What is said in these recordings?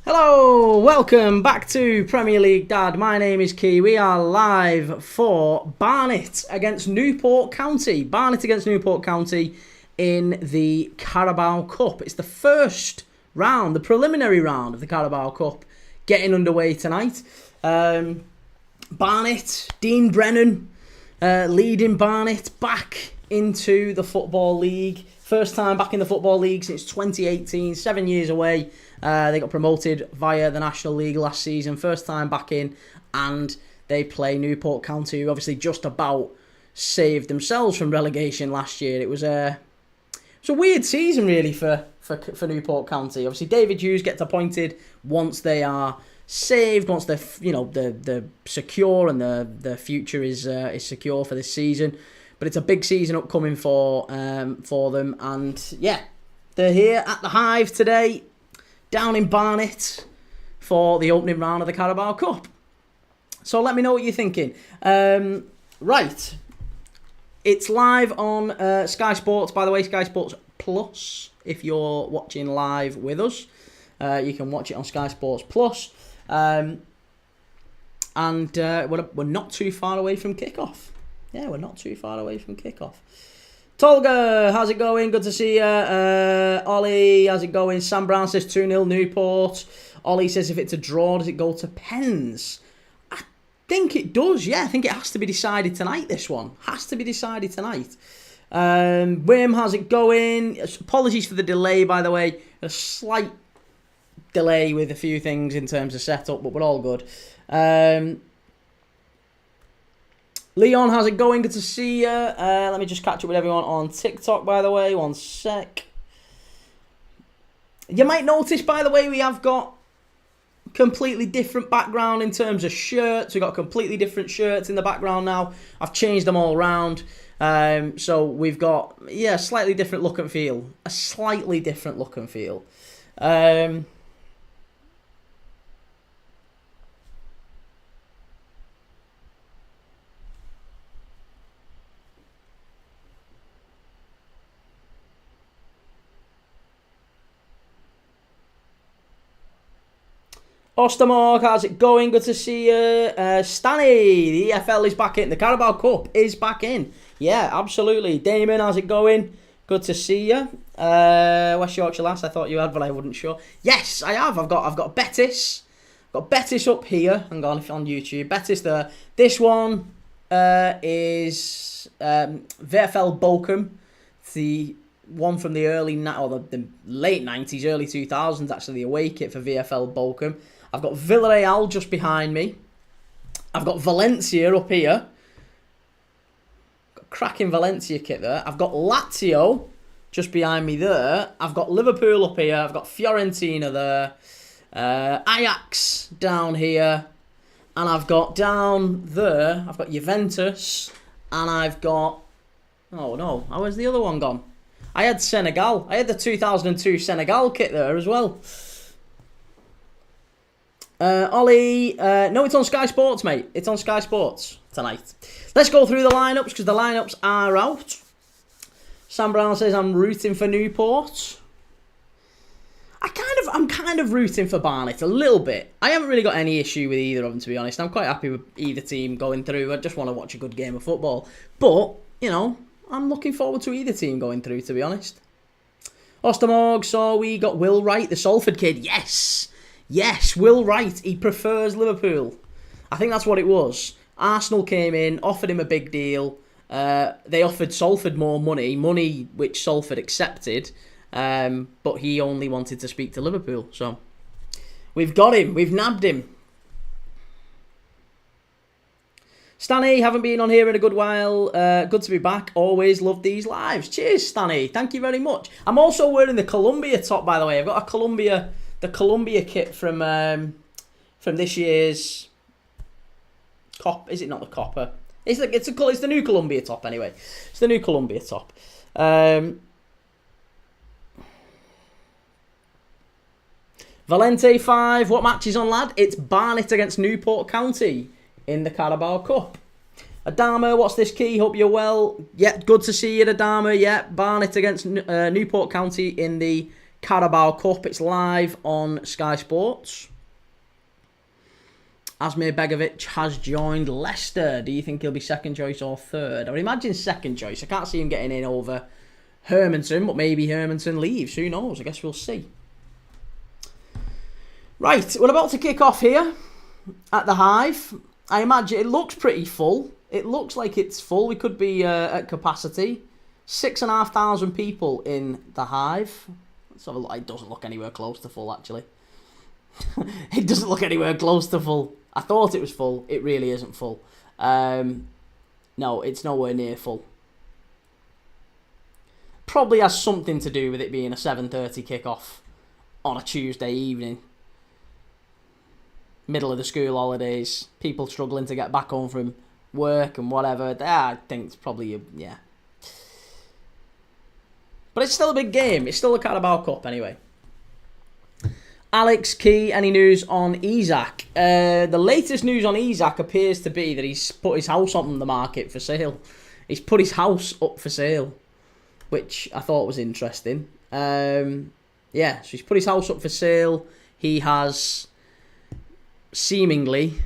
Hello, welcome back to Premier League Dad. My name is Kee. We are live for Barnet against Newport County. Barnet against Newport County in the Carabao Cup. It's the first round, the preliminary round of the Carabao Cup getting underway tonight. Barnet, Dean Brennan leading Barnet back into the Football League. First time back in the Football League since 2018, 7 years away. They got promoted via the National League last season. First time back in, and they play Newport County, who obviously just about saved themselves from relegation last year. It was a weird season really for Newport County. Obviously, David Hughes gets appointed once they are saved, once they're secure and the future is secure for this season. But it's a big season upcoming for them, and yeah, they're here at the Hive today, down in Barnet, for the opening round of the Carabao Cup. So let me know what you're thinking. Right, it's live on Sky Sports, by the way, Sky Sports Plus. If you're watching live with us, you can watch it on Sky Sports Plus. And we're not too far away from kickoff. Yeah, we're not too far away from kickoff. Tolga, how's it going? Good to see you. Ollie, how's it going? Sam Brown says 2-0 Newport. Ollie says if it's a draw, does it go to pens? I think it does, yeah. I think it has to be decided tonight, this one. Has to be decided tonight. Wim, how's it going? Apologies for the delay, by the way. A slight delay with a few things in terms of setup, but we're all good. Leon, how's it going? Good to see you. Let me just catch up with everyone on TikTok, by the way. One sec. You might notice, by the way, we have got completely different background in terms of shirts. We've got completely different shirts in the background now. I've changed them all around. So we've got, yeah, slightly different look and feel. A slightly different look and feel. Ostermark, how's it going? Good to see you. Stanley, the EFL is back in. The Carabao Cup is back in. Yeah, absolutely. Damon, how's it going? Good to see you. West Yorkshire lass, I thought you had, but I wasn't sure. Yes, I have. I've got Betis. I've got Betis up here. Hang on, if on YouTube. Betis there. This one is VFL Bochum. The one from the the late 90s, early 2000s, actually, the away kit for VFL Bochum. I've got Villarreal just behind me. I've got Valencia up here. Got a cracking Valencia kit there. I've got Lazio just behind me there. I've got Liverpool up here. I've got Fiorentina there. Ajax down here. And I've got down there, I've got Juventus. And I've got... Oh no, where's the other one gone? I had Senegal. I had the 2002 Senegal kit there as well. Ollie, no, it's on Sky Sports, mate. It's on Sky Sports tonight. Let's go through the lineups, because the lineups are out. Sam Brown says I'm rooting for Newport. I'm kind of rooting for Barnet a little bit. I haven't really got any issue with either of them, to be honest. I'm quite happy with either team going through. I just want to watch a good game of football. But, you know, I'm looking forward to either team going through, to be honest. Ostermorg, so we got Will Wright, the Salford kid. Yes! Yes, Will Wright. He prefers Liverpool. I think that's what it was. Arsenal came in, offered him a big deal. They offered Salford more money which Salford accepted. But he only wanted to speak to Liverpool. So, we've got him. We've nabbed him. Stanny, haven't been on here in a good while. Good to be back. Always love these lives. Cheers, Stanny. Thank you very much. I'm also wearing the Columbia top, by the way. I've got the Columbia kit from this year's cop. Is it not the copper? It's the new Columbia top anyway. It's the new Columbia top. Valente 5. What match is on, lad? It's Barnet against Newport County in the Carabao Cup. Adama, what's this, Key? Hope you're well. Yeah, good to see you, Adama. Yeah, Barnet against Newport County in the Carabao Cup. It's live on Sky Sports. Asmir Begovic has joined Leicester. Do you think he'll be second choice or third? I would imagine second choice. I can't see him getting in over Hermansen, but maybe Hermansen leaves. Who knows? I guess we'll see. Right, we're about to kick off here at the Hive. I imagine it looks pretty full. It looks like it's full. We could be at capacity. 6,500 people in the Hive. Let's have a look. It doesn't look anywhere close to full, actually. It doesn't look anywhere close to full. I thought it was full. It really isn't full. No, it's nowhere near full. Probably has something to do with it being a 7:30 kickoff on a Tuesday evening. Middle of the school holidays, people struggling to get back home from work and whatever. I think it's probably, yeah. But it's still a big game. It's still a Carabao Cup anyway. Alex, Key, any news on Isak? The latest news on Isak appears to be that he's put his house on the market for sale. He's put his house up for sale, which I thought was interesting. Yeah, so he's put his house up for sale. He has seemingly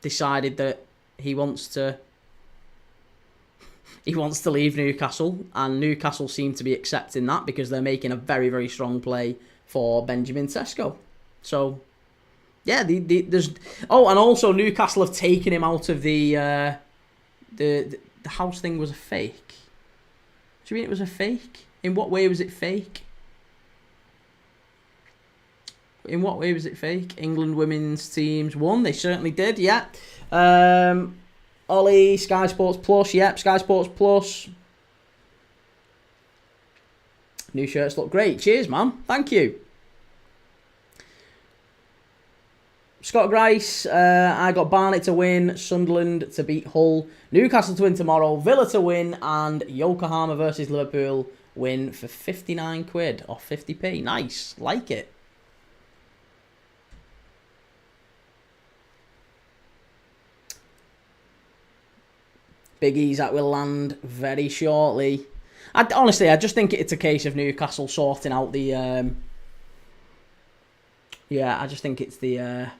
decided that he wants to leave Newcastle, and Newcastle seem to be accepting that because they're making a very, very strong play for Benjamin Sesko. So yeah, there's and also Newcastle have taken him out of the house thing was a fake. Do you mean it was a fake? In what way was it fake? In what way was it fake? England women's teams won. They certainly did, yeah. Ollie, Sky Sports Plus. Yep, Sky Sports Plus. New shirts look great. Cheers, man. Thank you. Scott Grice, I got Barnet to win, Sunderland to beat Hull, Newcastle to win tomorrow, Villa to win, and Yokohama versus Liverpool win for 59 quid or 50p. Nice. Like it. Big Isak will land very shortly. Honestly, I just think it's a case of Newcastle sorting out the... I just think it's the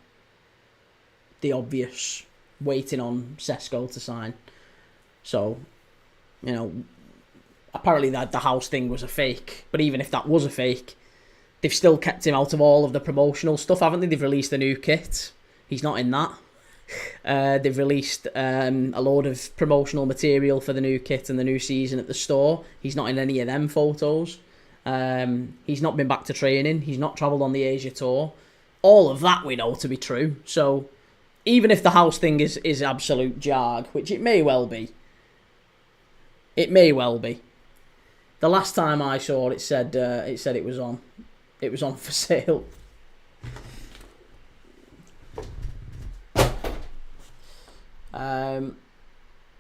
obvious waiting on Sesko to sign. So, you know, apparently the house thing was a fake. But even if that was a fake, they've still kept him out of all of the promotional stuff, haven't they? They've released a new kit. He's not in that. They've released a load of promotional material for the new kit and the new season at the store. He's not in any of them photos. He's not been back to training. He's not travelled on the Asia tour. All of that we know to be true. So even if the house thing is absolute jarg, which it may well be. It may well be. The last time I saw it, it said it was on. It was on for sale.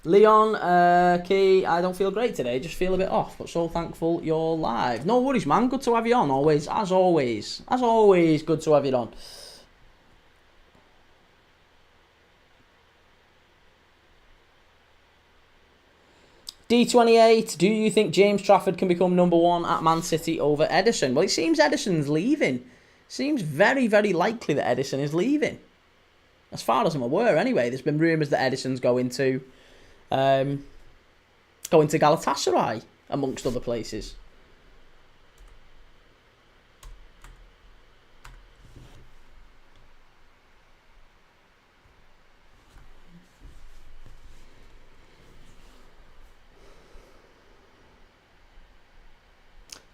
Leon, Key, I don't feel great today, just feel a bit off, but so thankful you're live. No worries, man, good to have you on, always, as always, good to have you on. D28, do you think James Trafford can become number one at Man City over Ederson? Well, it seems Ederson's leaving. Seems very, very likely that Ederson is leaving. As far as I'm aware, anyway, there's been rumours that Ederson's going to Galatasaray, amongst other places.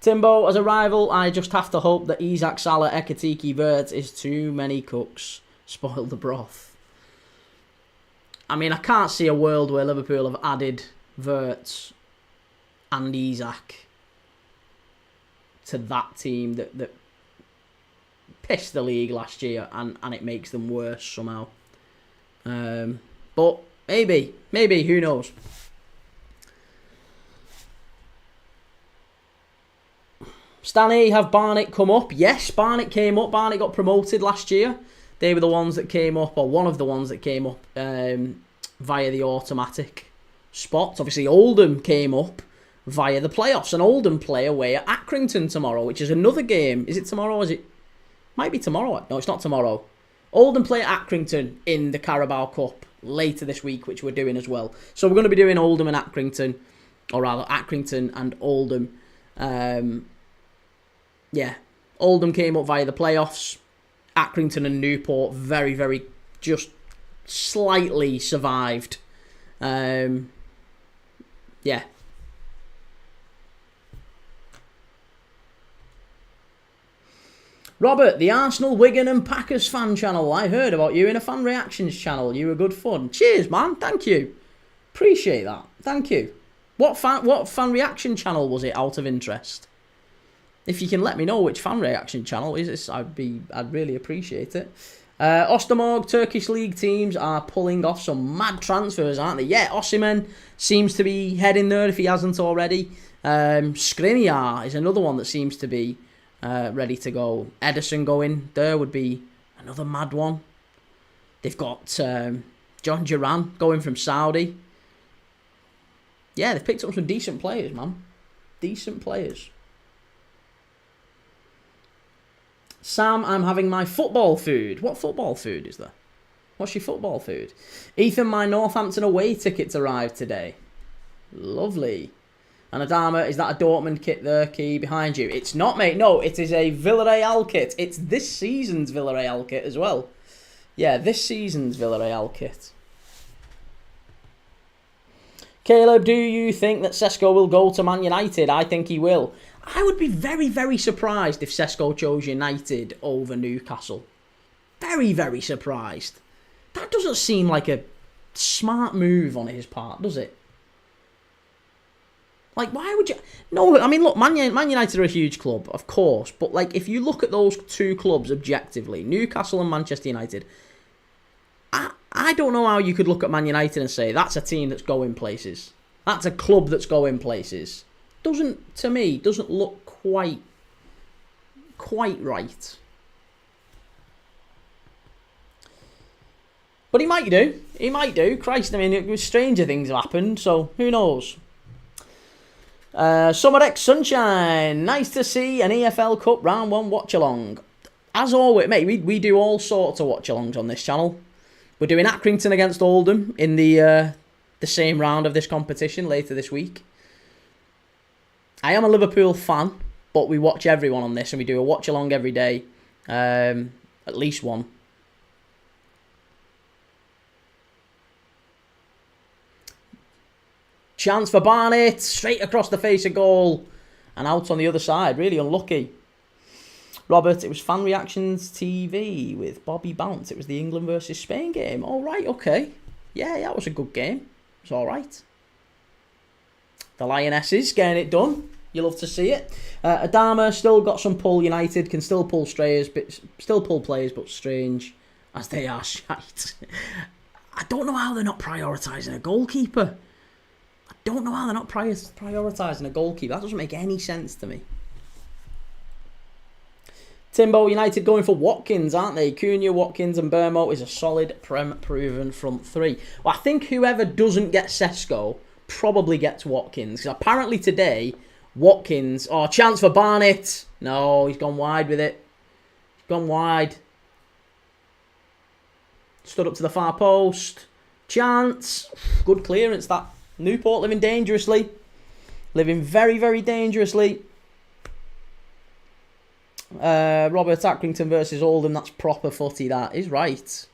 Timbo, as a rival, I just have to hope that Isak, Salah, Ekitike, Wirtz is too many cooks. Spoil the broth. I mean, I can't see a world where Liverpool have added Wirtz and Isak to that team that pissed the league last year and it makes them worse somehow. But maybe, who knows? Stanley, have Barnet come up? Yes, Barnet came up. Barnet got promoted last year. They were the ones that came up, or one of the ones that came up via the automatic spots. Obviously, Oldham came up via the playoffs. And Oldham play away at Accrington tomorrow, which is another game. Is it tomorrow? Might be tomorrow. No, it's not tomorrow. Oldham play at Accrington in the Carabao Cup later this week, which we're doing as well. So we're going to be doing Oldham and Accrington, or rather Accrington and Oldham. Oldham came up via the playoffs. Accrington and Newport very, very just slightly survived. Robert, the Arsenal, Wigan and Packers fan channel. I heard about you in a fan reactions channel. You were good fun. Cheers, man. Thank you. Appreciate that. Thank you. What fan reaction channel was it, out of interest? If you can let me know which fan reaction channel is this, I'd really appreciate it. Ostermorg, Turkish league teams are pulling off some mad transfers, aren't they? Yeah, Osimhen seems to be heading there if he hasn't already. Skriniar is another one that seems to be ready to go. Ederson going there would be another mad one. They've got John Duran going from Saudi. Yeah, they've picked up some decent players, man. Decent players. Sam, I'm having my football food. What football food is there? What's your football food? Ethan, my Northampton away tickets arrived today. Lovely. And Adama, is that a Dortmund kit there, Key, behind you? It's not, mate. No, it is a Villarreal kit. It's this season's Villarreal kit as well. Yeah, this season's Villarreal kit. Caleb, do you think that Sesko will go to Man United? I think he will. I would be very, very surprised if Sesko chose United over Newcastle. Very, very surprised. That doesn't seem like a smart move on his part, does it? Like, why would you... No, I mean, look, Man United are a huge club, of course. But, like, if you look at those two clubs objectively, Newcastle and Manchester United, I don't know how you could look at Man United and say, that's a team that's going places. That's a club that's going places. To me, doesn't look quite right. But he might do. He might do. Christ, I mean, stranger things have happened, so who knows? Summer X Sunshine. Nice to see an EFL Cup Round 1 watch-along. As always, mate, we do all sorts of watch-alongs on this channel. We're doing Accrington against Oldham in the same round of this competition later this week. I am a Liverpool fan, but we watch everyone on this and we do a watch-along every day. At least one. Chance for Barnet, straight across the face of goal and out on the other side. Really unlucky. Robert, it was Fan Reactions TV with Bobby Bounce. It was the England versus Spain game. All right, okay. Yeah, that was a good game. It was all right. The Lionesses getting it done. You love to see it. Adama still got some pull. United can still pull players, but strange as they are shite. I don't know how they're not prioritising a goalkeeper. Don't know how they're not prioritising a goalkeeper. That doesn't make any sense to me. Timbo, United going for Watkins, aren't they? Cunha, Watkins and Burmo is a solid Prem-proven front three. Well, I think whoever doesn't get Sesko probably gets Watkins. Because apparently today, Watkins... Oh, chance for Barnet. No, he's gone wide with it. He's gone wide. Stood up to the far post. Chance. Good clearance, that. Newport living dangerously. Living very, very dangerously. Robert Accrington versus Oldham. That's proper footy, that is right.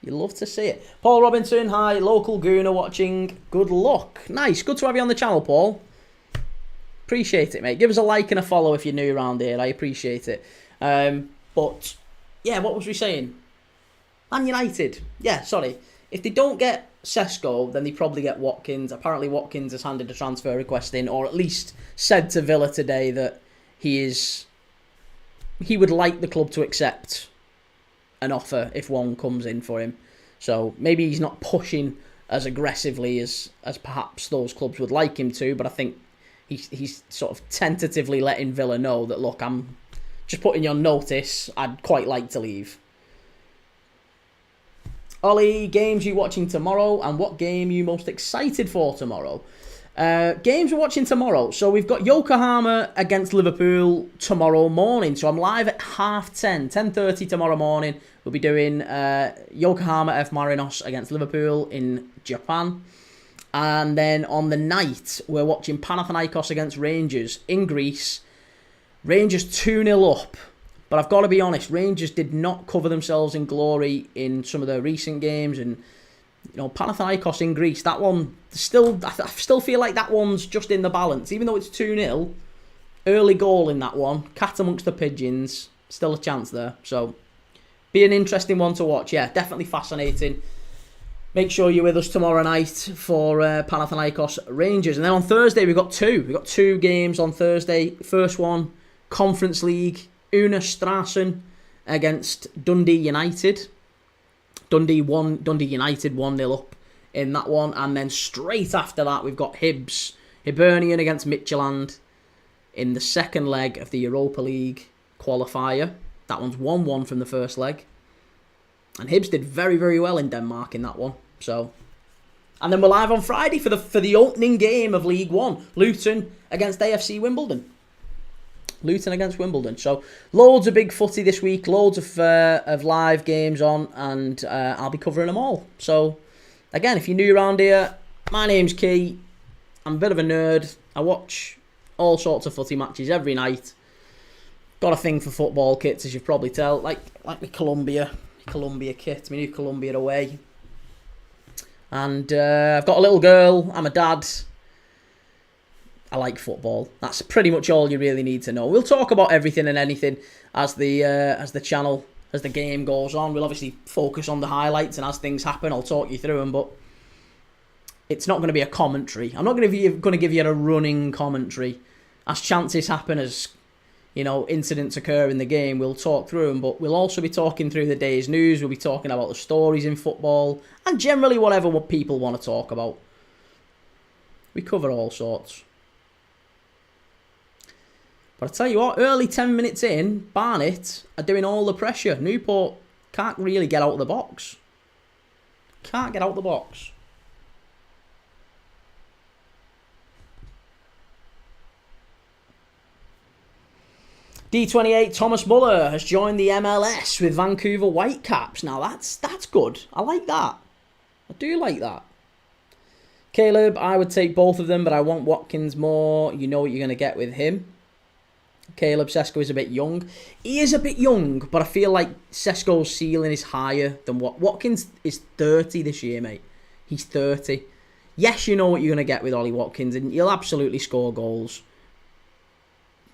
You love to see it. Paul Robinson, hi. Local Gooner watching. Good luck. Nice. Good to have you on the channel, Paul. Appreciate it, mate. Give us a like and a follow if you're new around here. I appreciate it. But, yeah, what was we saying? Man United. Yeah, sorry. If they don't get Sesko, then they probably get Watkins. Apparently Watkins has handed a transfer request in, or at least said to Villa today that he would like the club to accept an offer if one comes in for him. So maybe he's not pushing as aggressively as perhaps those clubs would like him to, but I think he's sort of tentatively letting Villa know that, look, I'm just putting you on notice. I'd quite like to leave. Ollie, games you watching tomorrow and what game you most excited for tomorrow? Games we're watching tomorrow. So we've got Yokohama against Liverpool tomorrow morning. So I'm live at 10:30, 10:30 tomorrow morning. We'll be doing Yokohama F Marinos against Liverpool in Japan. And then on the night, we're watching Panathinaikos against Rangers in Greece. Rangers 2-0 up. But I've got to be honest, Rangers did not cover themselves in glory in some of their recent games. And, you know, Panathinaikos in Greece, that one, I still feel like that one's just in the balance. Even though it's 2-0, early goal in that one, cat amongst the pigeons, still a chance there. So, be an interesting one to watch. Yeah, definitely fascinating. Make sure you're with us tomorrow night for Panathinaikos Rangers. And then on Thursday, we've got two games on Thursday. First one, Conference League, Una Strassen against Dundee United. Dundee United 1-0 up in that one. And then straight after that, we've got Hibernian against Midtjylland in the second leg of the Europa League qualifier. That one's 1-1 from the first leg. And Hibs did very, very well in Denmark in that one. So, and then we're live on Friday for the opening game of League One. Luton against AFC Wimbledon. Luton against Wimbledon. So, loads of big footy this week. Loads of live games on. And I'll be covering them all. So, again, if you're new around here, my name's Kee. I'm a bit of a nerd. I watch all sorts of footy matches every night. Got a thing for football kits, as you've probably tell. Like my Columbia kit, my new Columbia away. And I've got a little girl. I'm a dad. I like football. That's pretty much all you really need to know. We'll talk about everything and anything as the channel, as the game goes on. We'll obviously focus on the highlights, and as things happen, I'll talk you through them. But it's not going to be a commentary. I'm not going to give you a running commentary. As chances happen, as you know, incidents occur in the game, we'll talk through them, but we'll also be talking through the day's news. We'll be talking about the stories in football and generally whatever what people want to talk about. We cover all sorts. But I tell you what, early 10 minutes in, Barnet are doing all the pressure. Newport can't really get out of the box. Can't get out of the box. D28 Thomas Muller has joined the MLS with Vancouver Whitecaps. Now that's good. I like that. I do like that. Caleb, I would take both of them, but I want Watkins more. You know what you're going to get with him. Caleb, Sesko is a bit young. He is a bit young, but I feel like Sesko's ceiling is higher than what Watkins is 30 this year, mate. He's 30. Yes, you know what you're going to get with Ollie Watkins, and he'll absolutely score goals.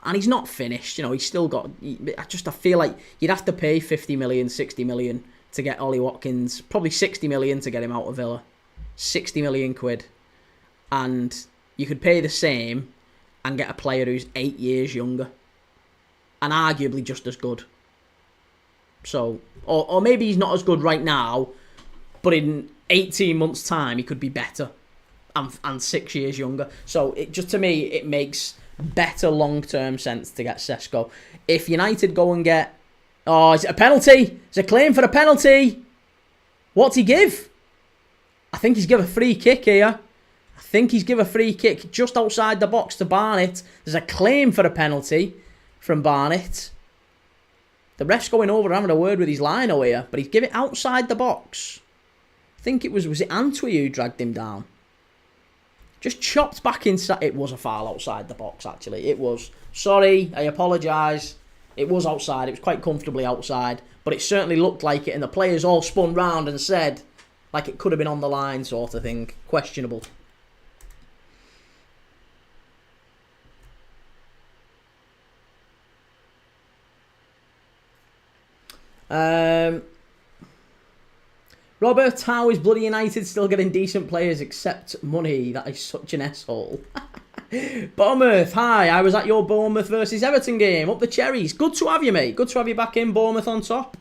And he's not finished, you know, he's still got... I feel like you'd have to pay 50 million, 60 million to get Ollie Watkins. Probably 60 million to get him out of Villa. 60 million quid. And you could pay the same and get a player who's 8 years younger. And arguably just as good. So, or maybe he's not as good right now, but in 18 months' time, he could be better. And 6 years younger. So, to me, it makes better long-term sense to get Sesko. If United go and get... Oh, is it a penalty? It's a claim for a penalty. What's he give? I think he's give a free kick here. I think he's give a free kick just outside the box to Barnet. There's a claim for a penalty from Barnet. The ref's going over and having a word with his lino here, but he's give it outside the box. I think it was it Antwi who dragged him down? Just chopped back inside. It was a foul outside the box, actually. It was. Sorry, I apologise. It was outside. It was quite comfortably outside. But it certainly looked like it. And the players all spun round and said, like it could have been on the line sort of thing. Questionable. Robert, how is bloody United still getting decent players except money? That is such an asshole. Bournemouth, hi. I was at your Bournemouth versus Everton game. Up the cherries. Good to have you, mate. Good to have you back in. Bournemouth on top.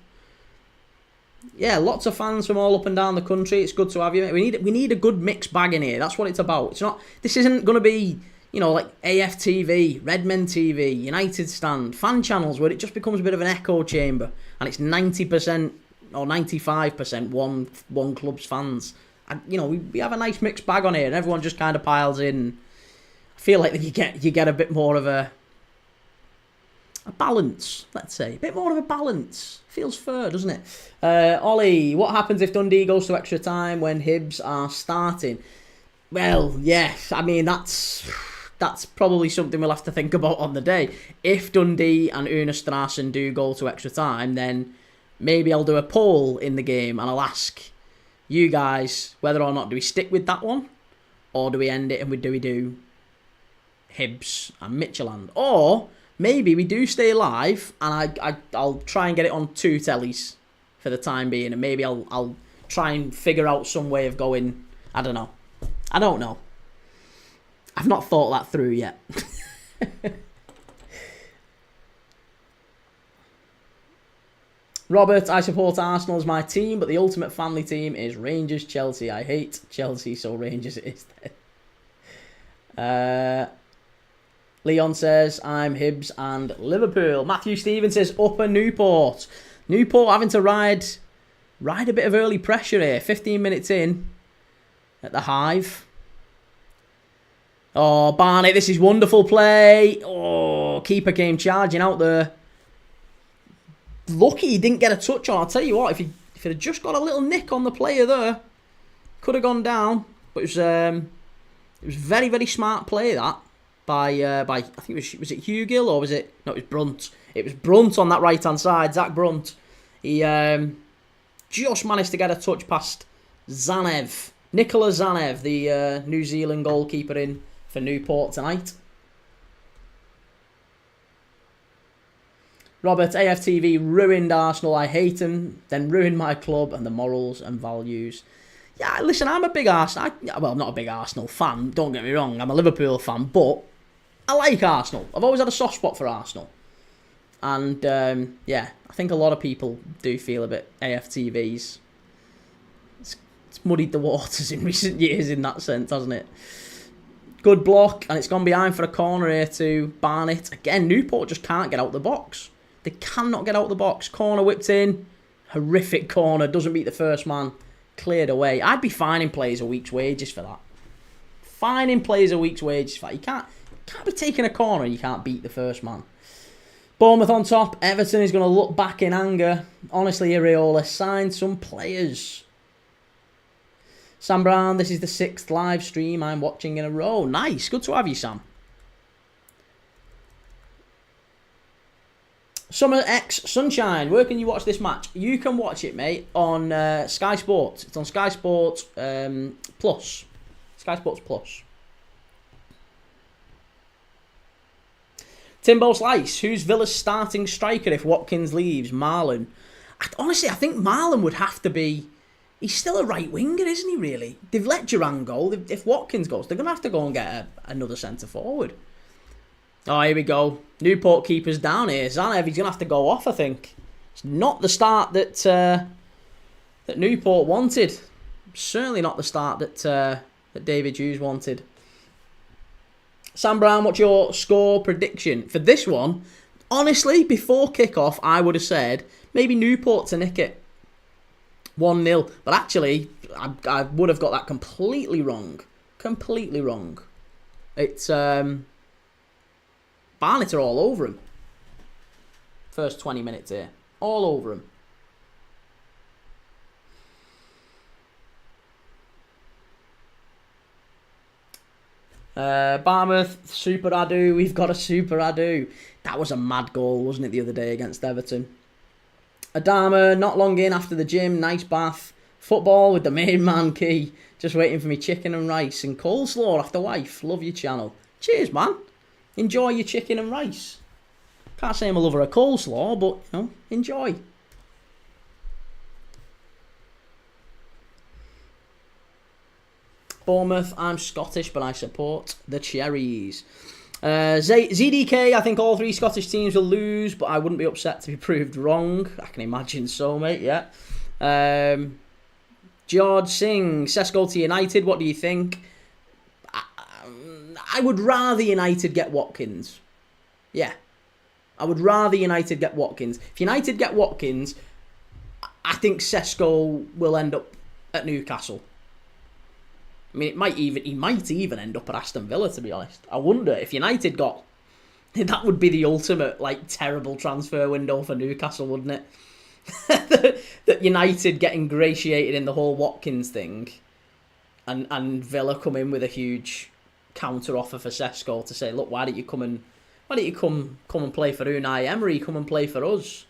Yeah, lots of fans from all up and down the country. It's good to have you, mate. We need a good mixed bag in here. That's what it's about. It's not. This isn't going to be, you know, like AFTV, Redmen TV, United Stand, fan channels where it just becomes a bit of an echo chamber and it's 90% or 95% one club's fans. And, you know, we have a nice mixed bag on here and everyone just kind of piles in. feel like you get a bit more of a balance, let's say. A bit more of a balance. Feels fair, doesn't it? Ollie, what happens if Dundee goes to extra time when Hibs are starting? Well, yeah, I mean, that's probably something we'll have to think about on the day. If Dundee and Una Strassen do go to extra time, then maybe I'll do a poll in the game and I'll ask you guys whether or not do we stick with that one, or do we end it and we do Hibs and Midtjylland, or maybe we do stay live and I'll try and get it on 2 tellies for the time being, and maybe I'll try and figure out some way of going. I don't know. I've not thought that through yet. Robert, I support Arsenal as my team, but the ultimate family team is Rangers, Chelsea. I hate Chelsea, so Rangers it is there. Leon says, I'm Hibs and Liverpool. Matthew Stevens says, Upper Newport. Newport having to ride a bit of early pressure here. 15 minutes in at the Hive. Oh, Barnet, this is wonderful play. Oh, keeper came charging out there. Lucky he didn't get a touch on. I'll tell you what, if he had just got a little nick on the player there, could have gone down. But it was very, very smart play that by I think was it Hugill or was it? No, it was Brunt. It was Brunt on that right hand side. Zach Brunt. He just managed to get a touch past Zanev, Nikola Zanev, the New Zealand goalkeeper in for Newport tonight. Robert, AFTV ruined Arsenal. I hate them. Then ruined my club and the morals and values. Yeah, listen, I'm a big Arsenal. Well, not a big Arsenal fan. Don't get me wrong. I'm a Liverpool fan, but I like Arsenal. I've always had a soft spot for Arsenal. And, yeah, I think a lot of people do feel a bit AFTVs. It's muddied the waters in recent years in that sense, hasn't it? Good block, and it's gone behind for a corner here to Barnet. Again, Newport just can't get out the box. They cannot get out the box. Corner whipped in. Horrific corner. Doesn't beat the first man. Cleared away. I'd be fining players a week's wages for that. Fining players a week's wages for that. You can't be taking a corner and you can't beat the first man. Bournemouth on top. Everton is going to look back in anger. Honestly, Areola signed some players. Sam Brown, this is the 6th live stream I'm watching in a row. Nice. Good to have you, Sam. Summer X Sunshine, where can you watch this match? You can watch it, mate, on Sky Sports. It's on Sky Sports Plus. Sky Sports Plus. Timbo Slice, who's Villa's starting striker if Watkins leaves? Marlon. Honestly, I think Marlon would have to be... He's still a right winger, isn't he, really? They've let Duran go. If Watkins goes, they're going to have to go and get another centre forward. Oh, here we go. Newport keeper's down here. Zanev, he's going to have to go off, I think. It's not the start that that Newport wanted. Certainly not the start that David Hughes wanted. Sam Brown, what's your score prediction for this one? Honestly, before kick-off, I would have said maybe Newport to nick it. 1-0. But actually, I would have got that completely wrong. Completely wrong. It's... Barnet are all over him. First 20 minutes here. All over him. Barmouth, Super Adu. We've got a Super Adu. That was a mad goal, wasn't it, the other day against Everton? Adama, not long in after the gym. Nice bath. Football with the main man, Kee. Just waiting for me chicken and rice. And coleslaw after wife. Love your channel. Cheers, man. Enjoy your chicken and rice. Can't say I'm a lover of coleslaw, but, you know, enjoy. Bournemouth, I'm Scottish, but I support the Cherries. ZDK, I think all 3 Scottish teams will lose, but I wouldn't be upset to be proved wrong. I can imagine so, mate, yeah. George Singh, Sesko to United, what do you think? I would rather United get Watkins. Yeah. I would rather United get Watkins. If United get Watkins, I think Sesko will end up at Newcastle. I mean, he might even end up at Aston Villa, to be honest. I wonder if United got... That would be the ultimate, like, terrible transfer window for Newcastle, wouldn't it? That United get ingratiated in the whole Watkins thing, and Villa come in with a huge counter offer for Sesko to say, look, why don't you come and play for Unai Emery? Come and play for us.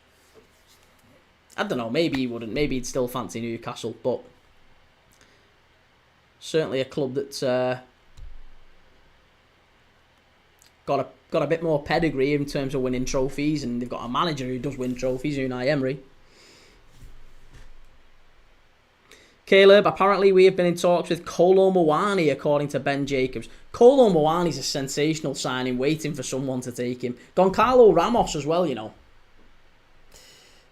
I don't know. Maybe he wouldn't. Maybe he'd still fancy Newcastle, but certainly a club that's got a bit more pedigree in terms of winning trophies, and they've got a manager who does win trophies, Unai Emery. Caleb, apparently we have been in talks with Kolo Muani, according to Ben Jacobs. Kolo Muani's a sensational signing, waiting for someone to take him. Goncalo Ramos as well, you know.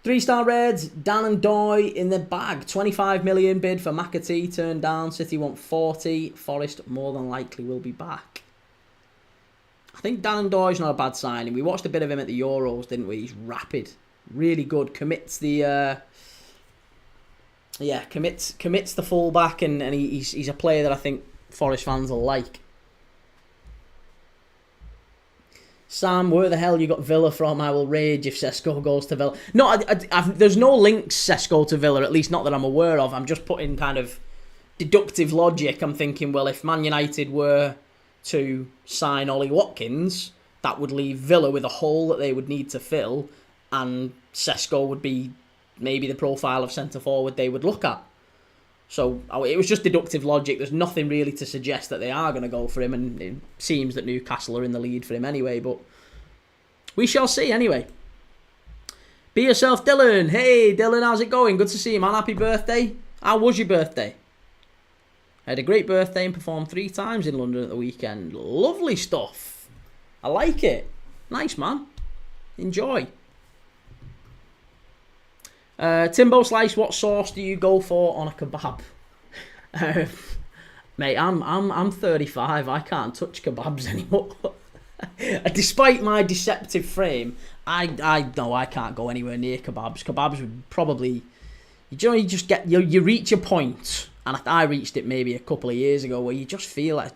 3-star Reds, Dan and Doy in the bag. 25 million bid for McAtee, turned down. City want 40. Forest more than likely will be back. I think Dan and Doy's not a bad signing. We watched a bit of him at the Euros, didn't we? He's rapid, really good. Commits the fullback, and he's a player that I think Forest fans will like. Sam, where the hell you got Villa from? I will rage if Sesko goes to Villa. No, there's no links Sesko to Villa, at least not that I'm aware of. I'm just putting kind of deductive logic. I'm thinking, well, if Man United were to sign Ollie Watkins, that would leave Villa with a hole that they would need to fill, and Sesko would be maybe the profile of centre-forward they would look at. So it was just deductive logic. There's nothing really to suggest that they are going to go for him, and it seems that Newcastle are in the lead for him anyway, but we shall see anyway. Be yourself, Dylan. Hey, Dylan, how's it going? Good to see you, man. Happy birthday. How was your birthday? I had a great birthday and performed 3 times in London at the weekend. Lovely stuff. I like it. Nice, man. Enjoy. Timbo Slice, what sauce do you go for on a kebab? Mate, I'm 35. I can't touch kebabs anymore. Despite my deceptive frame, I know I can't go anywhere near kebabs. Kebabs would probably, you just get you reach a point, and I reached it maybe a couple of years ago, where you just feel like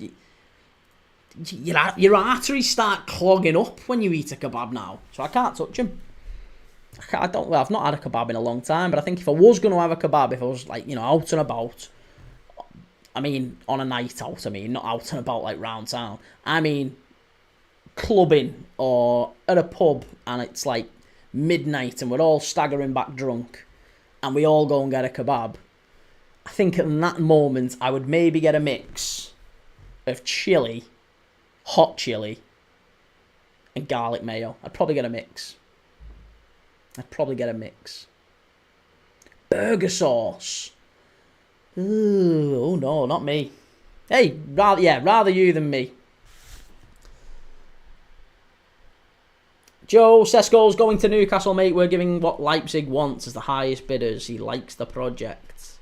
your arteries start clogging up when you eat a kebab now. So I can't touch them. I've not had a kebab in a long time, but I think if I was going to have a kebab, if I was like, out and about, I mean, on a night out, not out and about like round town, clubbing or at a pub and it's like midnight and we're all staggering back drunk and we all go and get a kebab, I think in that moment I would maybe get a mix of chili, hot chili, and garlic mayo. I'd probably get a mix. Burger sauce. Ooh, oh no, not me. Hey, rather you than me. Joe, Sesko's going to Newcastle, mate. We're giving what Leipzig wants as the highest bidders. He likes the project.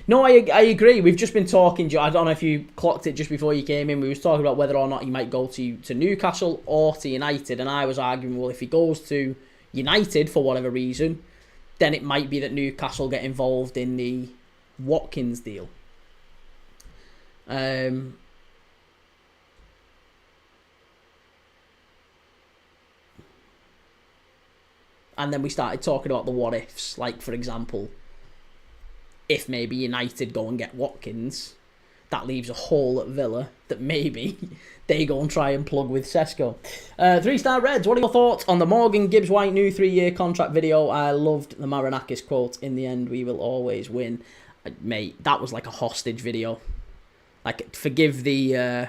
No, I agree. We've just been talking, Joe. I don't know if you clocked it just before you came in. We was talking about whether or not he might go to Newcastle or to United, and I was arguing, well, if he goes to United for whatever reason, then it might be that Newcastle get involved in the Watkins deal. And then we started talking about the what ifs, like for example, if maybe United go and get Watkins, that leaves a hole at Villa that maybe they go and try and plug with Sesko. 3-star Reds, what are your thoughts on the Morgan Gibbs White new 3-year contract video? I loved the Marinakis quote, in the end we will always win. Mate, that was like a hostage video. Like, forgive the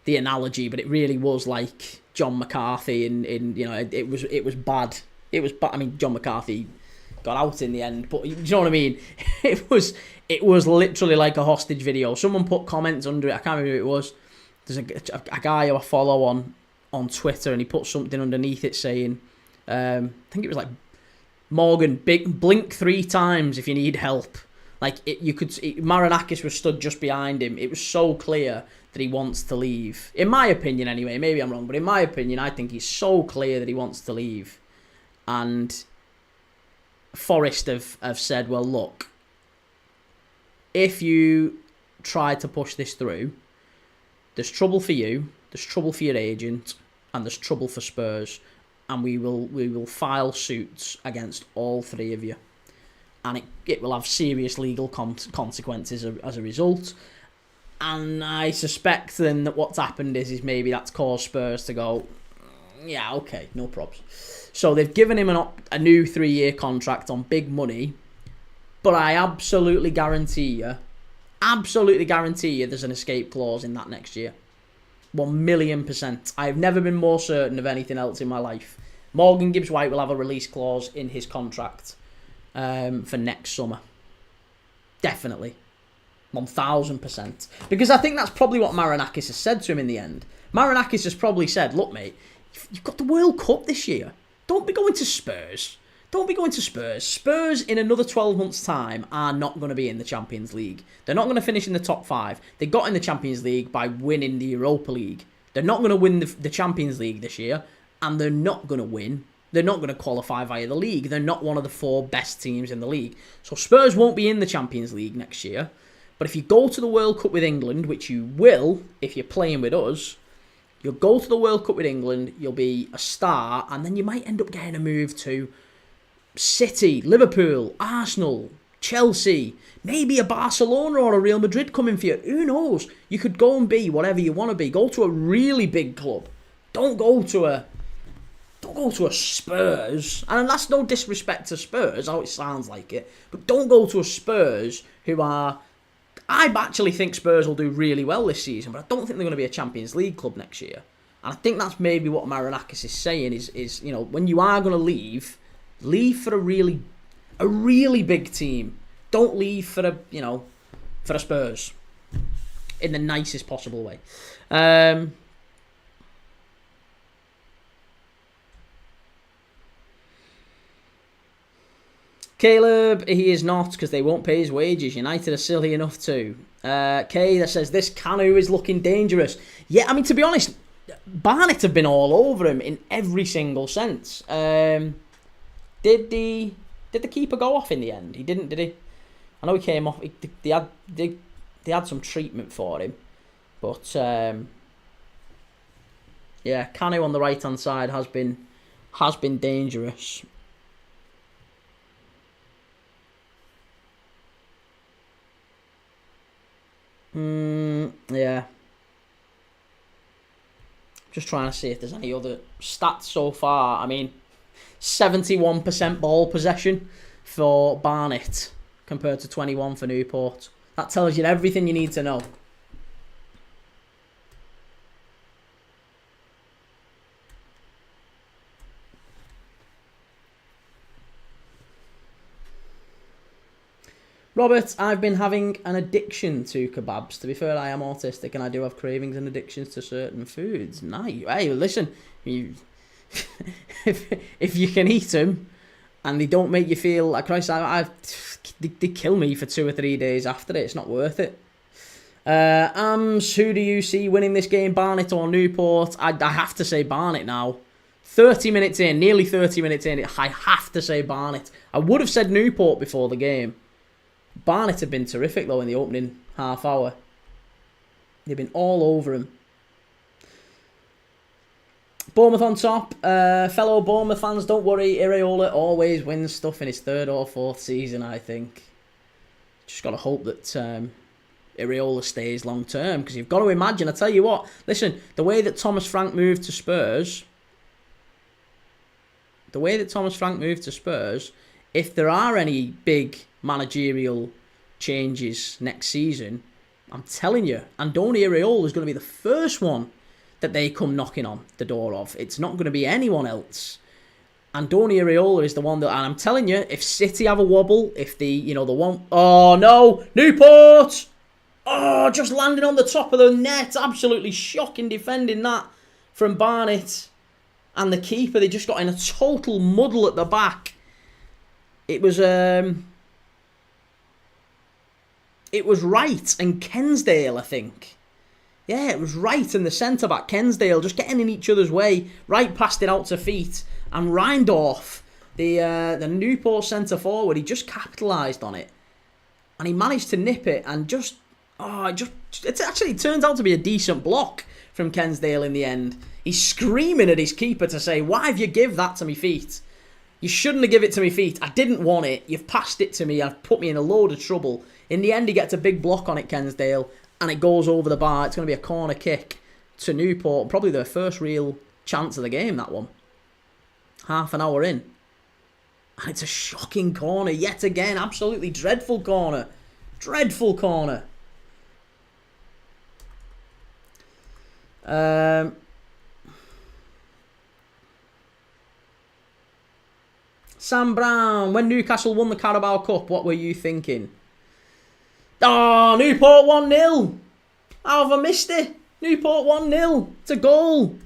analogy, but it really was like John McCarthy in it was bad. It was bad. I mean, John McCarthy got out in the end, but you know what I mean? It was literally like a hostage video. Someone put comments under it. I can't remember who it was. There's a guy who I follow on Twitter, and he put something underneath it saying, I think it was like, Morgan, blink 3 times if you need help. Like, Marinakis was stood just behind him. It was so clear that he wants to leave. In my opinion, anyway. Maybe I'm wrong, but in my opinion, I think he's so clear that he wants to leave. And Forest have said, well, look, if you try to push this through, there's trouble for you, there's trouble for your agent, and there's trouble for Spurs. And we will file suits against all three of you. And it will have serious legal consequences as a result. And I suspect then that what's happened is maybe that's caused Spurs to go, yeah, okay, no problems. So they've given him a new 3-year contract on big money. But I absolutely guarantee you there's an escape clause in that next year. 1,000,000%. I've never been more certain of anything else in my life. Morgan Gibbs-White will have a release clause in his contract for next summer. Definitely. 1,000%. Because I think that's probably what Marinakis has said to him in the end. Marinakis has probably said, look, mate, you've got the World Cup this year. Don't be going to Spurs. Spurs in another 12 months' time are not going to be in the Champions League. They're not going to finish in the top 5. They got in the Champions League by winning the Europa League. They're not going to win the Champions League this year, and they're not going to win. They're not going to qualify via the league. They're not one of the 4 best teams in the league. So Spurs won't be in the Champions League next year. But if you go to the World Cup with England, which you will if you're playing with us, you'll go to the World Cup with England, you'll be a star, and then you might end up getting a move to City, Liverpool, Arsenal, Chelsea, maybe a Barcelona or a Real Madrid coming for you. Who knows? You could go and be whatever you want to be. Go to a really big club. Don't go to a Spurs. And that's no disrespect to Spurs, how it sounds like it. But don't go to a Spurs who are... I actually think Spurs will do really well this season, but I don't think they're going to be a Champions League club next year. And I think that's maybe what Marinakis is saying is you know, when you are going to leave for a really big team. Don't leave for a Spurs in the nicest possible way. Caleb, he is not, because they won't pay his wages. United are silly enough to. Kay that says this Kanu is looking dangerous. Yeah, I mean, to be honest, Barnet have been all over him in every single sense. Did the keeper go off in the end? He didn't, did he? I know he came off. They had some treatment for him, but yeah, Kanu on the right hand side has been dangerous. Yeah. Just trying to see if there's any other stats so far. I mean, 71% ball possession for Barnet compared to 21 for Newport. That tells you everything you need to know. Robert, I've been having an addiction to kebabs. To be fair, I am autistic and I do have cravings and addictions to certain foods. Nice. Hey, listen, if you can eat them and they don't make you feel like Christ, they kill me for 2 or 3 days after it. It's not worth it. Who do you see winning this game, Barnet or Newport? I have to say Barnet now. 30 minutes in, nearly 30 minutes in, I have to say Barnet. I would have said Newport before the game. Barnet have been terrific, though, in the opening half hour. They've been all over him. Bournemouth on top. Fellow Bournemouth fans, don't worry. Iraola always wins stuff in his 3rd or 4th season, I think. Just got to hope that Iraola stays long term, because you've got to imagine, I tell you what, listen, the way that Thomas Frank moved to Spurs, if there are any big managerial changes next season, I'm telling you, Andoni Iraola is going to be the first one that they come knocking on the door of. It's not going to be anyone else. Andoni Iraola is the one that, and I'm telling you, if City have a wobble, if the one, oh no, Newport! Oh, just landing on the top of the net, absolutely shocking defending that from Barnet. And the keeper, they just got in a total muddle at the back. It was Wright and Kensdale, I think. Yeah, it was Wright and the centre-back, Kensdale, just getting in each other's way. Wright passed it out to feet. And Reindorf, the Newport centre-forward, he just capitalised on it. And he managed to nip it and just Oh, it actually turns out to be a decent block from Kensdale in the end. He's screaming at his keeper to say, why have you give that to me feet? You shouldn't have give it to me feet. I didn't want it. You've passed it to me. I've put me in a load of trouble. In the end, he gets a big block on it, Kensdale, and it goes over the bar. It's going to be a corner kick to Newport. Probably their first real chance of the game, that one. Half an hour in. And it's a shocking corner yet again. Absolutely dreadful corner. Dreadful corner. Sam Brown, when Newcastle won the Carabao Cup, what were you thinking? Oh, Newport 1-0. How have I missed it? Newport 1-0. It's a goal.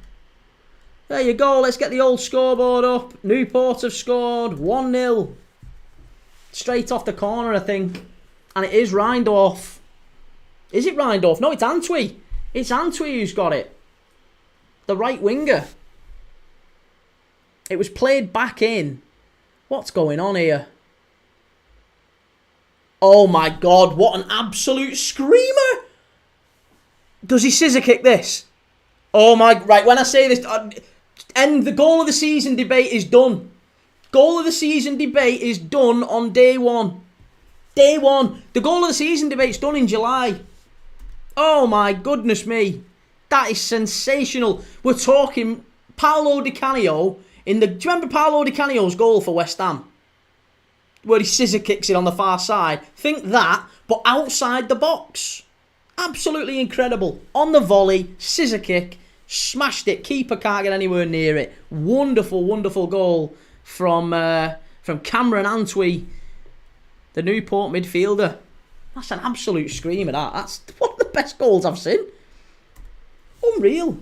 There you go. Let's get the old scoreboard up. Newport have scored 1-0. Straight off the corner, I think. And it is Reindorf. Is it Reindorf? No, it's Antwi. It's Antwi who's got it. The right winger. It was played back in. What's going on here? Oh my God, what an absolute screamer! Does he scissor kick this? Oh my... Right, when I say this... And the goal of the season debate is done. Goal of the season debate is done on day one. Day one. The goal of the season debate's done in July. Oh my goodness me. That is sensational. We're talking Paolo Di Canio... Do you remember Paolo Di Canio's goal for West Ham? Where he scissor kicks it on the far side. Think that, but outside the box. Absolutely incredible. On the volley, scissor kick, smashed it. Keeper can't get anywhere near it. Wonderful, wonderful goal from Cameron Antwi, the Newport midfielder. That's an absolute screamer, that. That's one of the best goals I've seen. Unreal.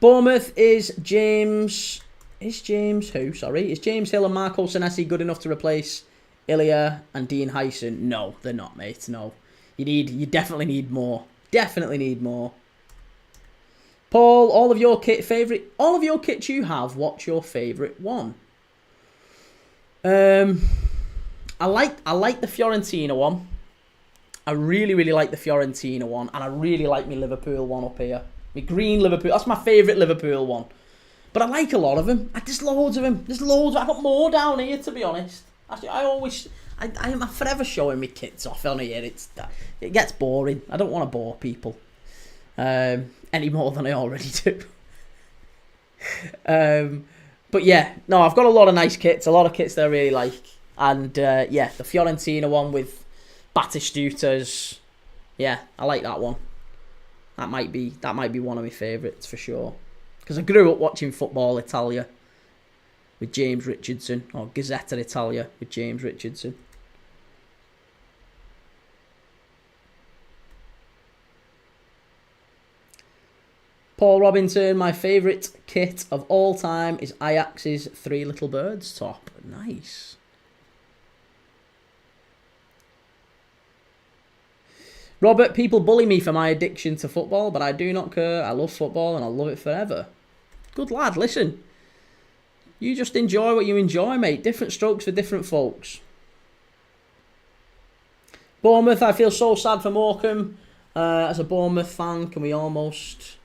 Bournemouth is James... Is James who? Sorry. Is James Hill and Marco Senesi good enough to replace Ilya and Dean Hyson? No, they're not, mate. No. You definitely need more. Definitely need more. Paul, all of your kits you have, what's your favourite one? I like the Fiorentina one. I really, really like the Fiorentina one. And I really like my Liverpool one up here. My green Liverpool. That's my favourite Liverpool one. But I like a lot of them. There's loads of them. There's loads. I've got more down here, to be honest. Actually, I am forever showing me kits off on here. It gets boring. I don't want to bore people. Any more than I already do. But yeah, no, I've got a lot of nice kits. A lot of kits that I really like. And yeah, the Fiorentina one with Batistutas. Yeah, I like that one. That might be one of my favourites for sure. Because I grew up watching Football Italia with James Richardson, or Gazzetta Italia with James Richardson. Paul Robinson, my favourite kit of all time is Ajax's Three Little Birds top. Nice. Robert, people bully me for my addiction to football, but I do not care. I love football and I'll love it forever. Good lad, listen. You just enjoy what you enjoy, mate. Different strokes for different folks. Bournemouth, I feel so sad for Morecambe. As a Bournemouth fan, we almost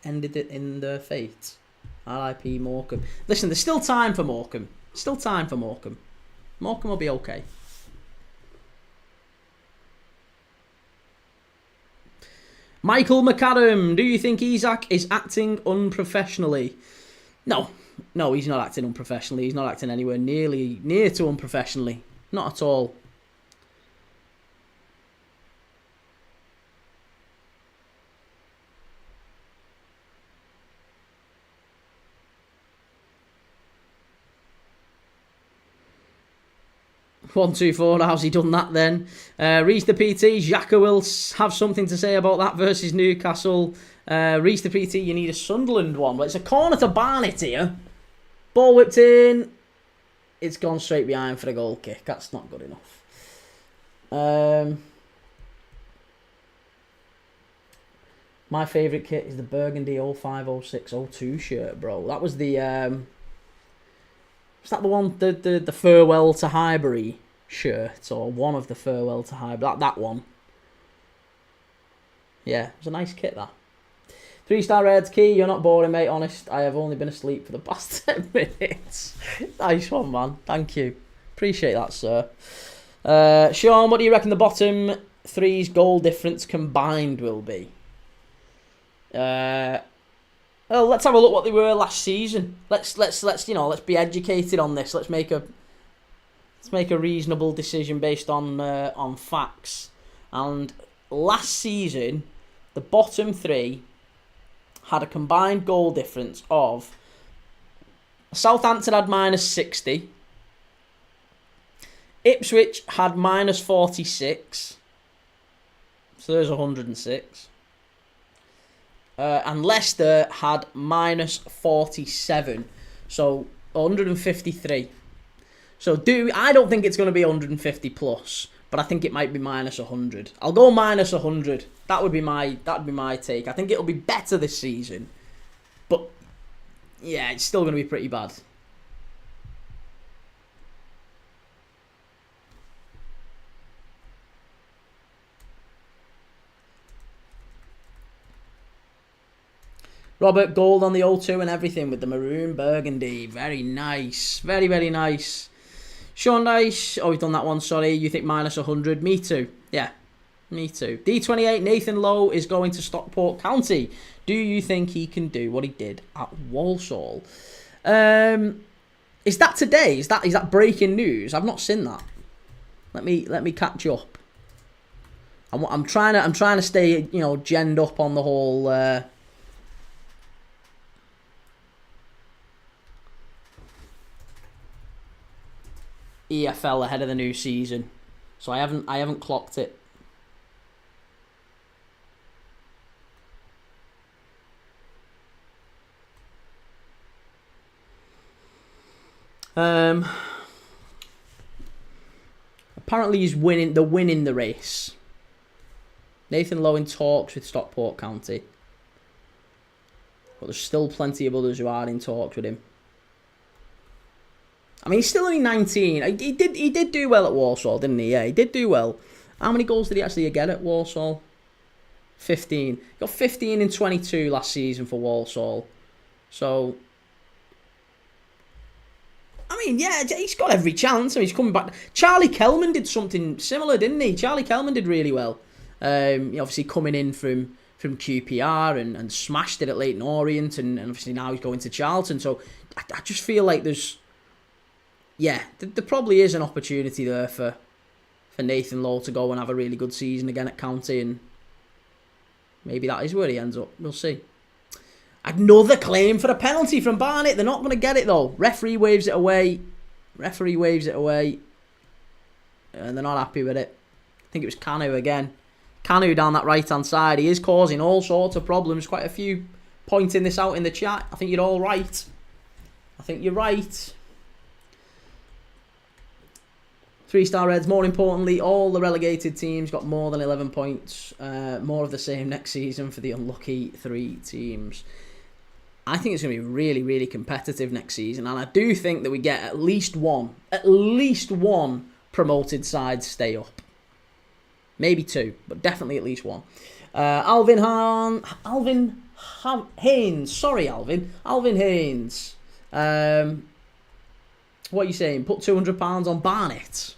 ended it in their fate. R.I.P. Morecambe. Listen, there's still time for Morecambe. Still time for Morecambe. Morecambe will be okay. Michael McAdam, do you think Isak is acting unprofessionally? No, he's not acting unprofessionally. He's not acting anywhere near to unprofessionally. Not at all. One, two, four. How's he done that then? Reese the PT. Xhaka will have something to say about that versus Newcastle. Reese the PT, you need a Sunderland one. But it's a corner to Barnet here. Ball whipped in. It's gone straight behind for the goal kick. That's not good enough. My favourite kit is the Burgundy 050602 shirt, bro. That was the... was that the one, the farewell to Highbury? shirt, or one of the farewell to Hive. That one. Yeah, it was a nice kit, that. 3-star Reds. Key, you're not boring, mate. Honest, I have only been asleep for the past 10 minutes. Nice one, man. Thank you. Appreciate that, sir. Sean, what do you reckon the bottom three's goal difference combined will be? Well, let's have a look what they were last season. Let's be educated on this. Let's make a reasonable decision based on facts. And last season, the bottom three had a combined goal difference of Southampton had -60, Ipswich had -46, so there's 106, and Leicester had -47, so 153. So I don't think it's going to be 150 plus, but I think it might be -100. I'll go -100. That would be my take. I think it'll be better this season, but yeah, it's still going to be pretty bad. Robert, gold on the O2 and everything with the maroon burgundy. Very nice. Very, very nice. Sean Dice. Oh, we've done that one. Sorry. You think -100? Me too. Yeah. Me too. D28. Nathan Lowe is going to Stockport County. Do you think he can do what he did at Walsall? Is that today? Is that breaking news? I've not seen that. Let me catch up. I'm trying to stay, genned up on the whole EFL ahead of the new season, so I haven't clocked it. Apparently he's winning the race. Nathan Lowe in talks with Stockport County, but there's still plenty of others who are in talks with him. I mean, he's still only 19. He did do well at Walsall, didn't he? Yeah, he did do well. How many goals did he actually get at Walsall? 15. He got 15 in 22 last season for Walsall. So, I mean, yeah, he's got every chance. I mean, he's coming back. Charlie Kelman did something similar, didn't he? Charlie Kelman did really well. Obviously coming in from QPR and smashed it at Leyton Orient, and obviously now he's going to Charlton. So, I just feel like there probably is an opportunity there for Nathan Lowe to go and have a really good season again at County, and maybe that is where he ends up. We'll see. Another claim for a penalty from Barnet. They're not going to get it though. Referee waves it away, and they're not happy with it. I think it was Canu again. Canu down that right-hand side. He is causing all sorts of problems. Quite a few pointing this out in the chat. I think you're all right. I think you're right. 3-star Reds. More importantly, all the relegated teams got more than 11 points. More of the same next season for the unlucky 3 teams. I think it's going to be really, really competitive next season, and I do think that we get at least one promoted side stay up. Maybe 2, but definitely at least 1. Alvin Haynes. Sorry, Alvin. Alvin Haynes. What are you saying? Put £200 on Barnet.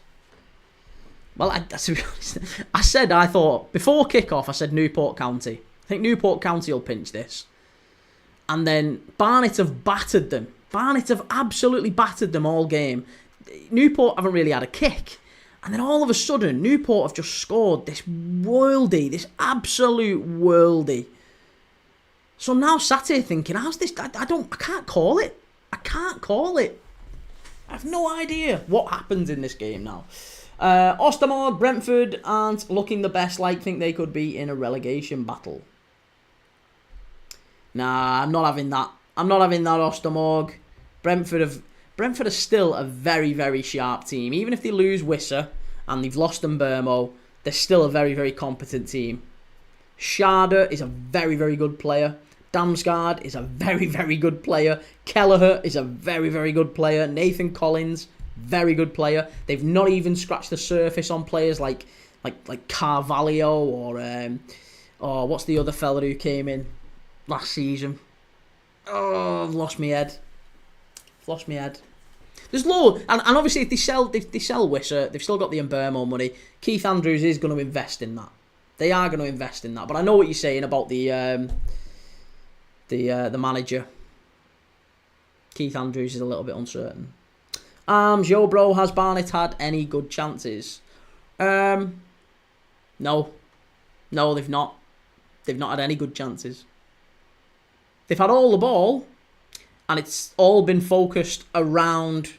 Well, to be honest, I thought, before kick-off, I said Newport County. I think Newport County will pinch this. And then Barnet have battered them. Barnet have absolutely battered them all game. Newport haven't really had a kick. And then all of a sudden, Newport have just scored this absolute worldie. So I'm now sat here thinking, how's this? I can't call it. I have no idea what happens in this game now. Ostermore, Brentford aren't looking the best. Think they could be in a relegation battle. Nah, I'm not having that. Ostermore. Brentford are still a very, very sharp team. Even if they lose Wisser and they've lost Mbermo, they're still a very, very competent team. Sharder is a very, very good player. Damsgaard is a very, very good player. Kelleher is a very, very good player. Nathan Collins, Very good player. They've not even scratched the surface on players like Carvalho or what's the other fella who came in last season? Oh, I've lost my head. There's loads, and obviously if they sell Wisser, they've still got the Mbermo money. Keith Andrews is going to invest in that. They are going to invest in that. But I know what you're saying about the manager. Keith Andrews is a little bit uncertain. Yo bro, has Barnet had any good chances? No, they've not. They've not had any good chances. They've had all the ball, and it's all been focused around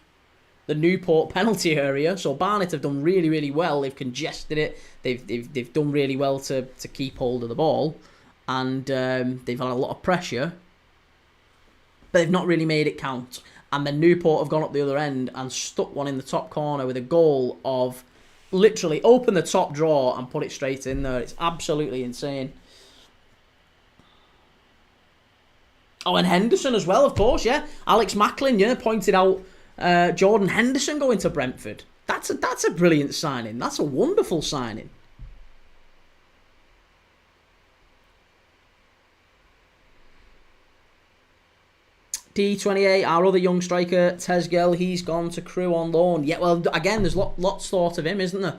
the Newport penalty area. So Barnet have done really, really well. They've congested it. They've done really well to keep hold of the ball, and they've had a lot of pressure, but they've not really made it count. And then Newport have gone up the other end and stuck one in the top corner with a goal of literally open the top drawer and put it straight in there. It's absolutely insane. Oh, and Henderson as well, of course, yeah. Alex Macklin, yeah, pointed out Jordan Henderson going to Brentford. That's a brilliant signing. That's a wonderful signing. D28, our other young striker, Tezgel, he's gone to Crewe on loan. Yeah, well, again, there's lots thought of him, isn't there?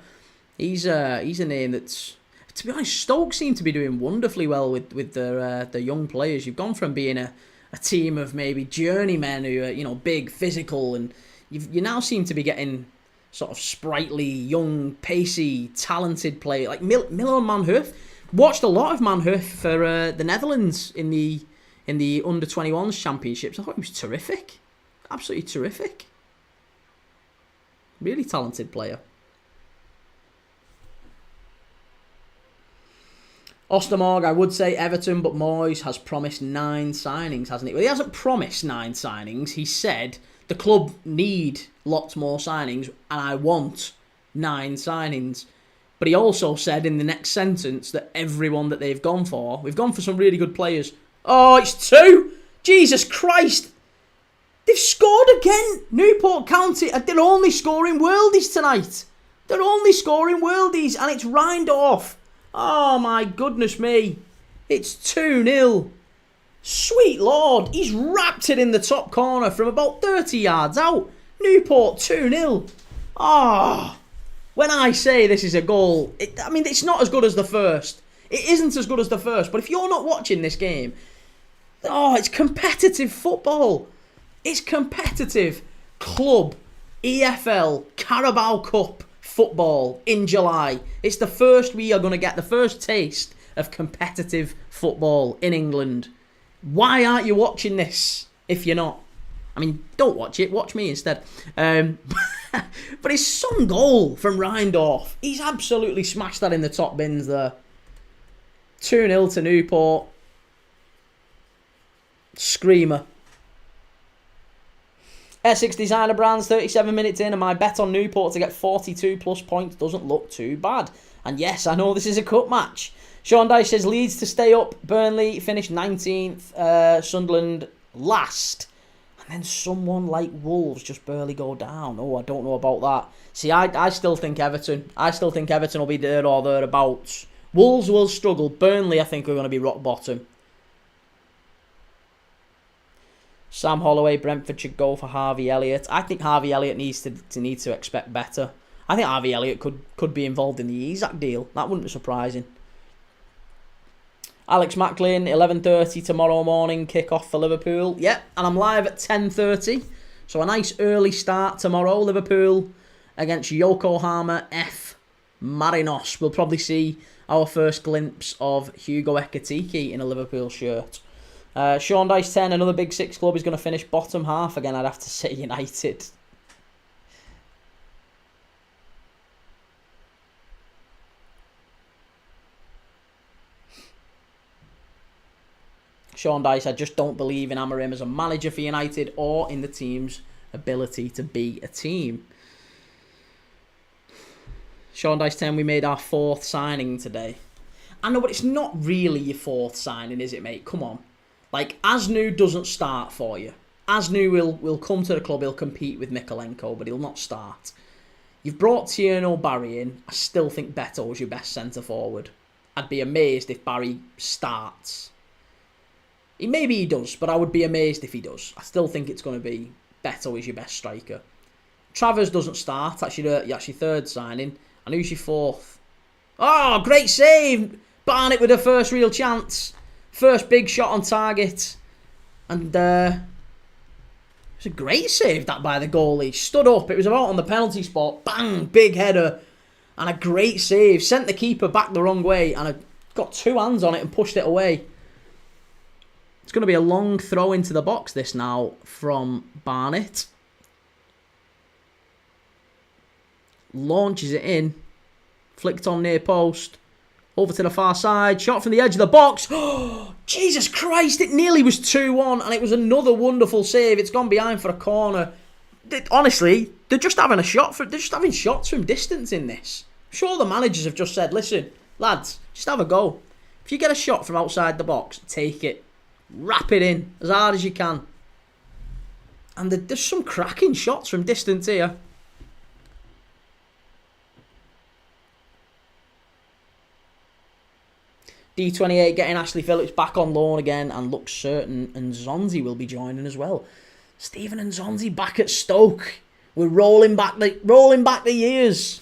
He's a name that's... To be honest, Stoke seem to be doing wonderfully well with their young players. You've gone from being a team of maybe journeymen who are, big, physical, and you now seem to be getting sort of sprightly, young, pacey, talented players. Like Milo Manhoef. Watched a lot of Manhoef for the Netherlands in the under-21s championships. I thought he was terrific. Absolutely terrific. Really talented player. Ostermorg, I would say Everton, but Moyes has promised 9 signings, hasn't he? Well, he hasn't promised 9 signings. He said the club need lots more signings, and I want 9 signings. But he also said in the next sentence that everyone that they've gone for, we've gone for some really good players. Oh, it's 2! Jesus Christ! They've scored again! Newport County, they're only scoring worldies tonight. They're only scoring worldies, and it's Rindorf. Oh my goodness me. It's 2-0. Sweet Lord. He's wrapped it in the top corner from about 30 yards out. Newport 2-0. Ah. When I say this is a goal, it's not as good as the first. It isn't as good as the first. But if you're not watching this game, it's competitive football. It's competitive club EFL Carabao Cup football in July. It's the first we are going to get, the first taste of competitive football in England. Why aren't you watching this if you're not? I mean, don't watch it. Watch me instead. But his son goal from Rindorf, he's absolutely smashed that in the top bins there. 2-0 to Newport. Screamer. Essex Designer Brands, 37 minutes in, and my bet on Newport to get 42 plus points doesn't look too bad. And yes, I know this is a cup match. Sean Dyche says Leeds to stay up. Burnley finished 19th. Sunderland last. And then someone like Wolves just barely go down. Oh, I don't know about that. See, I still think Everton. I still think Everton will be there or thereabouts. Wolves will struggle. Burnley, I think, are going to be rock bottom. Sam Holloway, Brentford should go for Harvey Elliott. I think Harvey Elliott needs to expect better. I think Harvey Elliott could be involved in the Isaac deal. That wouldn't be surprising. Alex Macklin, 11:30 tomorrow morning, kick-off for Liverpool. Yep, and I'm live at 10:30. So a nice early start tomorrow. Liverpool against Yokohama F. Marinos. We'll probably see our first glimpse of Hugo Ekitike in a Liverpool shirt. Sean Dyche 10, another Big Six club is going to finish bottom half. Again, I'd have to say United. Sean Dyche, I just don't believe in Amorim as a manager for United or in the team's ability to be a team. Sean Dyche 10, we made our 4th signing today. I know, but it's not really your 4th signing, is it, mate? Come on. Like, Asnu doesn't start for you. Asnu will come to the club, he'll compete with Mikolenko, but he'll not start. You've brought Tierno Barry in. I still think Beto's your best centre-forward. I'd be amazed if Barry starts. Maybe he does, but I would be amazed if he does. I still think it's going to be Beto is your best striker. Travers doesn't start. That's your third signing. And who's your fourth? Oh, great save! Barnet with her first real chance. First big shot on target. And it was a great save, that, by the goalie. Stood up. It was about on the penalty spot. Bang! Big header. And a great save. Sent the keeper back the wrong way. And I got two hands on it and pushed it away. It's going to be a long throw into the box, this now, from Barnet. Launches it in. Flicked on near post. Over to the far side. Shot from the edge of the box. Oh, Jesus Christ. It nearly was 2-1. And it was another wonderful save. It's gone behind for a corner. Honestly, they're just having they're just having shots from distance in this. I'm sure the managers have just said, listen, lads, just have a go. If you get a shot from outside the box, take it. Wrap it in as hard as you can. And there's some cracking shots from distance here. D28 getting Ashley Phillips back on loan again and looks certain Nzonzi will be joining as well. Stephen Nzonzi back at Stoke. We're rolling back the years.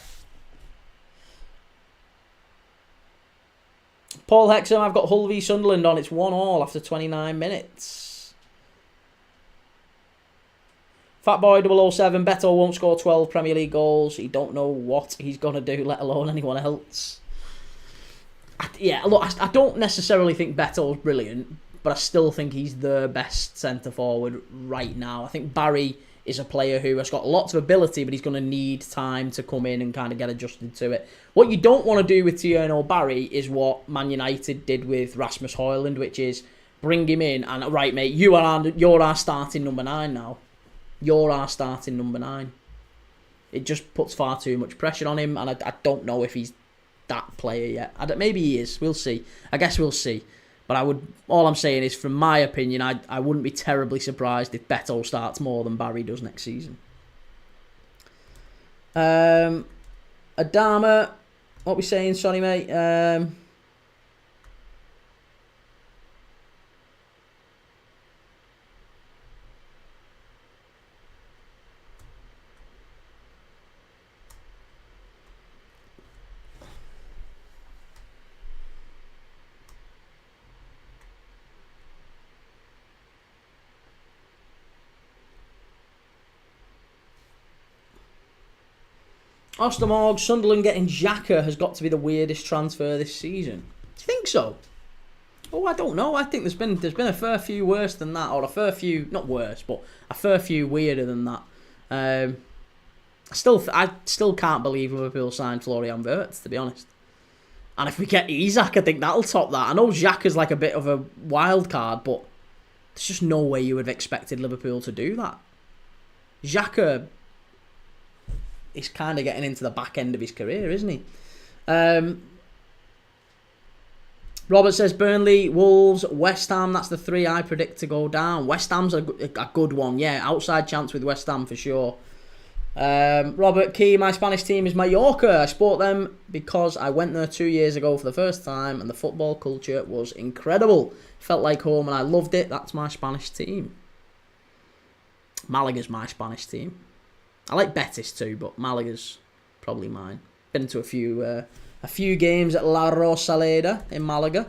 Paul Hexham, I've got Hull v Sunderland on. It's 1-1 after 29 minutes. Fatboy 007, Beto won't score 12 Premier League goals. He don't know what he's going to do, let alone anyone else. Look, I don't necessarily think Beto's brilliant, but I still think he's the best centre-forward right now. I think Barry is a player who has got lots of ability, but he's going to need time to come in and kind of get adjusted to it. What you don't want to do with Tierno Barry is what Man United did with Rasmus Højlund, which is bring him in and, right, mate, you're our starting number 9 now. You're our starting number 9. It just puts far too much pressure on him, and I don't know if he's that player yet. Maybe he is. We'll see. I guess we'll see. But all I'm saying is, from my opinion, I wouldn't be terribly surprised if Beto starts more than Barry does next season. Adama, what we saying, sorry mate? Ostermorg, Sunderland getting Xhaka has got to be the weirdest transfer this season. Do you think so? Oh, I don't know. I think there's been a fair few worse than that, or a fair few, not worse, but a fair few weirder than that. I still can't believe Liverpool signed Florian Wirtz, to be honest. And if we get Isak, I think that'll top that. I know Xhaka's like a bit of a wild card, but there's just no way you would have expected Liverpool to do that. Xhaka is kind of getting into the back end of his career, isn't he? Robert says Burnley, Wolves, West Ham. That's the 3 I predict to go down. West Ham's a good one, yeah. Outside chance with West Ham for sure. Robert Key, my Spanish team is Mallorca. I support them because I went there 2 years ago for the first time and the football culture was incredible. Felt like home and I loved it. That's my Spanish team. Malaga's my Spanish team. I like Betis too, but Malaga's probably mine. Been to a few games at La Rosaleda in Malaga.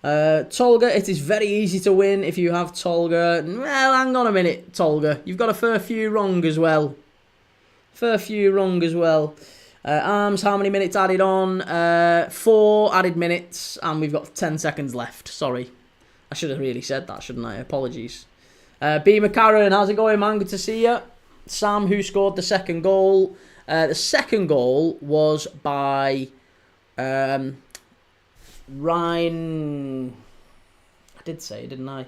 Tolga, it is very easy to win if you have Tolga. Well, hang on a minute, Tolga. You've got a fair few wrong as well. Arms, how many minutes added on? 4 added minutes, and we've got 10 seconds left. Sorry. I should have really said that, shouldn't I? Apologies. B. McCarran, how's it going, man? Good to see you. Sam, who scored the second goal? The second goal was by Ryan. I did say, didn't I?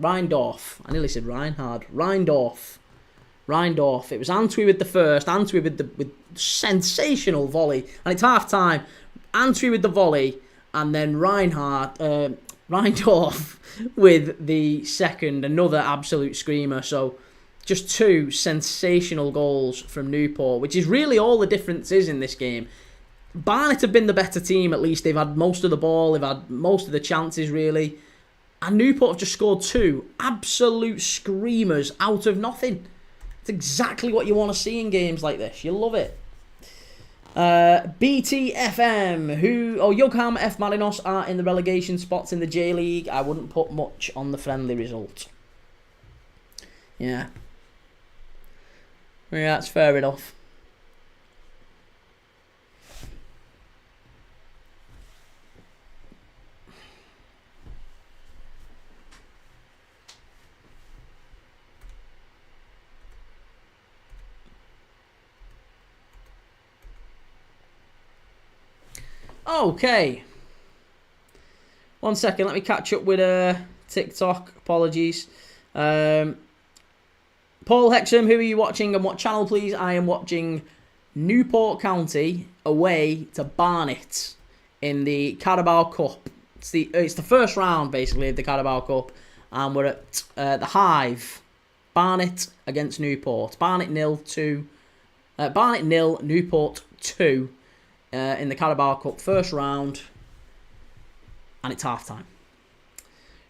Reindorf. I nearly said Reinhard. Reindorf. It was Antwi with the first. Antwi with sensational volley. And it's half time. Antwi with the volley, and then Reindorf with the second, another absolute screamer. So just 2 sensational goals from Newport, which is really all the difference is in this game. Barnet have been the better team, at least. They've had most of the ball, they've had most of the chances, really. And Newport have just scored 2 absolute screamers out of nothing. It's exactly what you want to see in games like this. You love it. BTFM, Yokohama F. Marinos are in the relegation spots in the J-League. I wouldn't put much on the friendly result. Yeah, that's fair enough. Okay. 1 second, let me catch up with TikTok. Apologies. Paul Hexham, who are you watching and what channel, please? I am watching Newport County away to Barnet in the Carabao Cup. It's the first round, basically, of the Carabao Cup. And we're at the Hive. Barnet against Newport. Barnet 0, Newport 2. In the Carabao Cup first round, and it's half time.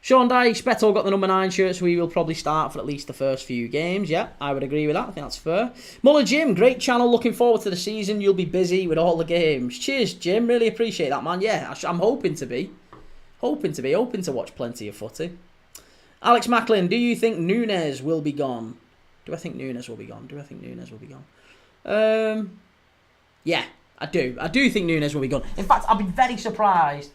Sean Dyche, Beto got the number 9 shirt, so he will probably start for at least the first few games. Yeah, I would agree with that. I think that's fair. Muller Jim, great channel. Looking forward to the season. You'll be busy with all the games. Cheers, Jim. Really appreciate that, man. Yeah, I'm hoping to be. Hoping to watch plenty of footy. Alex Macklin, do you think Nunes will be gone? Do I think Nunes will be gone? Yeah. I do think Nunes will be gone. In fact, I'd be very surprised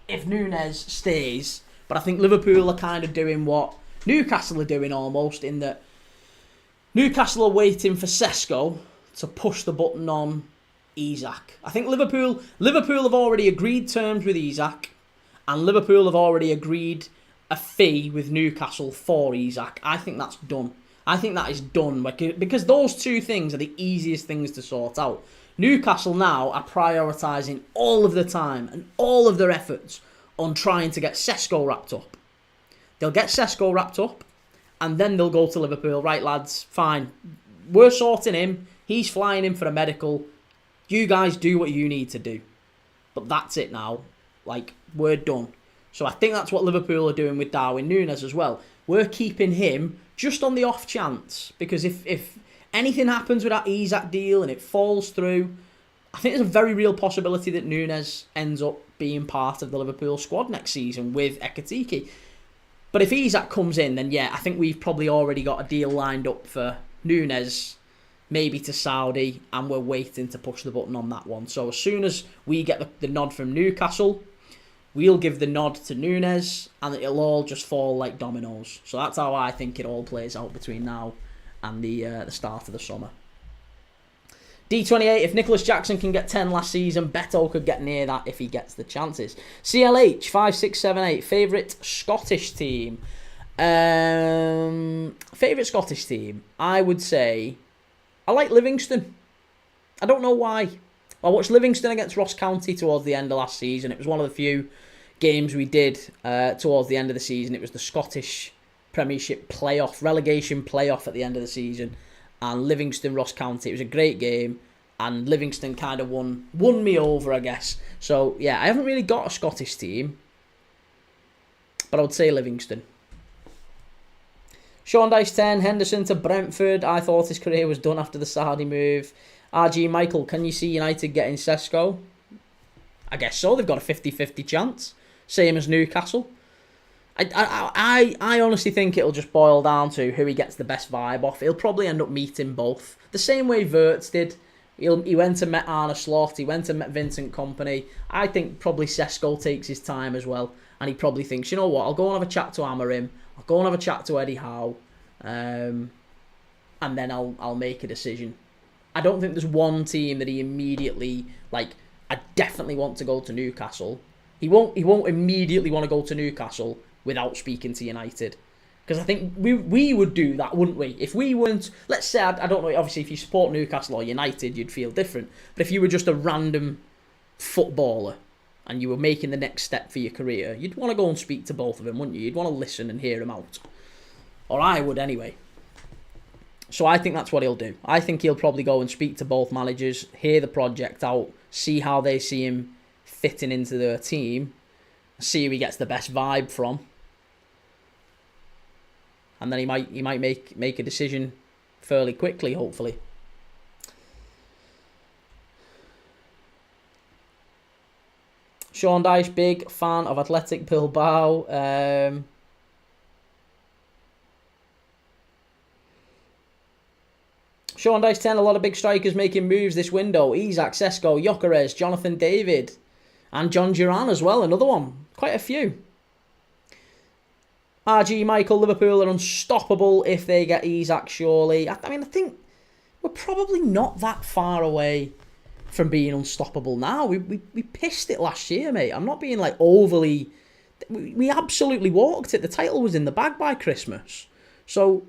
if Nunes stays. But I think Liverpool are kind of doing what Newcastle are doing almost, in that Newcastle are waiting for Sesko to push the button on Isak. I think Liverpool have already agreed terms with Isak, and Liverpool have already agreed a fee with Newcastle for Isak. I think that's done. I think that is done because those 2 things are the easiest things to sort out. Newcastle now are prioritising all of their time and all of their efforts on trying to get Sesko wrapped up. They'll get Sesko wrapped up and then they'll go to Liverpool. Right, lads, fine. We're sorting him. He's flying in for a medical. You guys do what you need to do. But that's it now. We're done. So I think that's what Liverpool are doing with Darwin Núñez as well. We're keeping him just on the off chance, because if anything happens with that Isak deal and it falls through, I think there's a very real possibility that Núñez ends up being part of the Liverpool squad next season with Ekitike. But if Isak comes in, then yeah, I think we've probably already got a deal lined up for Núñez, maybe to Saudi, and we're waiting to push the button on that one. So as soon as we get the nod from Newcastle, we'll give the nod to Núñez, and it'll all just fall like dominoes. So that's how I think it all plays out between now and the start of the summer. D28, if Nicholas Jackson can get 10 last season, Beto could get near that if he gets the chances. CLH, 5678, favourite Scottish team. Favourite Scottish team, I would say, I like Livingston. I don't know why. I watched Livingston against Ross County towards the end of last season. It was one of the few games we did towards the end of the season. It was the Scottish Premiership relegation playoff at the end of the season. And Livingston, Ross County. It was a great game. And Livingston kind of won me over, I guess. So, yeah, I haven't really got a Scottish team. But I would say Livingston. Sean Dice 10, Henderson to Brentford. I thought his career was done after the Saudi move. RG Michael, can you see United getting Sesko? I guess so. They've got a 50-50 chance. Same as Newcastle. I honestly think it'll just boil down to who he gets the best vibe off. He'll probably end up meeting both. The same way Wirtz did. He went and met Arne Slot. He went and met Vincent Kompany. I think probably Sesko takes his time as well. And he probably thinks, you know what, I'll go and have a chat to Amorim. I'll go and have a chat to Eddie Howe. And then I'll make a decision. I don't think there's one team that he immediately, I definitely want to go to Newcastle. He won't immediately want to go to Newcastle without speaking to United. Because I think we would do that, wouldn't we? If we weren't, let's say, I don't know, obviously if you support Newcastle or United, you'd feel different. But if you were just a random footballer and you were making the next step for your career, you'd want to go and speak to both of them, wouldn't you? You'd want to listen and hear them out. Or I would anyway. So I think that's what he'll do. I think he'll probably go and speak to both managers, hear the project out, see how they see him fitting into their team, see who he gets the best vibe from. And then he might make a decision fairly quickly, hopefully. Sean Dyche, big fan of Athletic Bilbao. Sean Dyche 10, a lot of big strikers making moves this window. Isak, Sesko, Gyökeres, Jonathan David, and John Duran as well, another one. Quite a few. RG Michael, Liverpool are unstoppable if they get Isak, surely. I mean, I think we're probably not that far away from being unstoppable now. We pissed it last year, mate. I'm not being like overly... We absolutely walked it. The title was in the bag by Christmas. So,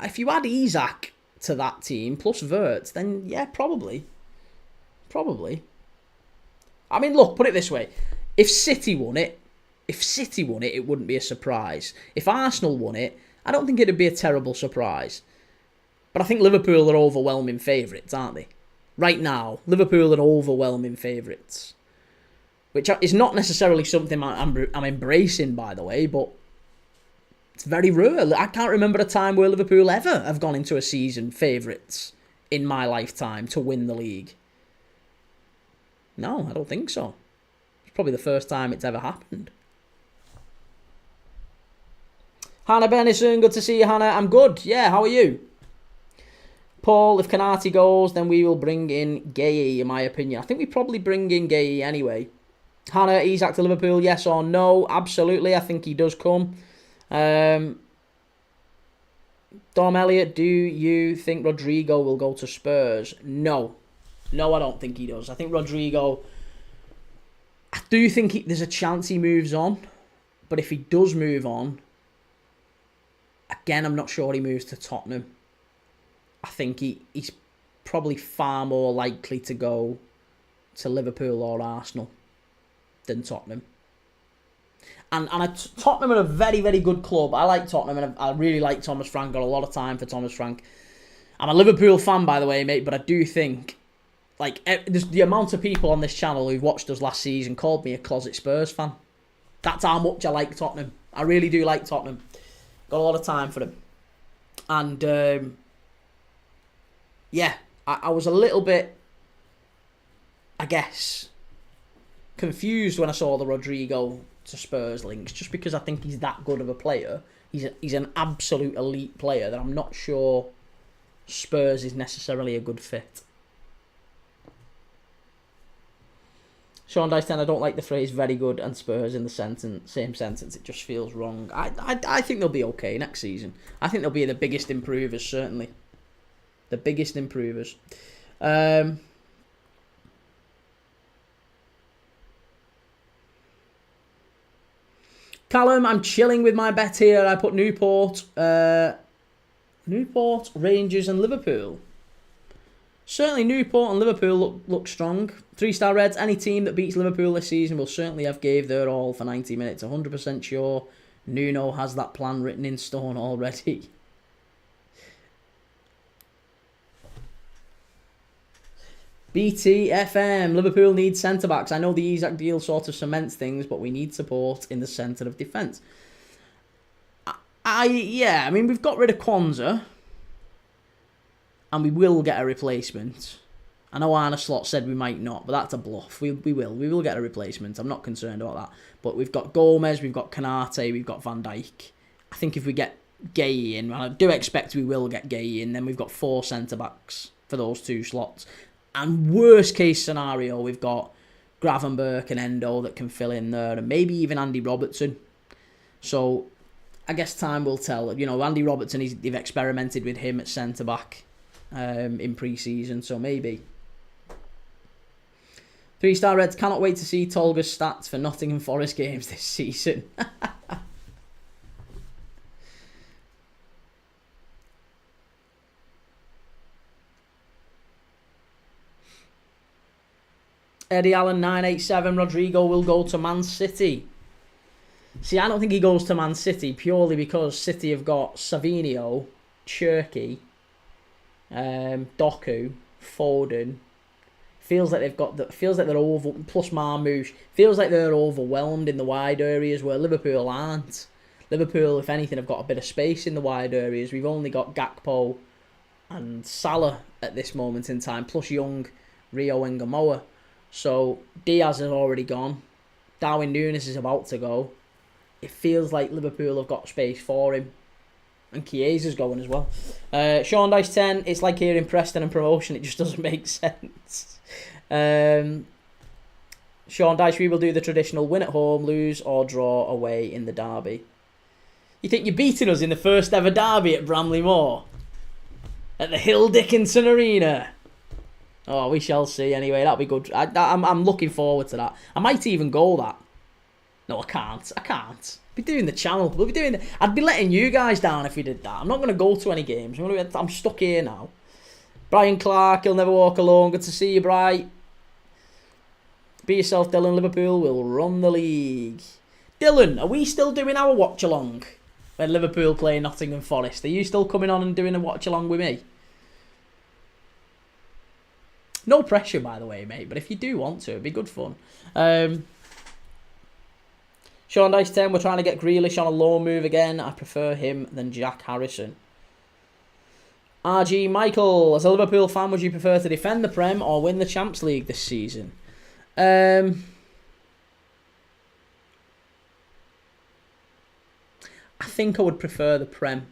if you add Isak to that team, plus Wirtz, then yeah, probably. Probably. I mean, look, put it this way. If City won it, it wouldn't be a surprise. If Arsenal won it, I don't think it'd be a terrible surprise. But I think Liverpool are overwhelming favourites, aren't they? Right now, Liverpool are overwhelming favourites. Which is not necessarily something I'm embracing, by the way, but it's very rare. I can't remember a time where Liverpool ever have gone into a season favourites in my lifetime to win the league. No, I don't think so. It's probably the first time it's ever happened. Hannah Bennison, good to see you, Hannah. I'm good. Yeah, how are you? Paul, if Kanati goes, then we will bring in Gay, in my opinion. I think we probably bring in Gay anyway. Hannah, Isak to Liverpool, yes or no? Absolutely, I think he does come. Dom Elliott, do you think Rodrigo will go to Spurs? No. No, I don't think he does. I think Rodrigo... I do think there's a chance he moves on. But if he does move on... Again, I'm not sure he moves to Tottenham. I think he's probably far more likely to go to Liverpool or Arsenal than Tottenham. And Tottenham are a very, very good club. I like Tottenham and I really like Thomas Frank. Got a lot of time for Thomas Frank. I'm a Liverpool fan, by the way, mate, but I do think, like, the amount of people on this channel who've watched us last season called me a closet Spurs fan. That's how much I like Tottenham. I really do like Tottenham. Got a lot of time for them. And, yeah, I was a little bit, I guess, confused when I saw the Rodrigo to Spurs links, just because I think he's that good of a player. He's an absolute elite player that I'm not sure Spurs is necessarily a good fit. Sean Dyson, I don't like the phrase very good and Spurs in the same sentence. It just feels wrong. I think they'll be okay next season. I think they'll be the biggest improvers, certainly. The biggest improvers. Callum, I'm chilling with my bet here. I put Newport, Rangers and Liverpool. Certainly Newport and Liverpool look strong. 3-star Reds, any team that beats Liverpool this season will certainly have gave their all for 90 minutes. 100% sure Nuno has that plan written in stone already. BTFM, Liverpool needs centre-backs. I know the Isak deal sort of cements things, but we need support in the centre of defence. Yeah, I mean, we've got rid of Kwanzaa. And we will get a replacement. I know Arne Slot said we might not, but that's a bluff. We will. We will get a replacement. I'm not concerned about that. But we've got Gomez, we've got Kanate, we've got Van Dijk. I think if we get Gay in, and I do expect we will get Gay in, then we've got 4 centre-backs for those 2 slots. And worst case scenario, we've got Gravenberch and Endo that can fill in there, and maybe even Andy Robertson. So I guess time will tell. You know, Andy Robertson, they've experimented with him at centre-back in pre-season, so maybe. 3-star Reds, cannot wait to see Tolga's stats for Nottingham Forest games this season. Eddie Allen 987. Rodrigo will go to Man City. See, I don't think he goes to Man City purely because City have got Savinio, Cherky, Doku, Foden. Feels like they're over, plus Marmouche. Feels like they're overwhelmed in the wide areas where Liverpool aren't. Liverpool, if anything, have got a bit of space in the wide areas. We've only got Gakpo and Salah at this moment in time, plus Young, Rio and Gamoa. So Diaz has already gone. Darwin Núñez is about to go. It feels like Liverpool have got space for him. And Chiesa's going as well. Sean Dice 10, it's like hearing Preston and promotion. It just doesn't make sense. Sean Dice, we will do the traditional win at home, lose or draw away in the derby. You think you're beating us in the first ever derby at Bramley Moor? At the Hill Dickinson Arena? Oh, we shall see anyway. That'll be good. I'm looking forward to that. I might even go that. No, I can't. I'll be doing the channel. I'd be letting you guys down if we did that. I'm not going to go to any games. I'm stuck here now. Brian Clark, he'll never walk alone. Good to see you, Bright. Be yourself, Dylan. Liverpool will run the league. Dylan, are we still doing our watch-along when Liverpool play Nottingham Forest? Are you still coming on and doing a watch-along with me? No pressure, by the way, mate. But if you do want to, it'd be good fun. Sean Dice 10, we're trying to get Grealish on a loan move again. I prefer him than Jack Harrison. RG Michael, as a Liverpool fan, would you prefer to defend the Prem or win the Champions League this season? I think I would prefer the Prem.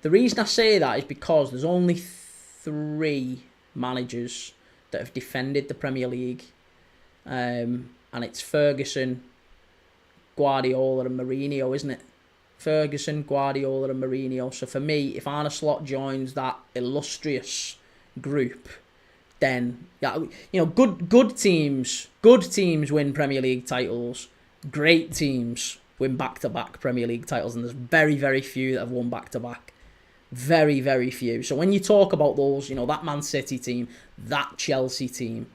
The reason I say that is because there's only 3 managers that have defended the Premier League. And it's Ferguson, Guardiola and Mourinho, isn't it? Ferguson, Guardiola and Mourinho. So for me, if Arne Slot joins that illustrious group, then good teams win Premier League titles. Great teams win back-to-back Premier League titles, and there's very, very few that have won back-to-back. Very, very few. So when you talk about those, that Man City team, that Chelsea team,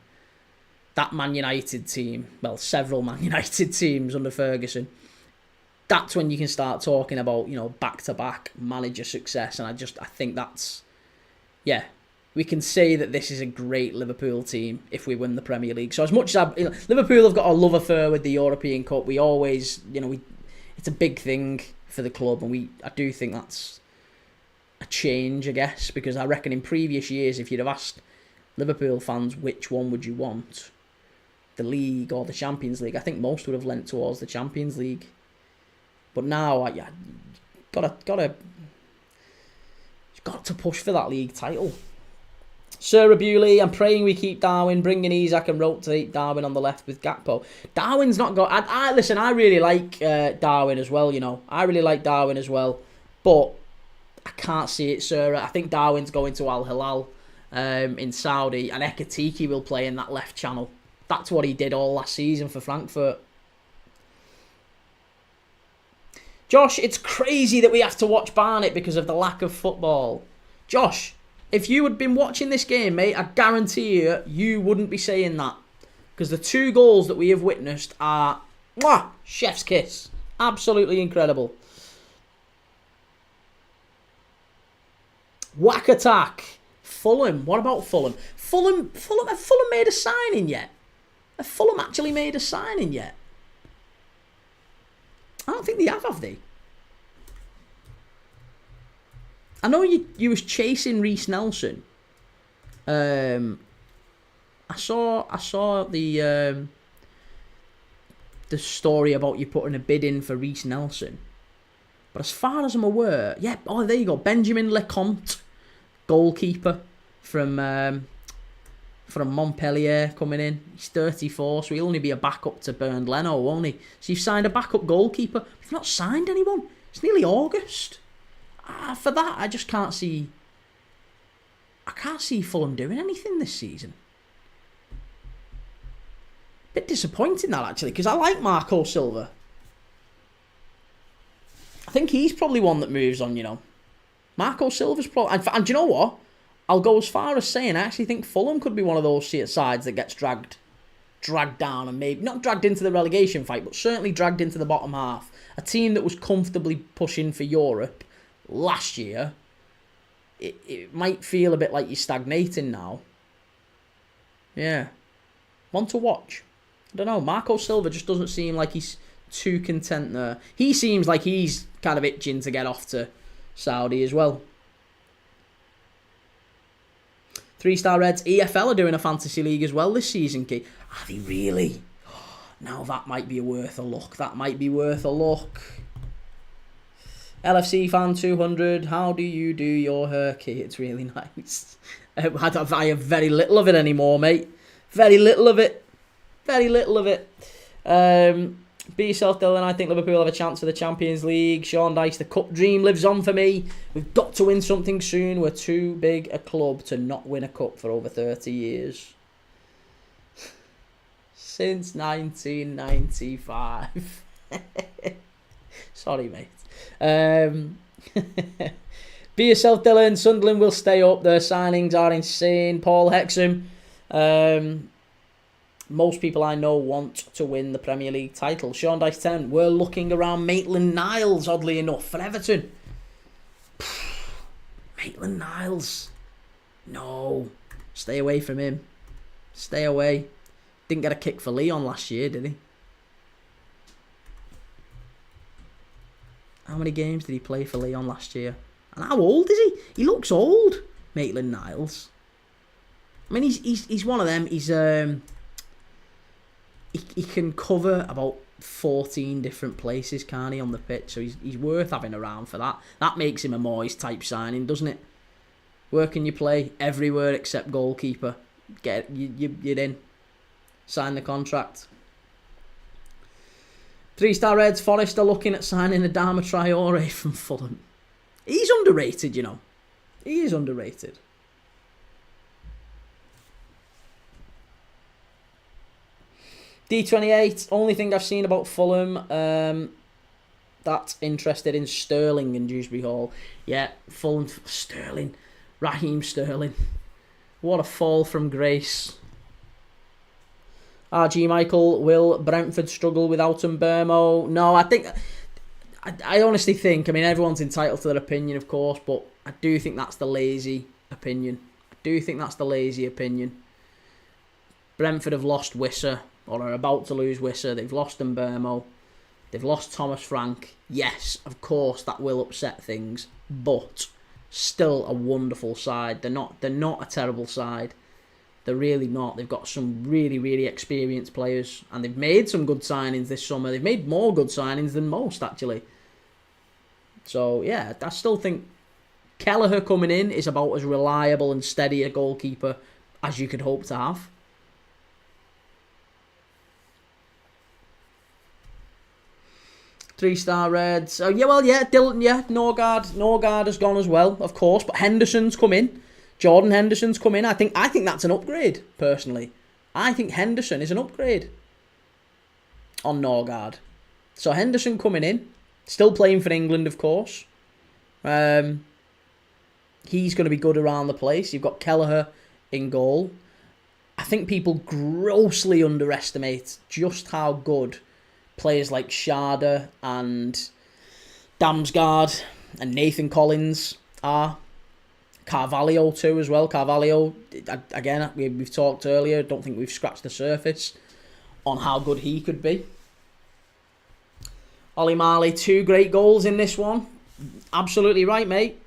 that Man United team, well, several Man United teams under Ferguson, that's when you can start talking about, back-to-back manager success. And I think that's, we can say that this is a great Liverpool team if we win the Premier League. So as much as Liverpool have got a love affair with the European Cup, we always, it's a big thing for the club, and I do think that's a change, I guess, because I reckon in previous years, if you'd have asked Liverpool fans which one would you want, the League or the Champions League, I think most would have lent towards the Champions League. But now, got to push for that league title. Sir Abuli, I'm praying we keep Darwin, bringing Isak and rotate Darwin on the left with Gakpo. Darwin's not got. Listen, I really like Darwin as well. I really like Darwin as well, but I can't see it, sir. I think Darwin's going to Al Hilal in Saudi, and Ekatike will play in that left channel. That's what he did all last season for Frankfurt. Josh, it's crazy that we have to watch Barnet because of the lack of football. Josh, if you had been watching this game, mate, I guarantee you wouldn't be saying that. Because the 2 goals that we have witnessed are, chef's kiss. Absolutely incredible. Whack attack. Fulham. What about Fulham? Fulham have Fulham made a signing yet? Have Fulham actually made a signing yet? I don't think they have they? I know you was chasing Reece Nelson. I saw the story about you putting a bid in for Reece Nelson. But as far as I'm aware, there you go. Benjamin Lecomte, goalkeeper from Montpellier coming in. He's 34, so he'll only be a backup to Bernd Leno, won't he? So you've signed a backup goalkeeper. You've not signed anyone. It's nearly August. For that, I just can't see. I can't see Fulham doing anything this season. Bit disappointing that, actually, because I like Marco Silva. I think he's probably one that moves on, Marco Silva's probably... And do you know what? I'll go as far as saying I actually think Fulham could be one of those sides that gets dragged dragged down and maybe not dragged into the relegation fight, but certainly dragged into the bottom half. A team that was comfortably pushing for Europe last year, it might feel a bit like you're stagnating now. Yeah. One to watch. I don't know. Marco Silva just doesn't seem like he's too content there. He seems like he's kind of itching to get off to Saudi as well. 3-star Reds. EFL are doing a fantasy league as well this season, Key. Are they really? Now that might be worth a look. That might be worth a look. LFC fan 200. How do you do your hair, Key? It's really nice. I have very little of it anymore, mate. Very little of it. Very little of it. Be yourself, Dylan. I think Liverpool have a chance for the Champions League. Sean Dice, the cup dream lives on for me. We've got to win something soon. We're too big a club to not win a cup for over 30 years. Since 1995. Sorry, mate. Be yourself, Dylan. Sunderland will stay up. Their signings are insane. Paul Hexham. Most people I know want to win the Premier League title. Sean Dice 10. We're looking around Maitland-Niles, oddly enough, for Everton. Maitland-Niles. No. Stay away from him. Stay away. Didn't get a kick for Leon last year, did he? How many games did he play for Leon last year? And how old is he? He looks old, Maitland-Niles. I mean, he's one of them. He's he can cover about 14 different places, can't he, on the pitch? So he's worth having around for that. That makes him a Moyes type signing, doesn't it? Where can you play? Everywhere except goalkeeper. You're in. Sign the contract. 3-star Reds. Forest are looking at signing Adama Traore from Fulham. He's underrated, you know. He is underrated. D28, only thing I've seen about Fulham that's interested in Sterling and Dewsbury Hall. Yeah, Fulham, Sterling. Raheem Sterling. What a fall from grace. RG Michael, will Brentford struggle without Mbermo? No, I honestly think, I mean, everyone's entitled to their opinion, of course, but I do think that's the lazy opinion. Brentford have lost Wissa, or are about to lose Wissa. They've lost Mbermo. They've lost Thomas Frank. Yes, of course, that will upset things, but still a wonderful side. They're not a terrible side. They're really not. They've got some really, really experienced players, and they've made some good signings this summer. They've made more good signings than most, actually. So, yeah, I still think Kelleher coming in is about as reliable and steady a goalkeeper as you could hope to have. Three-star Reds. Dylan, Norgard has gone as well, of course, but Henderson's come in. Jordan Henderson's come in. I think that's an upgrade, personally. I think Henderson is an upgrade on Norgard. So Henderson coming in. Still playing for England, of course. He's going to be good around the place. You've got Kelleher in goal. I think people grossly underestimate just how good players like Schade and Damsgaard and Nathan Collins are. Carvalho too as well. Carvalho, again, we've talked earlier. Don't think we've scratched the surface on how good he could be. Ollie Marley, 2 great goals in this one. Absolutely right, mate.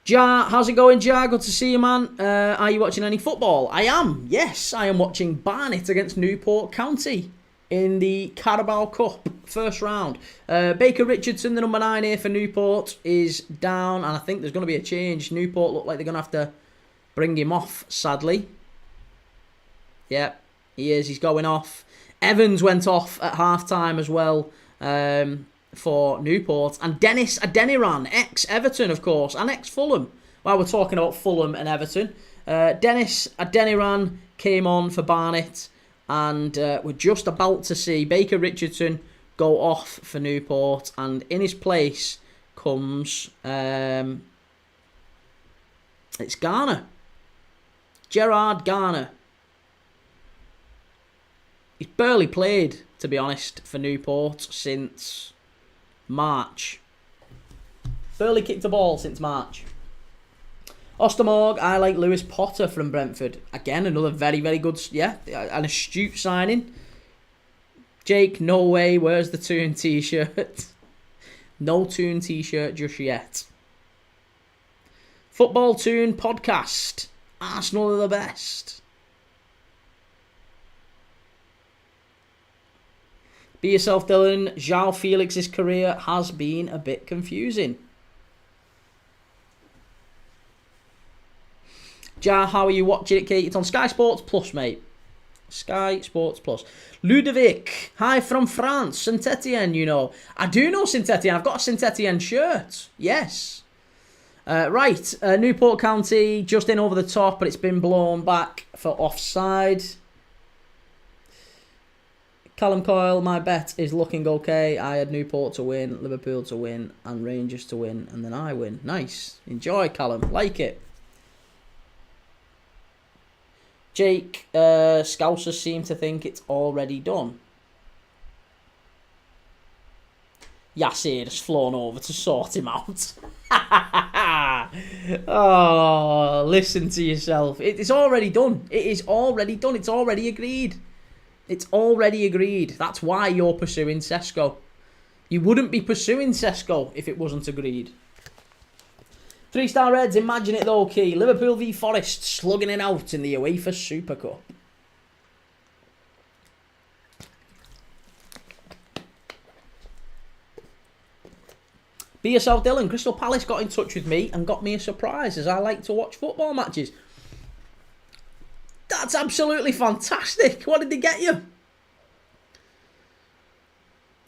Jar, how's it going, Jar? Good to see you, man. Are you watching any football? I am. Yes, I am watching Barnet against Newport County in the Carabao Cup, first round. Baker Richardson, the number 9 here for Newport, is down, and I think there's going to be a change. Newport look like they're going to have to bring him off, sadly. Yeah, he is. He's going off. Evans went off at half-time as well for Newport. And Dennis Adeniran, ex-Everton, of course, and ex-Fulham. While we're talking about Fulham and Everton, Dennis Adeniran came on for Barnet. And we're just about to see Baker Richardson go off for Newport. And in his place comes... it's Garner. Gerard Garner. He's barely played, to be honest, for Newport since March. Barely kicked a ball since March. Ostermorg, I like Lewis Potter from Brentford. Again, another very, very good, an astute signing. Jake, no way, where's the Toon t-shirt? No Toon t-shirt just yet. Football Toon podcast. Arsenal are the best. Be yourself, Dylan. João Felix's career has been a bit confusing. Jar, how are you watching it, Kate? It's on Sky Sports Plus, mate. Sky Sports Plus. Ludovic, hi from France. Saint-Etienne, you know. I do know Saint-Etienne. I've got a Saint-Etienne shirt. Yes. Right. Newport County, just in over the top, but it's been blown back for offside. Callum Coyle, my bet is looking okay. I had Newport to win, Liverpool to win, and Rangers to win, and then I win. Nice. Enjoy, Callum. Like it. Jake, Scousers seem to think it's already done. Yasir has flown over to sort him out. Oh, listen to yourself. It's already done. It is already done. It's already agreed. It's already agreed. That's why you're pursuing Sesko. You wouldn't be pursuing Sesko if it wasn't agreed. 3-star Reds, imagine it though, Key. Liverpool v Forest, slugging it out in the UEFA Super Cup. Be yourself, Dylan. Crystal Palace got in touch with me and got me a surprise, as I like to watch football matches. That's absolutely fantastic. What did they get you?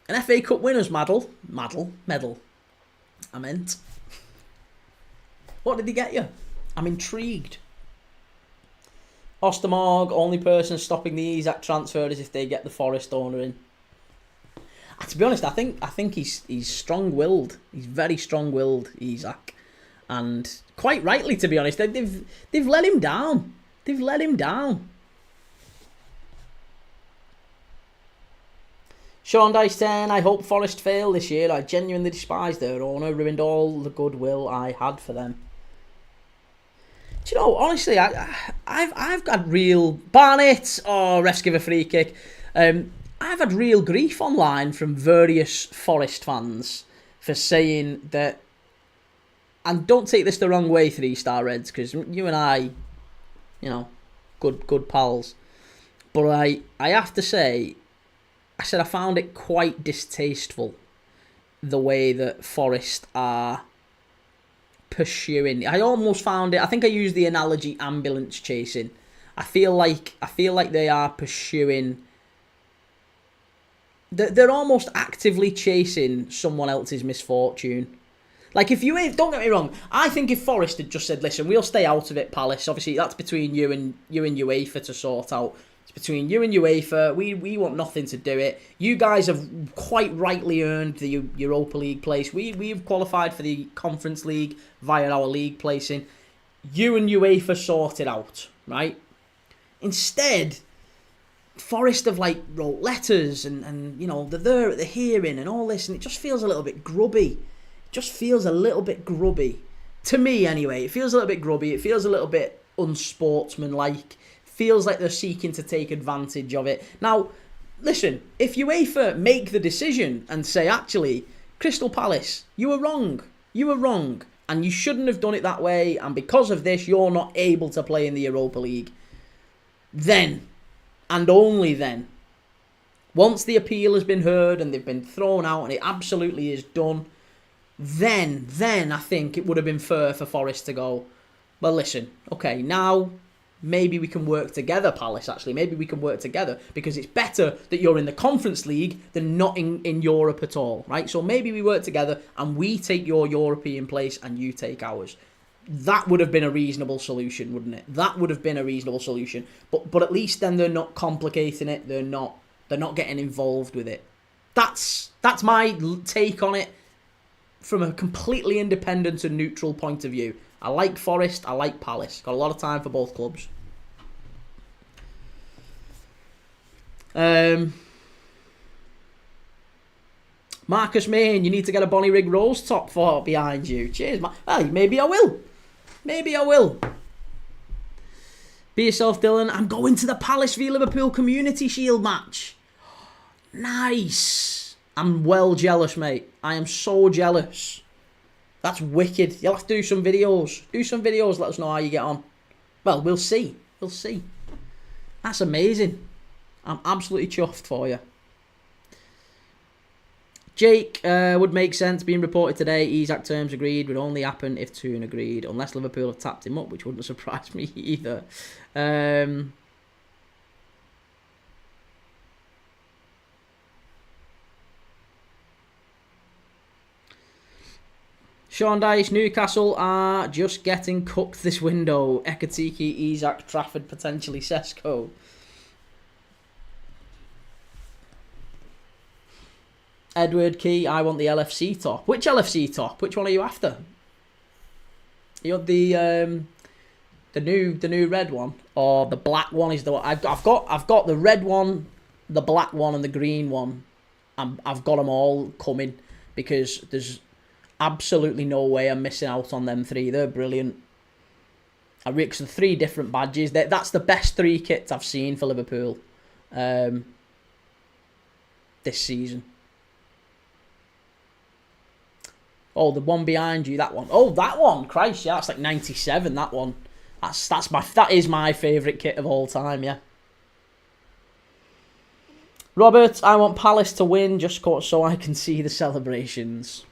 An FA Cup winners medal. I meant. What did they get you? I'm intrigued. Ostermorg, only person stopping the Isak transfer is if they get the Forest owner in. To be honest, I think he's strong-willed. He's very strong-willed, Isak, and quite rightly, to be honest. They've let him down. They've let him down. Sean Dice 10, I hope Forest fail this year. I genuinely despise their owner. Ruined all the goodwill I had for them. Do you know, honestly, I've got real... Barnet, oh, refs give a free kick. I've had real grief online from various Forest fans for saying that... And don't take this the wrong way, 3-star Reds, because you and I, you know, good pals. But I have to say... I said I found it quite distasteful, the way that Forest are pursuing. I almost found it. I think I used the analogy ambulance chasing. I feel like they are pursuing. They're almost actively chasing someone else's misfortune. Like if you don't get me wrong, I think if Forest had just said, "Listen, we'll stay out of it, Palace. Obviously, that's between you and UEFA to sort out." Between you and UEFA, we want nothing to do it. You guys have quite rightly earned the Europa League place. We've qualified for the Conference League via our league placing. You and UEFA sort it out, right? Instead, Forest have wrote letters and you know they're there at the hearing and all this, and it just feels a little bit grubby. It just feels a little bit grubby to me, anyway. It feels a little bit grubby. It feels a little bit unsportsmanlike. Feels like they're seeking to take advantage of it. Now, listen, if UEFA make the decision and say, actually, Crystal Palace, you were wrong, and you shouldn't have done it that way, and because of this, you're not able to play in the Europa League, then, and only then, once the appeal has been heard and they've been thrown out and it absolutely is done, then I think it would have been fair for Forest to go, well, listen, okay, now... Maybe we can work together, Palace, actually. Maybe we can work together because it's better that you're in the Conference League than not in Europe at all, right? So maybe we work together and we take your European place and you take ours. That would have been a reasonable solution, wouldn't it? That would have been a reasonable solution. But at least then they're not complicating it. They're not getting involved with it. That's my take on it from a completely independent and neutral point of view. I like Forest, I like Palace. Got a lot of time for both clubs. Marcus Main, you need to get a Bonnie Rig Rose top for behind you. Cheers, man. Well, maybe I will. Maybe I will. Be yourself, Dylan. I'm going to the Palace v Liverpool Community Shield match. Nice. I'm well jealous, mate. I am so jealous. That's wicked. You'll have to do some videos. Do some videos. Let us know how you get on. Well, we'll see. We'll see. That's amazing. I'm absolutely chuffed for you. Jake, would make sense. Being reported today, Isak terms agreed would only happen if Toon agreed. Unless Liverpool have tapped him up, which wouldn't surprise me either. Sean Dyche, Newcastle are just getting cooked this window. Ekatike, Isak, Trafford, potentially Sesko. Edward Key, I want the LFC top. Which LFC top? Which one are you after? You want the new red one, or the black one is the one I've got the red one, the black one, and the green one. I've got them all coming because there's absolutely no way I'm missing out on them three. They're brilliant. I rigged the 3 different badges. That's the best 3 kits I've seen for Liverpool this season. Oh, the one behind you, that one. Oh, that one. Christ, yeah, that's like 97, that one. That is my favourite kit of all time, yeah. Robert, I want Palace to win just so I can see the celebrations.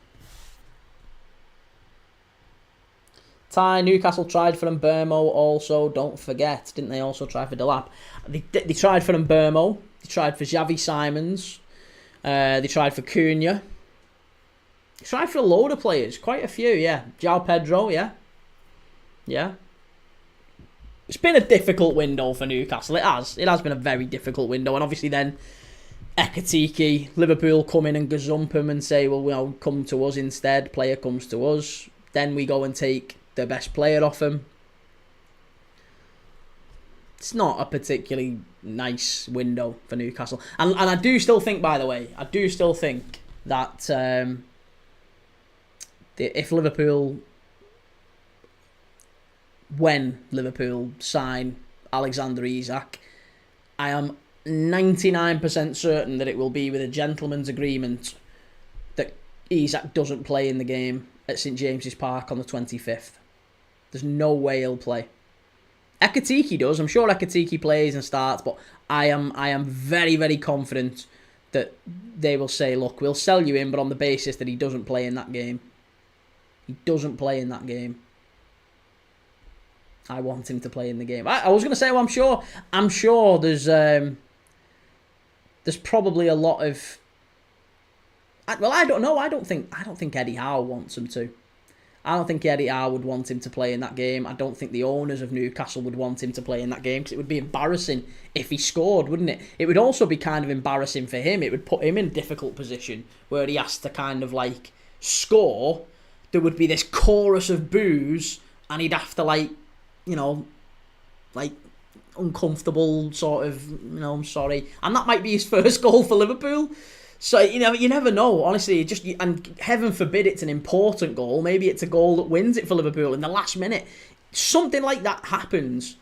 Ty, Newcastle tried for Mbermo also, don't forget. Didn't they also try for Delap? They tried for Mbermo. They tried for Xavi Simons. They tried for Cunha. They tried for a load of players. Quite a few, yeah. João Pedro, yeah. Yeah. It's been a difficult window for Newcastle. It has. It has been a very difficult window. And obviously then Ekatike, Liverpool come in and gazump him and say, well, come to us instead. Player comes to us. Then we go and take the best player off him. It's not a particularly nice window for Newcastle. And I do still think, by the way, that if when Liverpool sign Alexander Isak, I am 99% certain that it will be with a gentleman's agreement that Isak doesn't play in the game at St James's Park on the 25th. There's no way he'll play. Ekatike does. I'm sure Ekatike plays and starts, but I am very, very confident that they will say, look, we'll sell you in, but on the basis that he doesn't play in that game. He doesn't play in that game. I want him to play in the game. I was going to say, well, I'm sure there's probably a lot of. Well, I don't know. I don't think Eddie Howe wants him to. I don't think Eddie Howe would want him to play in that game. I don't think the owners of Newcastle would want him to play in that game because it would be embarrassing if he scored, wouldn't it? It would also be kind of embarrassing for him. It would put him in a difficult position where he has to kind of like score. There would be this chorus of boos and he'd have to uncomfortable sort of, I'm sorry. And that might be his first goal for Liverpool. So, you never know, honestly. And heaven forbid it's an important goal. Maybe it's a goal that wins it for Liverpool in the last minute. Something like that happens.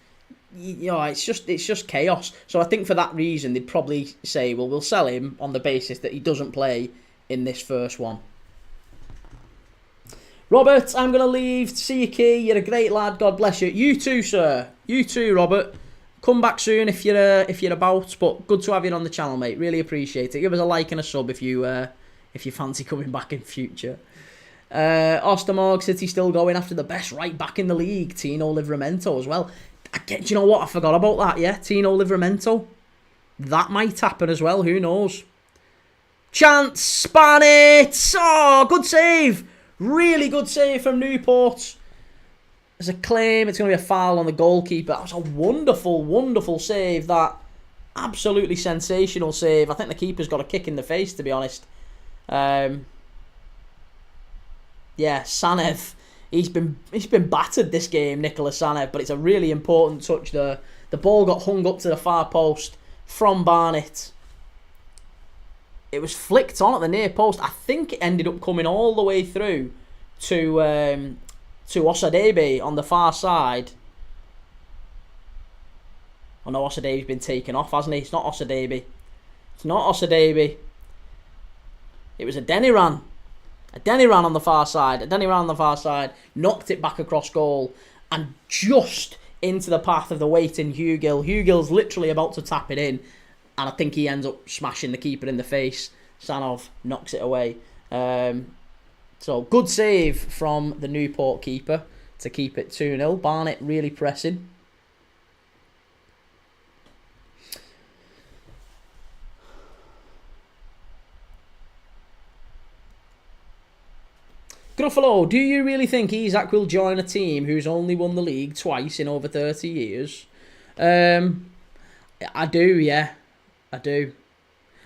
It's just chaos. So I think for that reason, they'd probably say, well, we'll sell him on the basis that he doesn't play in this first one. Robert, I'm going to leave. See you, Key. You're a great lad. God bless you. You too, sir. You too, Robert. Come back soon if you're about. But good to have you on the channel, mate. Really appreciate it. Give us a like and a sub if you fancy coming back in future. Ostermorg City still going after the best right back in the league, Tino Livramento as well. Do you know what? I forgot about that. Yeah, Tino Livramento. That might happen as well. Who knows? Chance, Barnet. Oh, good save. Really good save from Newport. There's a claim it's going to be a foul on the goalkeeper. That was a wonderful, wonderful save. That absolutely sensational save. I think the keeper's got a kick in the face, to be honest. Yeah, Sanev. He's been battered this game, Nicolas Sanev, but it's a really important touch there. The ball got hung up to the far post, from Barnet. It was flicked on at the near post. I think it ended up coming all the way through to Osadebe on the far side. Oh no, Osadebe's been taken off, hasn't he? It's not Osadebe. It's not Osadebe. It was a Deniran. A Deniran on the far side. A Deniran on the far side. Knocked it back across goal. And just into the path of the waiting Hugill. Hugill's literally about to tap it in. And I think he ends up smashing the keeper in the face. Sanov knocks it away. So, good save from the Newport keeper to keep it 2-0. Barnet really pressing. Gruffalo, do you really think Isak will join a team who's only won the league twice in over 30 years? I do, yeah. I do.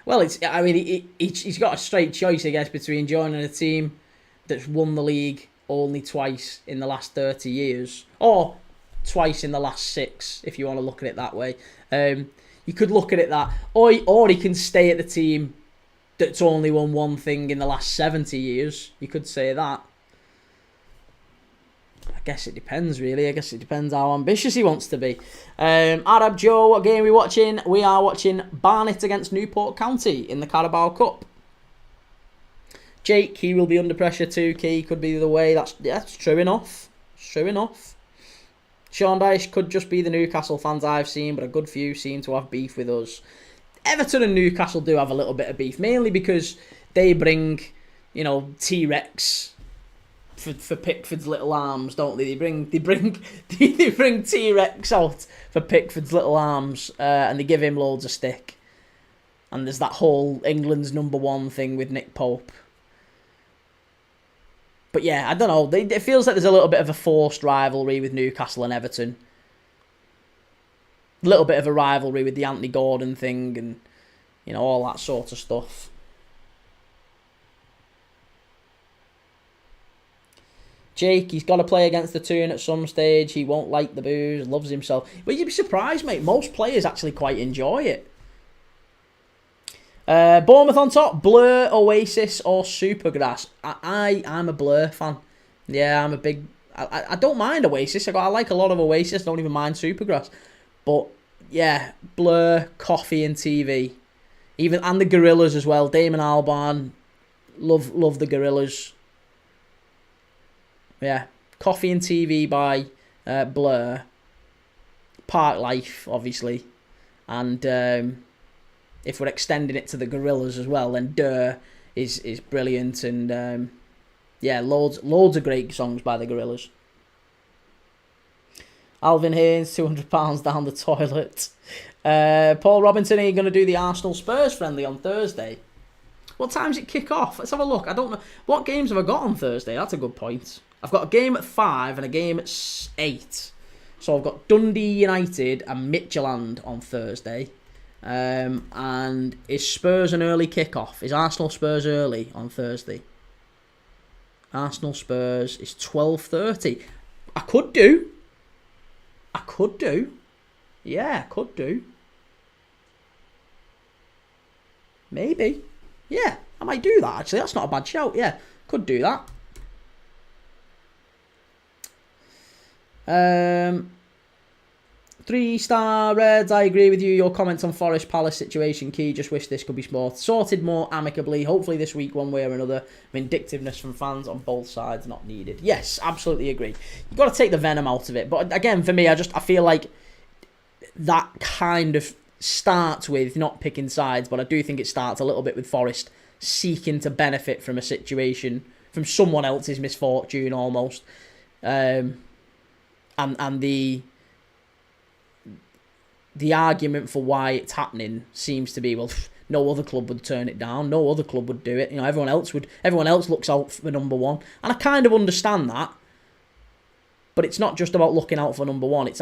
Well, he's got a straight choice, I guess, between joining a team that's won the league only twice in the last 30 years, or twice in the last 6, if you want to look at it that way. You could look at it that, or he can stay at the team that's only won one thing in the last 70 years. You could say that. I guess it depends, really. I guess it depends how ambitious he wants to be. Arab Joe, what game are we watching? We are watching Barnet against Newport County in the Carabao Cup. Jake, he will be under pressure too. Key could be the way. That's true enough. It's true enough. Sean Dyche could just be the Newcastle fans I've seen, but a good few seem to have beef with us. Everton and Newcastle do have a little bit of beef, mainly because they bring, T-Rex for Pickford's little arms, don't they? They bring T-Rex out for Pickford's little arms, and they give him loads of stick. And there's that whole England's #1 thing with Nick Pope. But yeah, I don't know. It feels like there's a little bit of a forced rivalry with Newcastle and Everton. A little bit of a rivalry with the Anthony Gordon thing and, all that sort of stuff. Jake, he's got to play against the Toon at some stage. He won't like the booze, loves himself. But you'd be surprised, mate. Most players actually quite enjoy it. Bournemouth on top. Blur, Oasis or Supergrass. I'm a Blur fan. Yeah, I'm a big... I don't mind Oasis. I like a lot of Oasis. I don't even mind Supergrass. But yeah, Blur, Coffee and TV. And the Gorillas as well. Damon Albarn. Love the Gorillas. Yeah. Coffee and TV by Blur. Park Life, obviously. And if we're extending it to the Gorillas as well, then Durr is brilliant. And loads of great songs by the Gorillas. Alvin Haynes, £200 down the toilet. Paul Robinson, are you going to do the Arsenal Spurs friendly on Thursday? What time's it kick off? Let's have a look. I don't know. What games have I got on Thursday? That's a good point. I've got a game at 5 and a game at 8. So I've got Dundee United and Midtjylland on Thursday. And is Spurs an early kick-off? Is Arsenal Spurs early on Thursday? Arsenal Spurs is 12:30. I could do. Yeah, I could do. Maybe. Yeah, I might do that, actually. That's not a bad shout. Yeah, could do that. 3-star Reds, I agree with you. Your comments on Forest Palace situation, Key. Just wish this could be sorted more amicably. Hopefully this week, one way or another. Vindictiveness from fans on both sides not needed. Yes, absolutely agree. You've got to take the venom out of it. But again, for me, I feel like that kind of starts with not picking sides, but I do think it starts a little bit with Forest seeking to benefit from a situation, from someone else's misfortune almost. And the argument for why it's happening seems to be, well, no other club would turn it down, no other club would do it. Everyone else looks out for number one, and I kind of understand that. But it's not just about looking out for number one. It's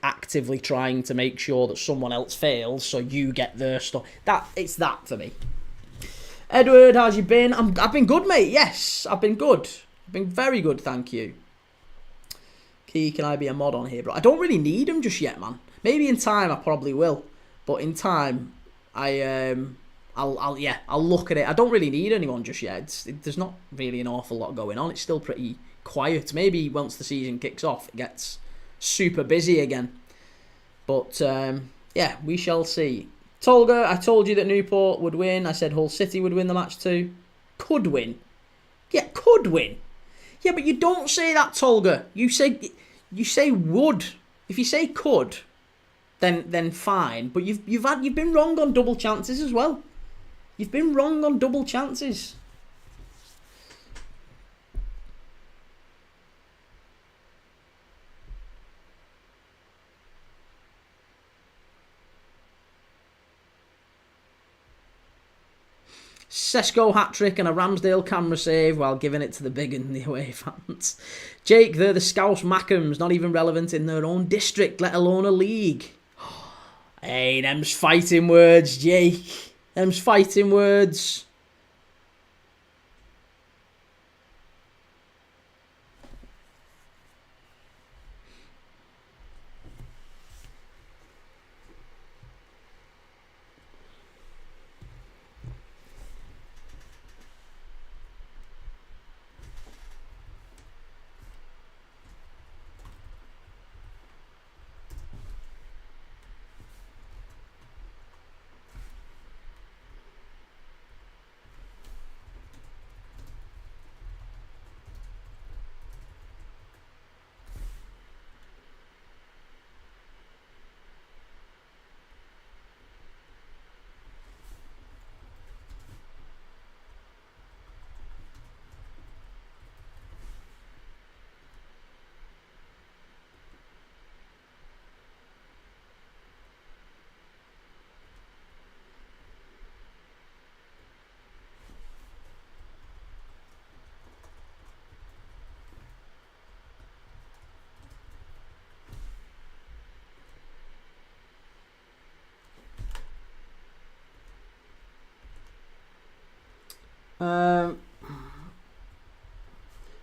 actively trying to make sure that someone else fails, so you get their stuff. It's that for me. Edward, how's you been? I've been good, mate. Yes, I've been good. I've been very good, thank you. Key, can I be a mod on here, bro? I don't really need them just yet, man. Maybe in time I probably will. But in time, I'll look at it. I don't really need anyone just yet. There's not really an awful lot going on. It's still pretty quiet. Maybe once the season kicks off, it gets super busy again. But yeah, we shall see. Tolga, I told you that Newport would win. I said Hull City would win the match too. Could win. Yeah, could win. Yeah, but you don't say that, Tolga. You say would. If you say could, then fine. But you've been wrong on double chances as well. You've been wrong on double chances. Sesko hat-trick and a Ramsdale camera save while giving it to the big and the away fans. Jake, they're the Scouse Mackhams, not even relevant in their own district, let alone a league. Hey, them's fighting words, Jake. Them's fighting words.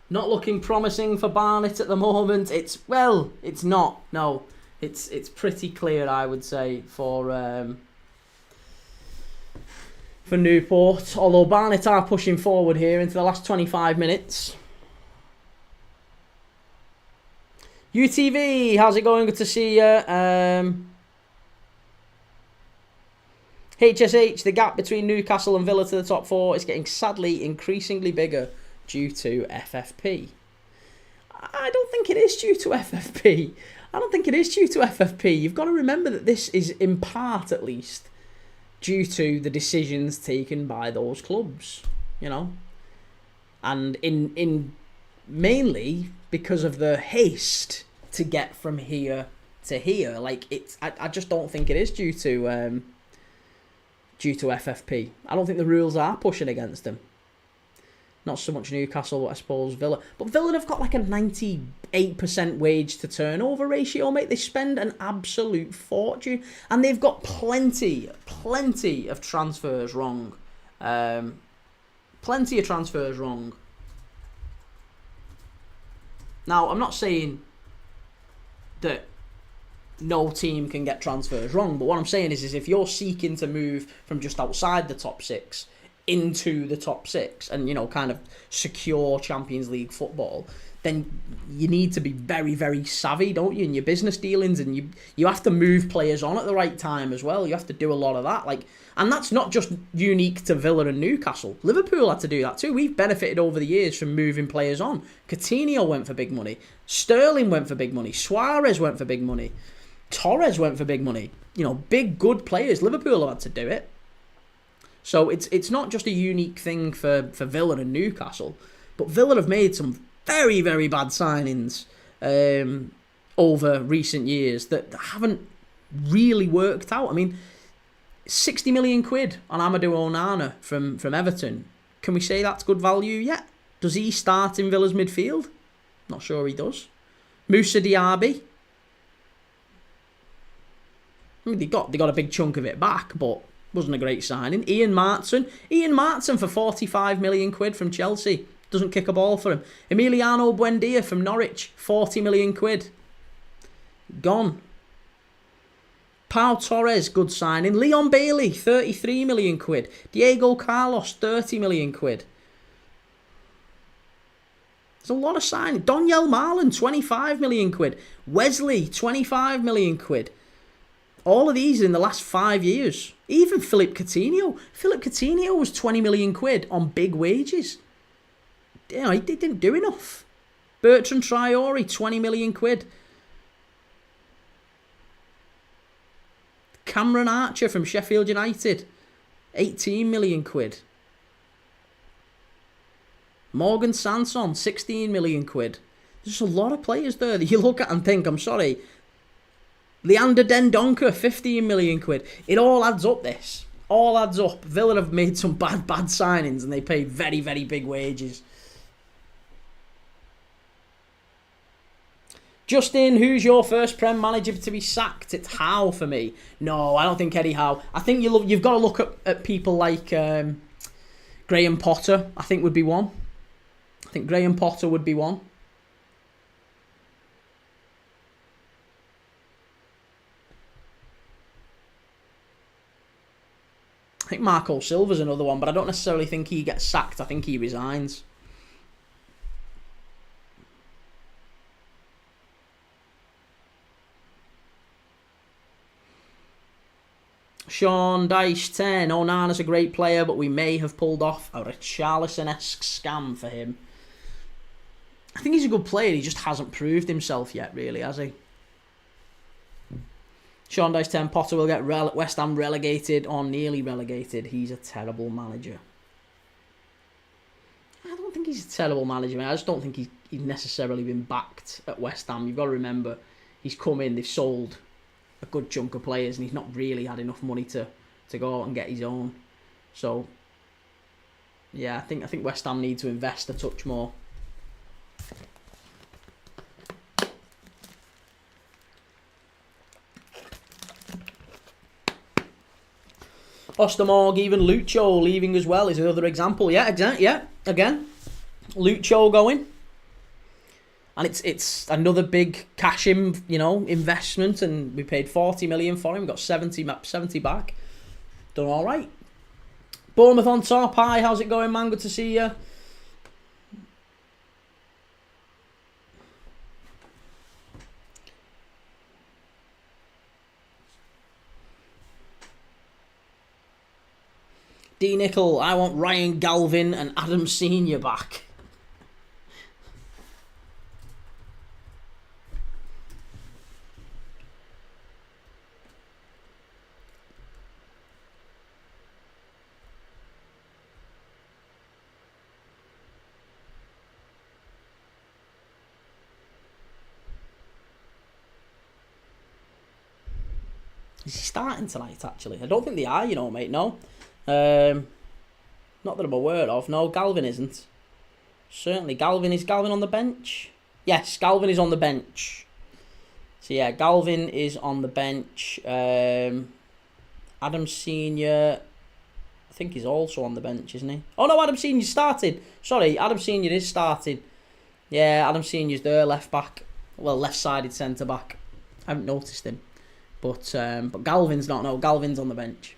Not looking promising for Barnet at the moment. It's not. No, it's pretty clear, I would say, for Newport. Although Barnet are pushing forward here into the last 25 minutes. UTV, how's it going? Good to see you. HSH, the gap between Newcastle and Villa to the top four is getting sadly increasingly bigger due to FFP. I don't think it is due to FFP. I don't think it is due to FFP. You've got to remember that this is in part, at least, due to the decisions taken by those clubs, you know, and in mainly because of the haste to get from here to here. Like I just don't think it is due to FFP. I don't think the rules are pushing against them. Not so much Newcastle, I suppose, Villa. But Villa have got like a 98% wage to turnover ratio, mate. They spend an absolute fortune. And they've got plenty of transfers wrong. Plenty of transfers wrong. Now, I'm not saying that no team can get transfers wrong, but what I'm saying is if you're seeking to move from just outside the top six into the top six and, you know, kind of secure Champions League football, then you need to be very, very savvy, don't you, in your business dealings, and you have to move players on at the right time as well. You have to do a lot of that, and that's not just unique to Villa and Newcastle. Liverpool had to do that too. We've benefited over the years from moving players on. Coutinho went for big money. Sterling went for big money. Suarez went for big money. Torres went for big money. You know, big, good players. Liverpool have had to do it. So it's not just a unique thing for Villa and Newcastle, but Villa have made some very, very bad signings over recent years that haven't really worked out. I mean, 60 million quid on Amadou Onana from Everton. Can we say that's good value yet? Does he start in Villa's midfield? Not sure he does. Moussa Diaby. I mean, they got a big chunk of it back, but wasn't a great signing. Ian Martson for 45 million quid from Chelsea. Doesn't kick a ball for him. Emiliano Buendia from Norwich, 40 million quid. Gone. Pau Torres, good signing. Leon Bailey, 33 million quid. Diego Carlos, 30 million quid. There's a lot of signing. Doniel Marlon, 25 million quid. Wesley, 25 million quid. All of these in the last 5 years. Even Philip Coutinho. Philip Coutinho was 20 million quid on big wages. You know, he didn't do enough. Bertrand Traore, 20 million quid. Cameron Archer from Sheffield United, 18 million quid. Morgan Sanson, 16 million quid. There's a lot of players there that you look at and think, I'm sorry. Leander Dendoncker, 15 million quid. It all adds up, this. All adds up. Villa have made some bad signings and they paid very, very big wages. Justin, who's your first Prem manager to be sacked? It's Howe for me. No, I don't think Eddie Howe. I think you've got to look at people like Graham Potter, I think would be one. I think Graham Potter would be one. I think Marco Silva's another one, but I don't necessarily think he gets sacked. I think he resigns. Sean Dyche 10. Onana's a great player, but we may have pulled off a Richarlison-esque scam for him. I think he's a good player. He just hasn't proved himself yet, really, has he? Sean Dyche 10. Potter will get West Ham relegated or nearly relegated. He's a terrible manager. I don't think he's a terrible manager, man. I just don't think he's necessarily been backed at West Ham. You've got to remember, he's come in, they've sold a good chunk of players and he's not really had enough money to go out and get his own. So yeah, I think West Ham need to invest a touch more. Ostermorg, even Lucho leaving as well is another example. Yeah, exactly. Yeah, again, Lucho going. And it's another big cash investment, and we paid 40 million for him. We got 70 back. Done all right. Bournemouth on top. Hi, how's it going, man? Good to see you. D Nickel, I want Ryan Galvin and Adam Senior back. Is he starting tonight, actually? I don't think they are, mate, no. Not that I'm aware of. No, Galvin isn't. Certainly, is Galvin on the bench? Yes, Galvin is on the bench. So, yeah, Galvin is on the bench. Adam Senior, I think he's also on the bench, isn't he? Oh, no, Adam Senior started. Sorry, Adam Senior is starting. Yeah, Adam Senior's there, left back. Well, left-sided centre-back. I haven't noticed him. But Galvin's not. No, Galvin's on the bench.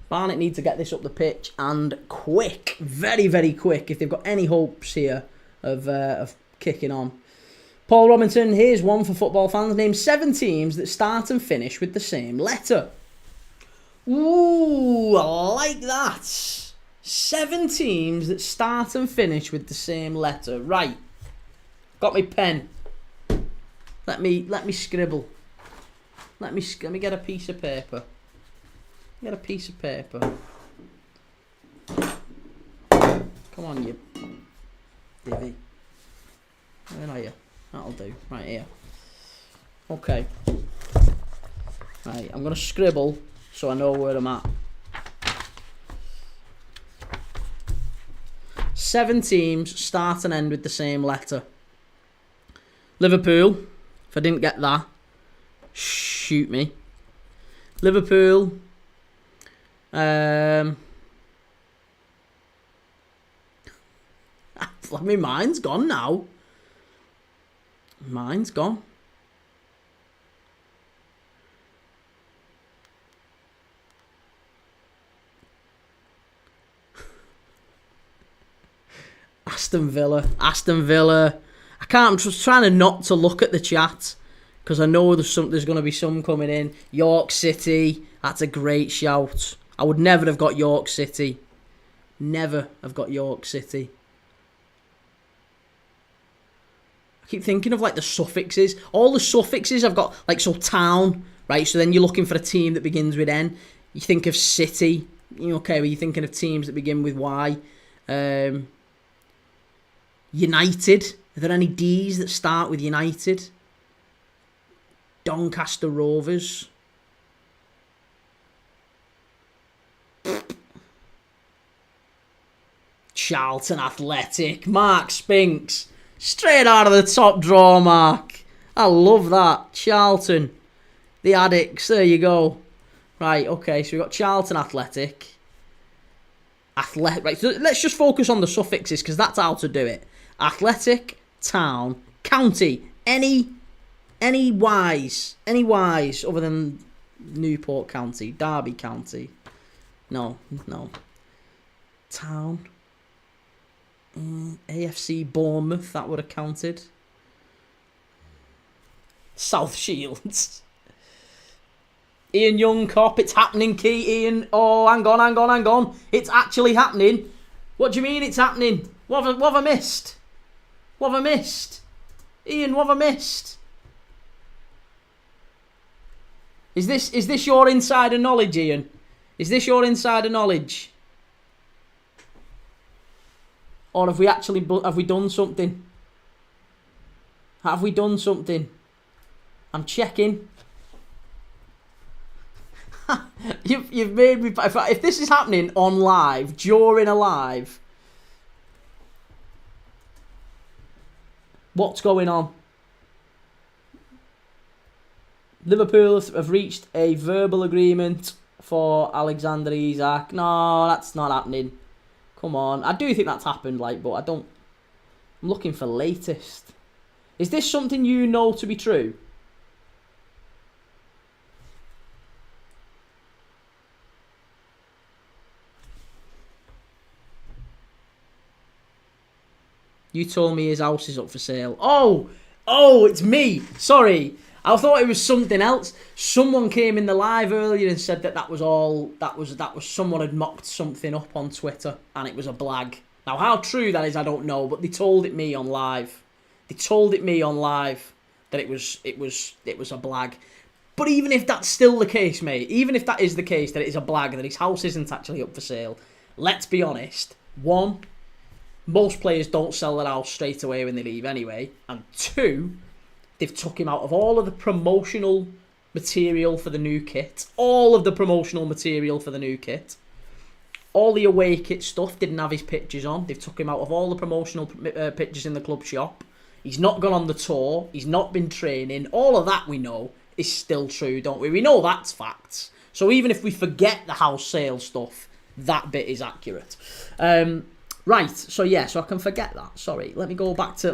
Barnet need to get this up the pitch, and quick, very, very quick, if they've got any hopes here of kicking on. Paul Robinson, here's one for football fans. Name 7 teams that start and finish with the same letter. Ooh, I like that. 7 teams that start and finish with the same letter. Right. Got my pen. Let me scribble. Let me get a piece of paper. Get a piece of paper. Come on, you divvy. Where are you? That'll do. Right here. Okay. Right, I'm going to scribble so I know where I'm at. 7 teams start and end with the same letter. Liverpool, if I didn't get that. Shoot me. Liverpool. I mean, mine's gone now. Mine's gone. Aston Villa. I can't. I'm just trying not to look at the chat because I know there's going to be some coming in. York City. That's a great shout. I would never have got York City. Never have got York City. I keep thinking of like the suffixes. All the suffixes I've got, like, so town, right? So then you're looking for a team that begins with N. You think of city. Okay, well, you're thinking of teams that begin with Y. United. Are there any D's that start with United? Doncaster Rovers. Charlton Athletic. Mark Spinks. Straight out of the top drawer, Mark. I love that. Charlton. The Addicts. There you go. Right, okay, so we've got Charlton Athletic. Right, so let's just focus on the suffixes because that's how to do it. Athletic, town, county. Any Y's other than Newport County, Derby County. No. Town. AFC Bournemouth, that would have counted. South Shields. Ian Young Cop, it's happening, Key. Ian, oh, hang on. It's actually happening. What do you mean it's happening? What have I missed? What have I missed? Ian, what have I missed? Is this your insider knowledge, Ian? Is this your insider knowledge? Or have we done something? Have we done something? I'm checking. You've made me. If this is happening on live, during a live, what's going on? Liverpool have reached a verbal agreement for Alexander Isak. No, that's not happening. Come on. I do think that's happened, but I don't. I'm looking for latest. Is this something you know to be true? You told me his house is up for sale. Oh, it's me. Sorry. I thought it was something else. Someone came in the live earlier and said that was all. That was someone had mocked something up on Twitter and it was a blag. Now, how true that is, I don't know, but they told it me on live. They told it me on live that it was a blag. But even if that's still the case, mate, even if that is the case, that it is a blag, that his house isn't actually up for sale, let's be honest. One, most players don't sell their house straight away when they leave anyway. And two, they've took him out of all of the promotional material for the new kit. All of the promotional material for the new kit. All the away kit stuff didn't have his pictures on. They've took him out of all the promotional pictures in the club shop. He's not gone on the tour. He's not been training. All of that we know is still true, don't we? We know that's facts. So even if we forget the house sale stuff, that bit is accurate. Right. So yeah. So I can forget that. Sorry. Let me go back to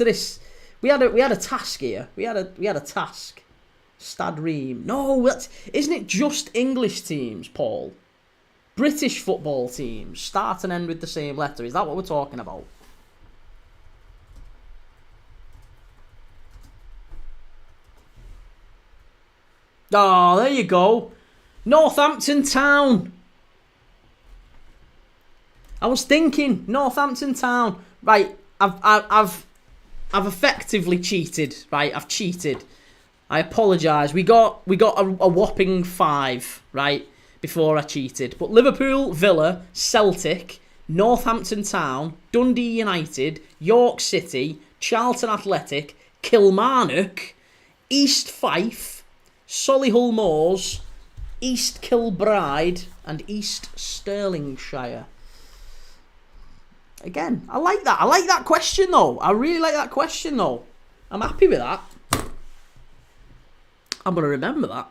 this. We had a task here. We had a task. Stad Ream. No, isn't it just English teams, Paul? British football teams start and end with the same letter. Is that what we're talking about? Oh, there you go. Northampton Town. I was thinking Northampton Town. Right, I've effectively cheated. Right, I've cheated. I apologise. We got a whopping 5, right, before I cheated. But Liverpool, Villa, Celtic, Northampton Town, Dundee United, York City, Charlton Athletic, Kilmarnock, East Fife, Solihull Moors, East Kilbride, and East Stirlingshire. Again, I like that. I like that question, though. I really like that question, though. I'm happy with that. I'm going to remember that.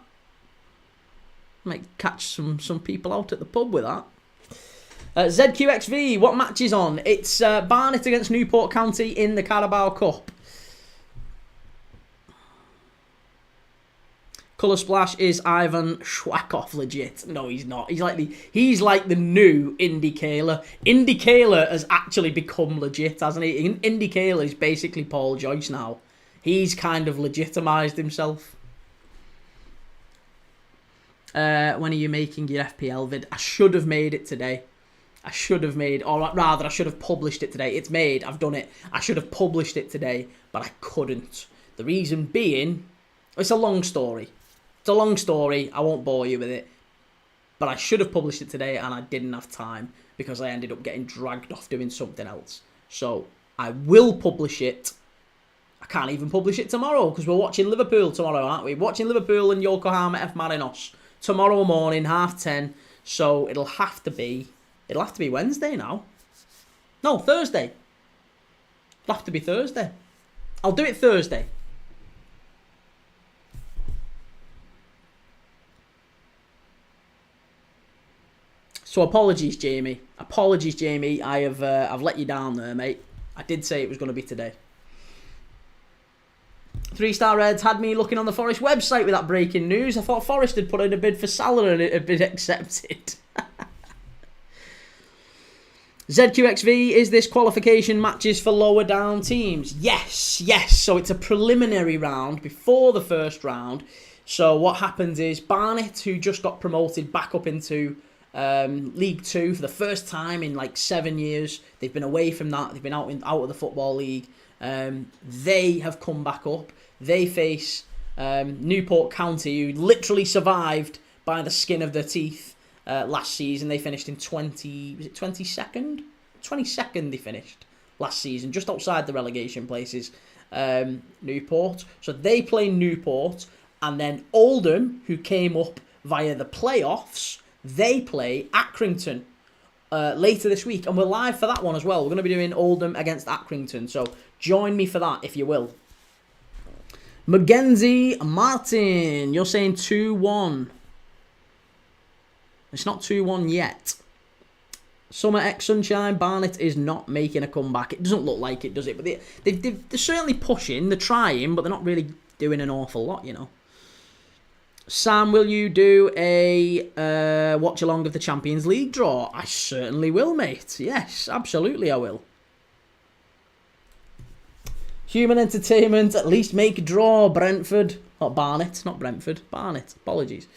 Might catch some people out at the pub with that. ZQXV, what match is on? It's Barnet against Newport County in the Carabao Cup. Colour splash is Ivan Schwackhoff legit? No, he's not. He's like the new Indy Kaler. Indy Kaler has actually become legit, hasn't he? Indy Kaler is basically Paul Joyce now. He's kind of legitimised himself. When are you making your FPL vid? I should have made it today. I should have published it today. It's made. I've done it. I should have published it today, but I couldn't. The reason being, it's a long story. It's a long story. I won't bore you with it. But I should have published it today, and I didn't have time because I ended up getting dragged off doing something else. So I will publish it. I can't even publish it tomorrow because we're watching Liverpool tomorrow, aren't we? Watching Liverpool and Yokohama F. Marinos tomorrow morning, 10:30. So it'll have to be Wednesday now. No, Thursday. It'll have to be Thursday. I'll do it Thursday. So apologies, Jamie. I've let you down there, mate. I did say it was going to be today. 3-star Reds had me looking on the Forest website with that breaking news. I thought Forest had put in a bid for Salah and it had been accepted. ZQXV, is this qualification matches for lower down teams? Yes. So it's a preliminary round before the first round. So what happens is Barnet, who just got promoted back up into League 2 for the first time in like 7 years. They've been away from that. They've been out of the Football League. They have come back up. They face Newport County, who literally survived by the skin of their teeth last season. They finished in 22nd? 22nd they finished last season, just outside the relegation places, Newport. So they play Newport, and then Oldham, who came up via the playoffs, they play Accrington later this week, and we're live for that one as well. We're going to be doing Oldham against Accrington, so join me for that if you will. Mackenzie Martin, you're saying 2-1. It's not 2-1 yet. Summer X Sunshine, Barnet is not making a comeback. It doesn't look like it, does it? But they're certainly pushing, they're trying, but they're not really doing an awful lot, you know. Sam, will you do a watch along of the Champions League draw? I certainly will, mate. Yes, absolutely I will. Human Entertainment, at least make a draw. Brentford. Not Barnet, not Brentford. Barnet. Apologies.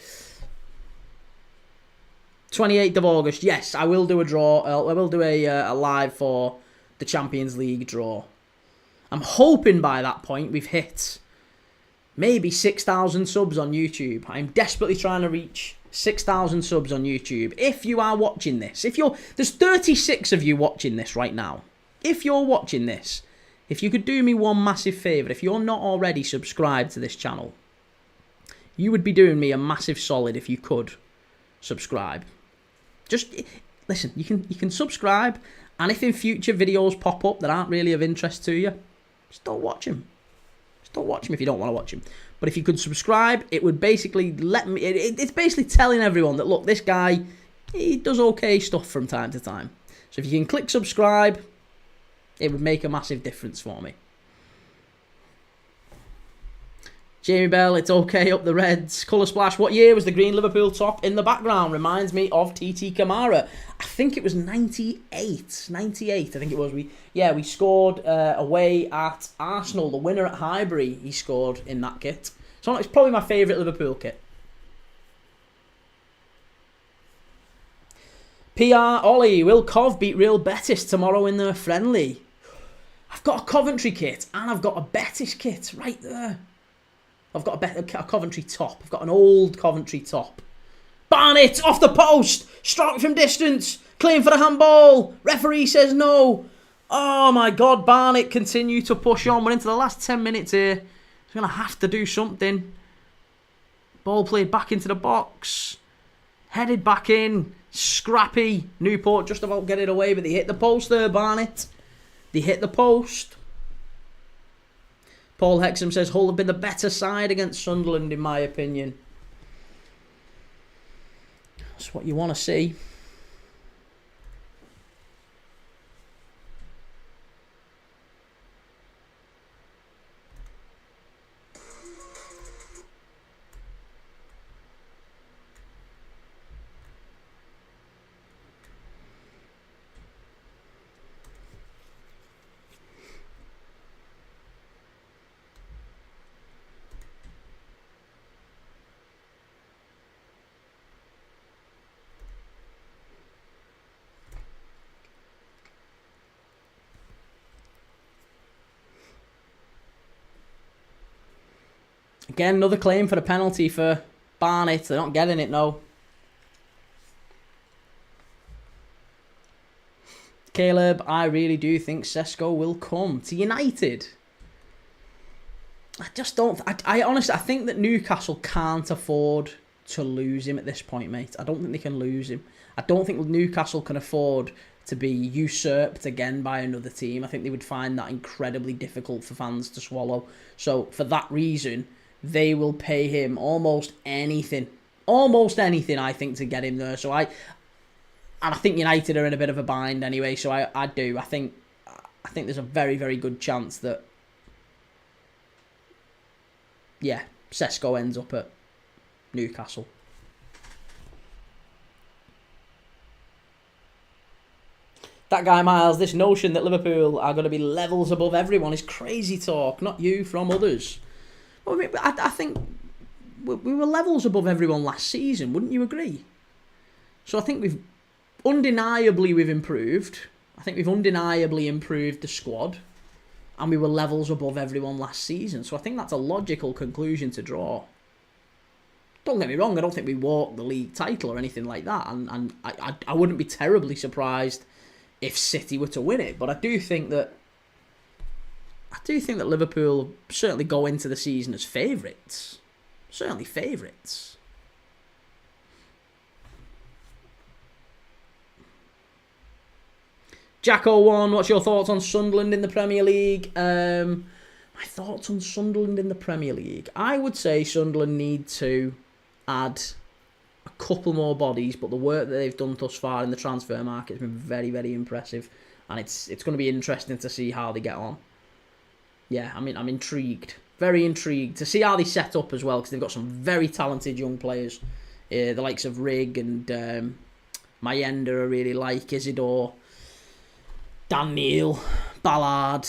28th of August. Yes, I will do a draw. I will do a live for the Champions League draw. I'm hoping by that point we've hit maybe 6,000 subs on YouTube. I'm desperately trying to reach 6,000 subs on YouTube. If you are watching this, there's 36 of you watching this right now. If you're watching this, if you could do me one massive favour, if you're not already subscribed to this channel, you would be doing me a massive solid if you could subscribe. Just listen, you can subscribe, and if in future videos pop up that aren't really of interest to you, just don't watch them. Don't watch him if you don't want to watch him. But if you could subscribe, it would basically let me... It's basically telling everyone that, look, this guy, he does okay stuff from time to time. So if you can click subscribe, it would make a massive difference for me. Jamie Bell, it's okay up the Reds. Colour splash. What year was the green Liverpool top in the background? Reminds me of TT Kamara. I think it was 98. 98, I think it was. We scored away at Arsenal. The winner at Highbury, he scored in that kit. So it's probably my favourite Liverpool kit. PR Ollie, will Cov beat Real Betis tomorrow in their friendly? I've got a Coventry kit and I've got a Betis kit right there. I've got a Coventry top. I've got an old Coventry top. Barnet off the post. Strike from distance. Claim for the handball. Referee says no. Oh my God, Barnet continue to push on. We're into the last 10 minutes here. He's going to have to do something. Ball played back into the box. Headed back in. Scrappy. Newport just about get it away, but they hit the post there, Barnet. They hit the post. Paul Hexham says Hull have been the better side against Sunderland, in my opinion. That's what you want to see. Again, another claim for the penalty for Barnet. They're not getting it, no. Caleb, I really do think Sesko will come to United. I just don't... I honestly, I think that Newcastle can't afford to lose him at this point, mate. I don't think they can lose him. I don't think Newcastle can afford to be usurped again by another team. I think they would find that incredibly difficult for fans to swallow. So, for that reason, they will pay him almost anything. Almost anything, I think, to get him there. So, I think United are in a bit of a bind anyway. So, I think there's a very, very good chance that, yeah, Sesko ends up at Newcastle. That guy, Miles, this notion that Liverpool are going to be levels above everyone is crazy talk, not you, from others. I think we were levels above everyone last season, wouldn't you agree? So I think we've undeniably improved. I think we've undeniably improved the squad, and we were levels above everyone last season. So I think that's a logical conclusion to draw. Don't get me wrong, I don't think we walked the league title or anything like that, and I wouldn't be terribly surprised if City were to win it. But I do think that Liverpool certainly go into the season as favourites. Certainly favourites. Jacko1, what's your thoughts on Sunderland in the Premier League? My thoughts on Sunderland in the Premier League. I would say Sunderland need to add a couple more bodies, but the work that they've done thus far in the transfer market has been very, very impressive, and it's going to be interesting to see how they get on. Yeah, I mean, I'm intrigued, very intrigued to see how they set up as well, because they've got some very talented young players, the likes of Rigg and Mayenda. I really like Isidore, Dan Neil, Ballard,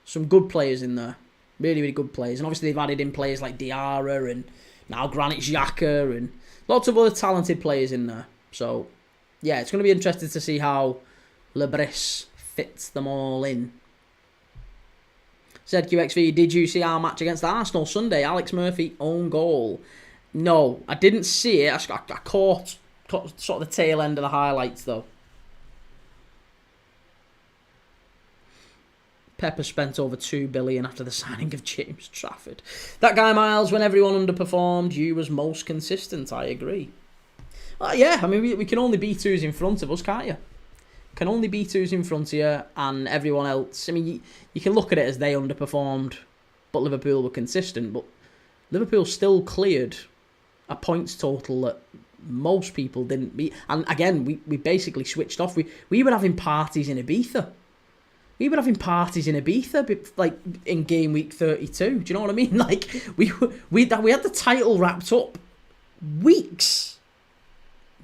some good players in there, really, really good players, and obviously they've added in players like Diarra and now Granit Xhaka and lots of other talented players in there. So, yeah, it's going to be interesting to see how Lebris fits them all in. ZQXV, did you see our match against Arsenal Sunday? Alex Murphy, own goal. No, I didn't see it. I caught sort of the tail end of the highlights, though. Pepper spent over $2 billion after the signing of James Trafford. That guy, Miles, when everyone underperformed, you was most consistent. I agree. Yeah, I mean, we can only be twos in front of us, can't you? Can only be twos in front of you, and everyone else. I mean, you can look at it as they underperformed, but Liverpool were consistent. But Liverpool still cleared a points total that most people didn't beat. And again, we basically switched off. We were having parties in Ibiza. We were having parties in Ibiza, like in game week 32. Do you know what I mean? Like we had the title wrapped up months,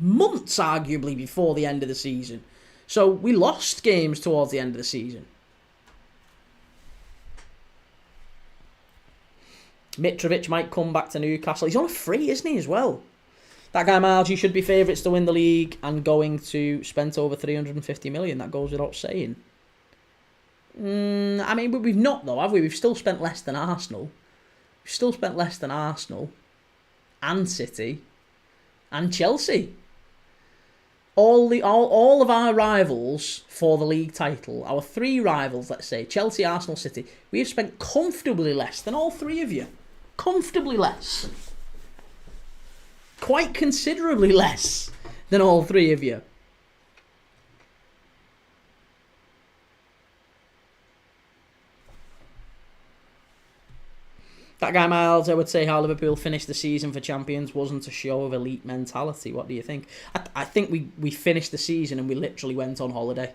arguably, before the end of the season. So we lost games towards the end of the season. Mitrovic might come back to Newcastle. He's on a free, isn't he, as well? That guy, Miles, you should be favourites to win the league and going to spend over 350 million. That goes without saying. I mean, but we've not, though, have we? We've still spent less than Arsenal. We've still spent less than Arsenal and City and Chelsea. All of our rivals for the league title, our three rivals, let's say, Chelsea, Arsenal, City, we have spent comfortably less than all three of you. Comfortably less. Quite considerably less than all three of you. That guy Miles, I would say how Liverpool finished the season for champions wasn't a show of elite mentality. What do you think? I think we finished the season and we literally went on holiday.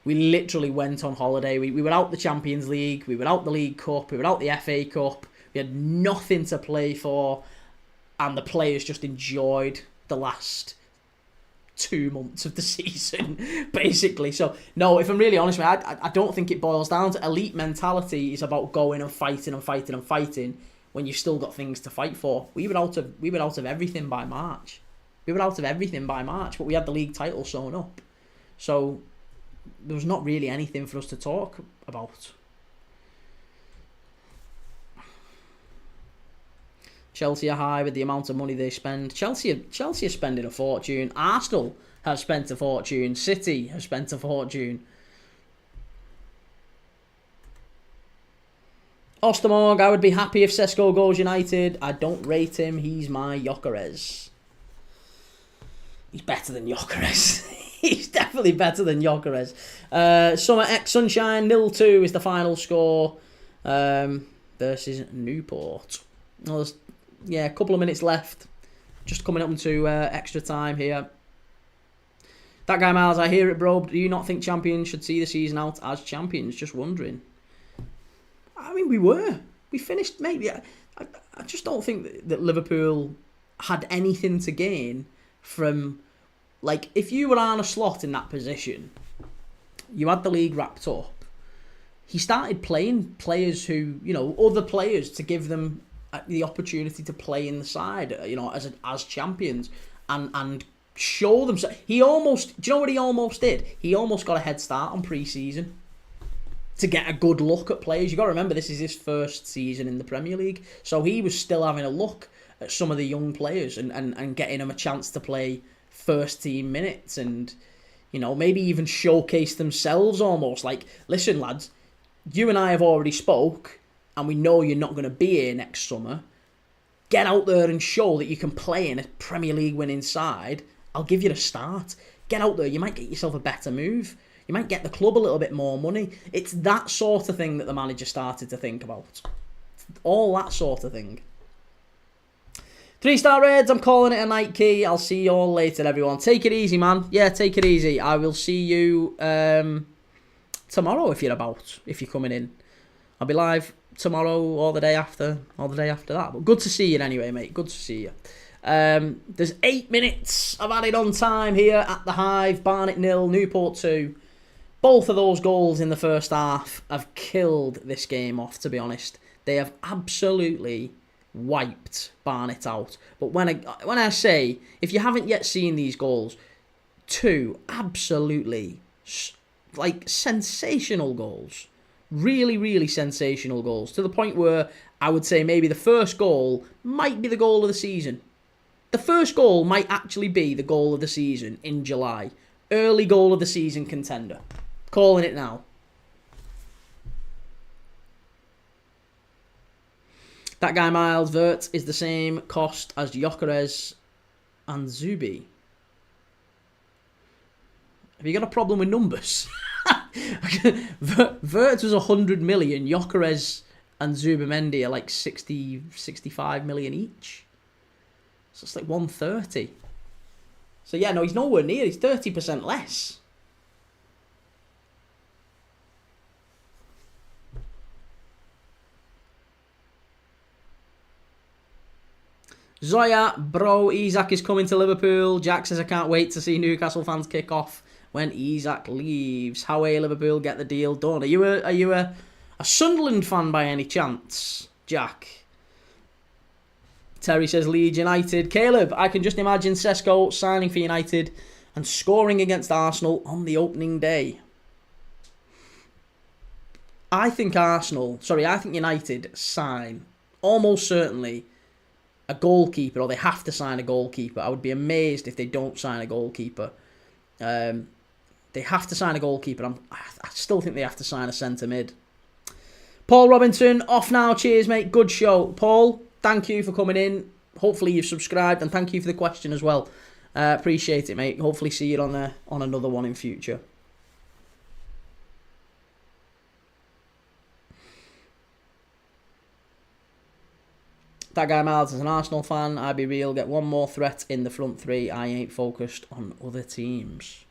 We literally went on holiday. We were out the Champions League. We were out the League Cup. We were out the FA Cup. We had nothing to play for. And the players just enjoyed the last 2 months of the season, basically. So, no, if I'm really honest, mate, I don't think it boils down to elite mentality. Is about going and fighting and fighting and fighting when you've still got things to fight for. We were out of everything by March. But we had the league title sewn up. So there was not really anything for us to talk about. Chelsea are high with the amount of money they spend. Chelsea are spending a fortune. Arsenal have spent a fortune. City have spent a fortune. Ostermorg, I would be happy if Sesko goes United. I don't rate him. He's my Gyökeres. He's better than Gyökeres. He's definitely better than Gyökeres. Summer X Sunshine 0-2 is the final score versus Newport. Well, yeah, a couple of minutes left. Just coming up into extra time here. That guy Miles, I hear it, bro. Do you not think champions should see the season out as champions? Just wondering. I mean, we finished. Maybe I just don't think that Liverpool had anything to gain from, like, if you were Arne Slot in that position, you had the league wrapped up. He started playing players who, other players, to give them the opportunity to play in the side, as champions and show themselves. Do you know what he almost did? He almost got a head start on pre-season to get a good look at players. You got to remember, this is his first season in the Premier League, so he was still having a look at some of the young players and getting them a chance to play first team minutes and, maybe even showcase themselves almost. Like, listen, lads, you and I have already spoke, and we know you're not going to be here next summer. Get out there and show that you can play in a Premier League winning side. I'll give you the start. Get out there. You might get yourself a better move. You might get the club a little bit more money. It's that sort of thing that the manager started to think about. All that sort of thing. 3-star Reds, I'm calling it a night, Key. I'll see you all later, everyone. Take it easy, man. Yeah, take it easy. I will see you tomorrow if you're about, if you're coming in. I'll be live tomorrow or the day after that. But good to see you anyway, mate. Good to see you. There's 8 minutes of added on time here at the Hive. Barnet 0, Newport 2. Both of those goals in the first half have killed this game off, to be honest. They have absolutely wiped Barnet out. But when I say, if you haven't yet seen these goals, 2 absolutely sensational goals. Really, really sensational goals. To the point where I would say maybe the first goal might be the goal of the season. The first goal might actually be the goal of the season in July. Early goal of the season contender. Calling it now. That guy Miles Vert is the same cost as Gyökeres and Zubi. Have you got a problem with numbers? Vert was 100 million. Gyökeres and Zubimendi are like 65 million each. So it's like 130. So yeah, no, he's nowhere near. He's 30% less. Zoya, bro, Isak is coming to Liverpool. Jack says, I can't wait to see Newcastle fans kick off when Isak leaves. How will Liverpool get the deal done? Are you a Sunderland fan by any chance, Jack? Terry says Leeds United. Caleb, I can just imagine Sesko signing for United and scoring against Arsenal on the opening day. I think United sign almost certainly a goalkeeper, or they have to sign a goalkeeper. I would be amazed if they don't sign a goalkeeper. They have to sign a goalkeeper. I still think they have to sign a centre mid. Paul Robinson, off now. Cheers, mate. Good show. Paul, thank you for coming in. Hopefully you've subscribed, and thank you for the question as well. Appreciate it, mate. Hopefully see you on another one in future. That guy Miles is an Arsenal fan. I be real. Get one more threat in the front three. I ain't focused on other teams.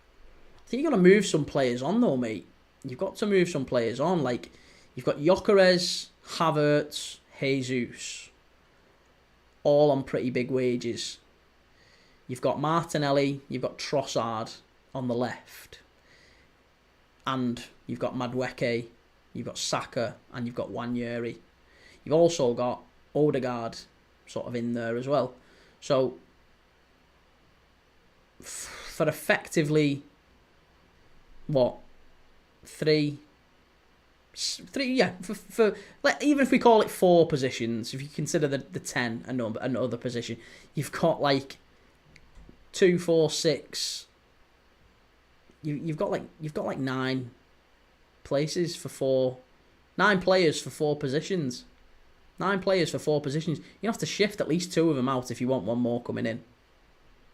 I think you got to move some players on though, mate. You've got to move some players on. Like, you've got Gyökeres, Havertz, Jesus, all on pretty big wages. You've got Martinelli, you've got Trossard on the left. And you've got Madueke, you've got Saka, and you've got Wanyeri. You've also got Odegaard sort of in there as well. So, for effectively, three, yeah, for even if we call it 4 positions, if you consider the 10 another position, you've got like 2, 4, 6. You've got like 9 places for 9 players for 4 positions. 9 players for 4 positions. You have to shift at least 2 of them out if you want one more coming in.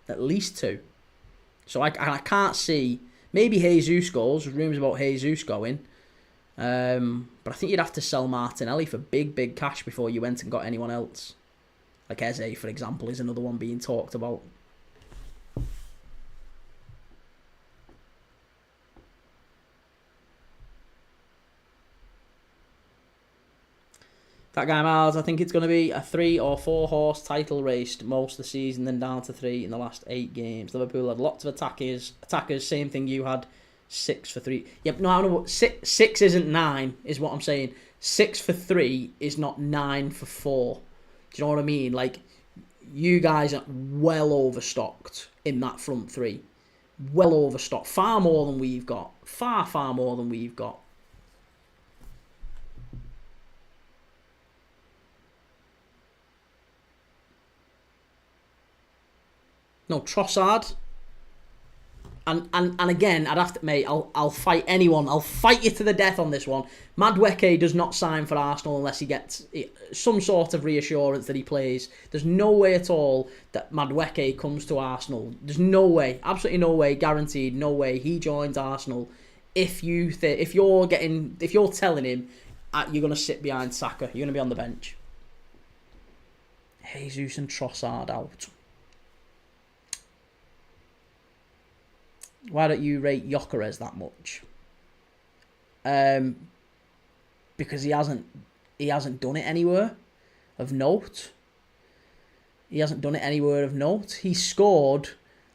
At least 2. So I can't see. Maybe Jesus goes. There's rumours about Jesus going. But I think you'd have to sell Martinelli for big cash before you went and got anyone else. Like Eze, for example, is another one being talked about. That guy Miles, I think it's going to be a 3 or 4 horse title race most of the season, then down to 3 in the last 8 games. Liverpool had lots of attackers, same thing you had, 6 for 3. Yep, no, I know, 6 isn't 9, is what I'm saying. 6 for 3 is not 9 for 4. Do you know what I mean? Like, you guys are well overstocked in that front 3. Well overstocked. Far more than we've got. Far more than we've got. No, Trossard. And again, I'd have to, mate, I'll fight anyone. I'll fight you to the death on this one. Madueke does not sign for Arsenal unless he gets some sort of reassurance that he plays. There's no way at all that Madueke comes to Arsenal. There's no way, absolutely no way, guaranteed, no way he joins Arsenal. If you're telling him you're going to sit behind Saka, you're going to be on the bench. Jesus and Trossard out. Why don't you rate Gyökeres that much? Because he hasn't done it anywhere of note. He hasn't done it anywhere of note. He scored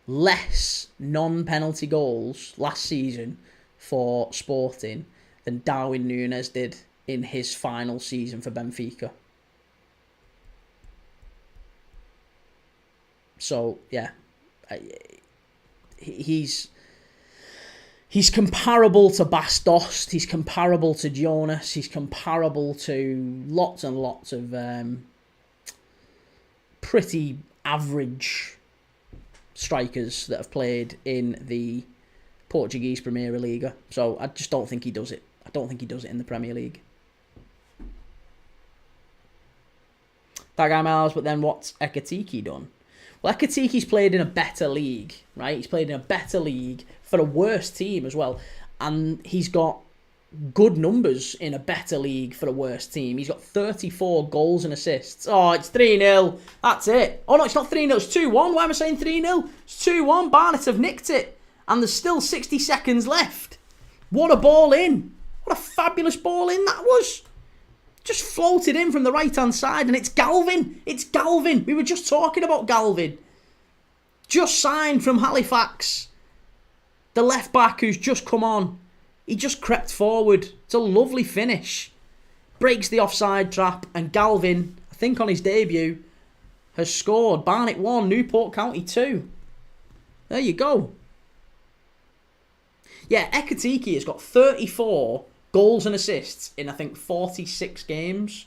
less non-penalty goals last season for Sporting than Darwin Núñez did in his final season for Benfica. So, yeah. He's comparable to Bastos. He's comparable to Jonas. He's comparable to lots and lots of pretty average strikers that have played in the Portuguese Premier Liga. So I just don't think he does it. I don't think he does it in the Premier League. That guy Miles, but then what's Ekitike done? Well, Ekitiki's played in a better league, right? He's played in a better league for a worse team as well. And he's got good numbers in a better league for a worse team. He's got 34 goals and assists. Oh, it's 3-0. That's it. Oh, no, it's not 3-0. It's 2-1. Why am I saying 3-0? It's 2-1. Barnet have nicked it. And there's still 60 seconds left. What a ball in. What a fabulous ball in that was. Just floated in from the right-hand side, and it's Galvin. It's Galvin. We were just talking about Galvin. Just signed from Halifax. The left-back who's just come on. He just crept forward. It's a lovely finish. Breaks the offside trap, and Galvin, I think on his debut, has scored. Barnet 1, Newport County 2. There you go. Yeah, Ekitike has got 34 goals and assists in, I think, 46 games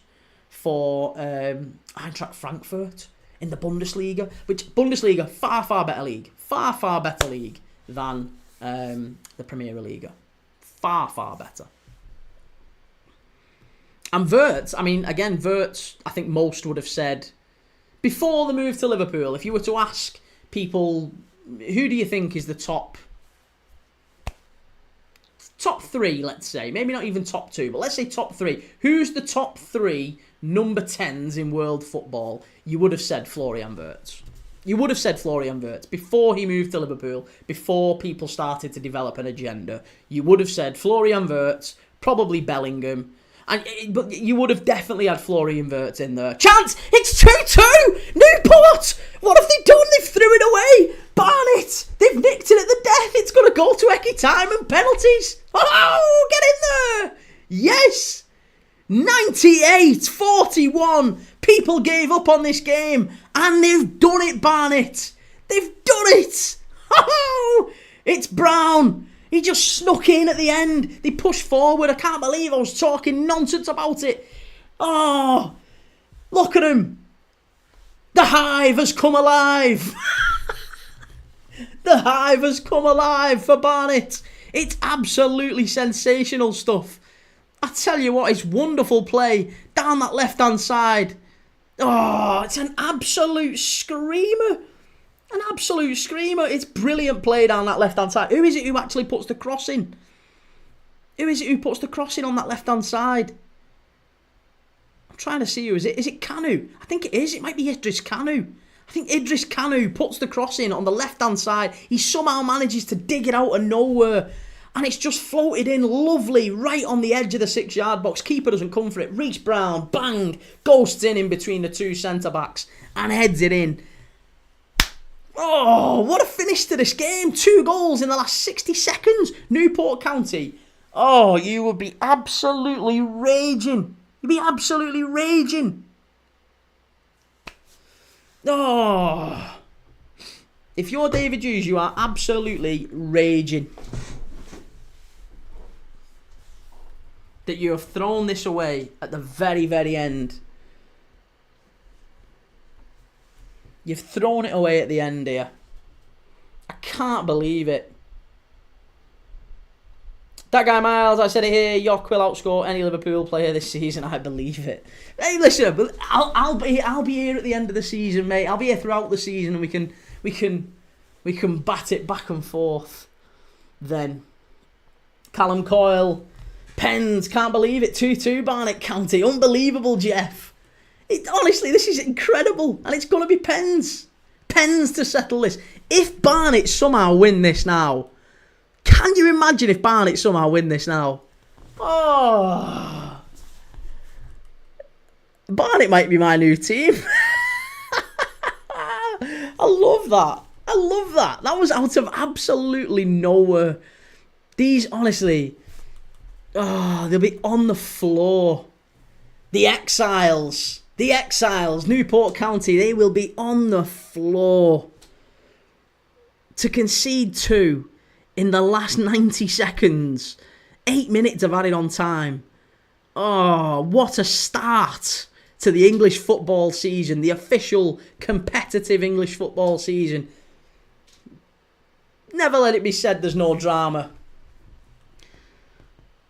for Eintracht Frankfurt in the Bundesliga. Which, Bundesliga, far better league. Far better league than the Premier Liga. Far better. And Wirtz, I mean, again, Wirtz, I think most would have said, before the move to Liverpool, if you were to ask people, who do you think is the top top 3, let's say. Maybe not even top 2, but let's say top 3. Who's the top 3 number 10s in world football? You would have said Florian Wirtz. You would have said Florian Wirtz before he moved to Liverpool, before people started to develop an agenda. You would have said Florian Wirtz, probably Bellingham. But you would have definitely had Florian Wirtz in there. Chance! It's 2-2! Newport! What have they done? They've threw it away! Barnet! They've nicked it at the death! It's going to go to Eki time and penalties! Oh, get in there! Yes! 98-41! People gave up on this game, and they've done it, Barnet! They've done it! Oh! It's Brown! He just snuck in at the end. They pushed forward. I can't believe I was talking nonsense about it. Oh, look at him. The Hive has come alive. The Hive has come alive for Barnet. It's absolutely sensational stuff. I tell you what, it's wonderful play down that left-hand side. Oh, it's an absolute screamer. An absolute screamer. It's brilliant play down that left-hand side. Who is it who actually puts the cross in? Who is it who puts the cross in on that left-hand side? I'm trying to see who is it. Is it Kanu? I think it is. It might be Idris Kanu. I think Idris Kanu puts the cross in on the left-hand side. He somehow manages to dig it out of nowhere. And it's just floated in lovely right on the edge of the 6-yard box. Keeper doesn't come for it. Reece Brown, bang, ghosts in between the two centre-backs and heads it in. Oh, what a finish to this game. 2 goals in the last 60 seconds. Newport County. Oh, you would be absolutely raging. You'd be absolutely raging. Oh. If you're David Hughes, you are absolutely raging. That you have thrown this away at the very, very end. You've thrown it away at the end here. I can't believe it. That guy Miles, I said it here. York will outscore any Liverpool player this season. I believe it. Hey, listen, I'll be here at the end of the season, mate. I'll be here throughout the season, and we can bat it back and forth. Then Callum Coyle, Pens, can't believe it. 2-2 Barnet County, unbelievable, Jeff. Honestly, this is incredible. And it's going to be Pens. Pens to settle this. If Barnet somehow win this now, can you imagine if Barnet somehow win this now? Oh. Barnet might be my new team. I love that. I love that. That was out of absolutely nowhere. These, honestly, they'll be on the floor. The Exiles. The Exiles, Newport County, they will be on the floor. To concede 2 in the last 90 seconds. 8 minutes of added on time. Oh, what a start to the English football season. The official competitive English football season. Never let it be said there's no drama.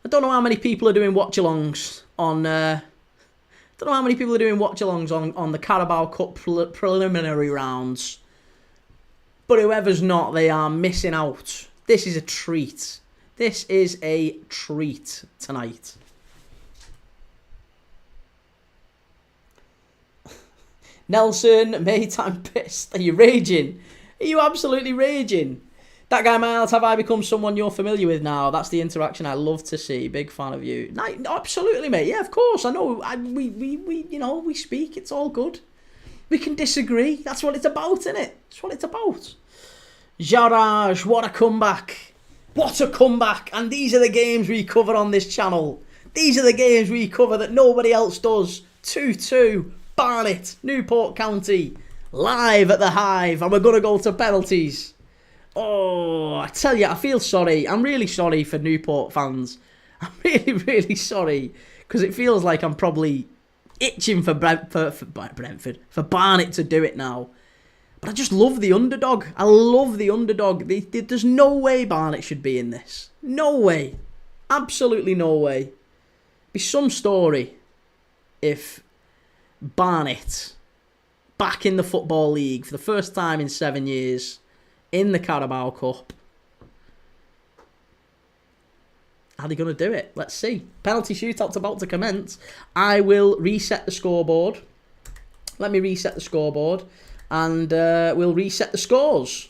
I don't know how many people are doing watch-alongs on... don't know how many people are doing watch-alongs on the Carabao Cup preliminary rounds. But whoever's not, they are missing out. This is a treat. This is a treat tonight. Nelson, mate, I'm pissed. Are you raging? Are you absolutely raging? That guy Miles, have I become someone you're familiar with now? That's the interaction I love to see. Big fan of you. No, absolutely, mate. Yeah, of course. I know. We speak. It's all good. We can disagree. That's what it's about, isn't it? That's what it's about. Jarraj, what a comeback. What a comeback. And these are the games we cover on this channel. These are the games we cover that nobody else does. 2-2, Barnet, Newport County, live at the Hive. And we're going to go to penalties. Oh, I tell you, I feel sorry. I'm really sorry for Newport fans. I'm really, really sorry. Because it feels like I'm probably itching for Barnet to do it now. But I just love the underdog. I love the underdog. There's no way Barnet should be in this. No way. Absolutely no way. Be some story if Barnet, back in the Football League for the first time in 7 years, in the Carabao Cup, Are they going to do it? Let's see. Penalty shootout's about to commence. I will reset the scoreboard. Let me reset the scoreboard. And we'll reset the scores.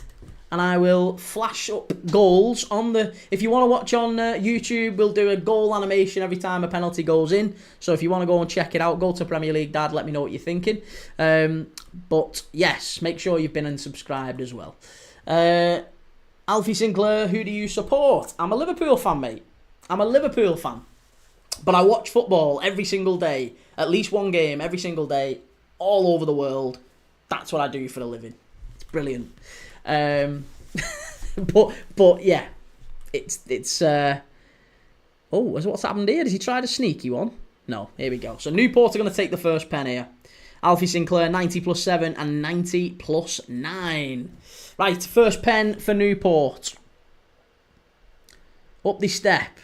And I will flash up goals on the... If you want to watch on YouTube, we'll do a goal animation every time a penalty goes in. So if you want to go and check it out, go to Premier League Dad, let me know what you're thinking. But yes, make sure you've been and subscribed as well. Alfie Sinclair, who do you support? I'm a Liverpool fan, mate. I'm a Liverpool fan. But I watch football every single day. At least one game every single day. All over the world. That's what I do for a living. It's brilliant. But yeah, it's oh, what's happened here? Has he tried a sneaky one? No, here we go. So Newport are going to take the first pen here. Alfie Sinclair 90 plus 7 and 90 plus 9. Right, first pen for Newport. Up the step.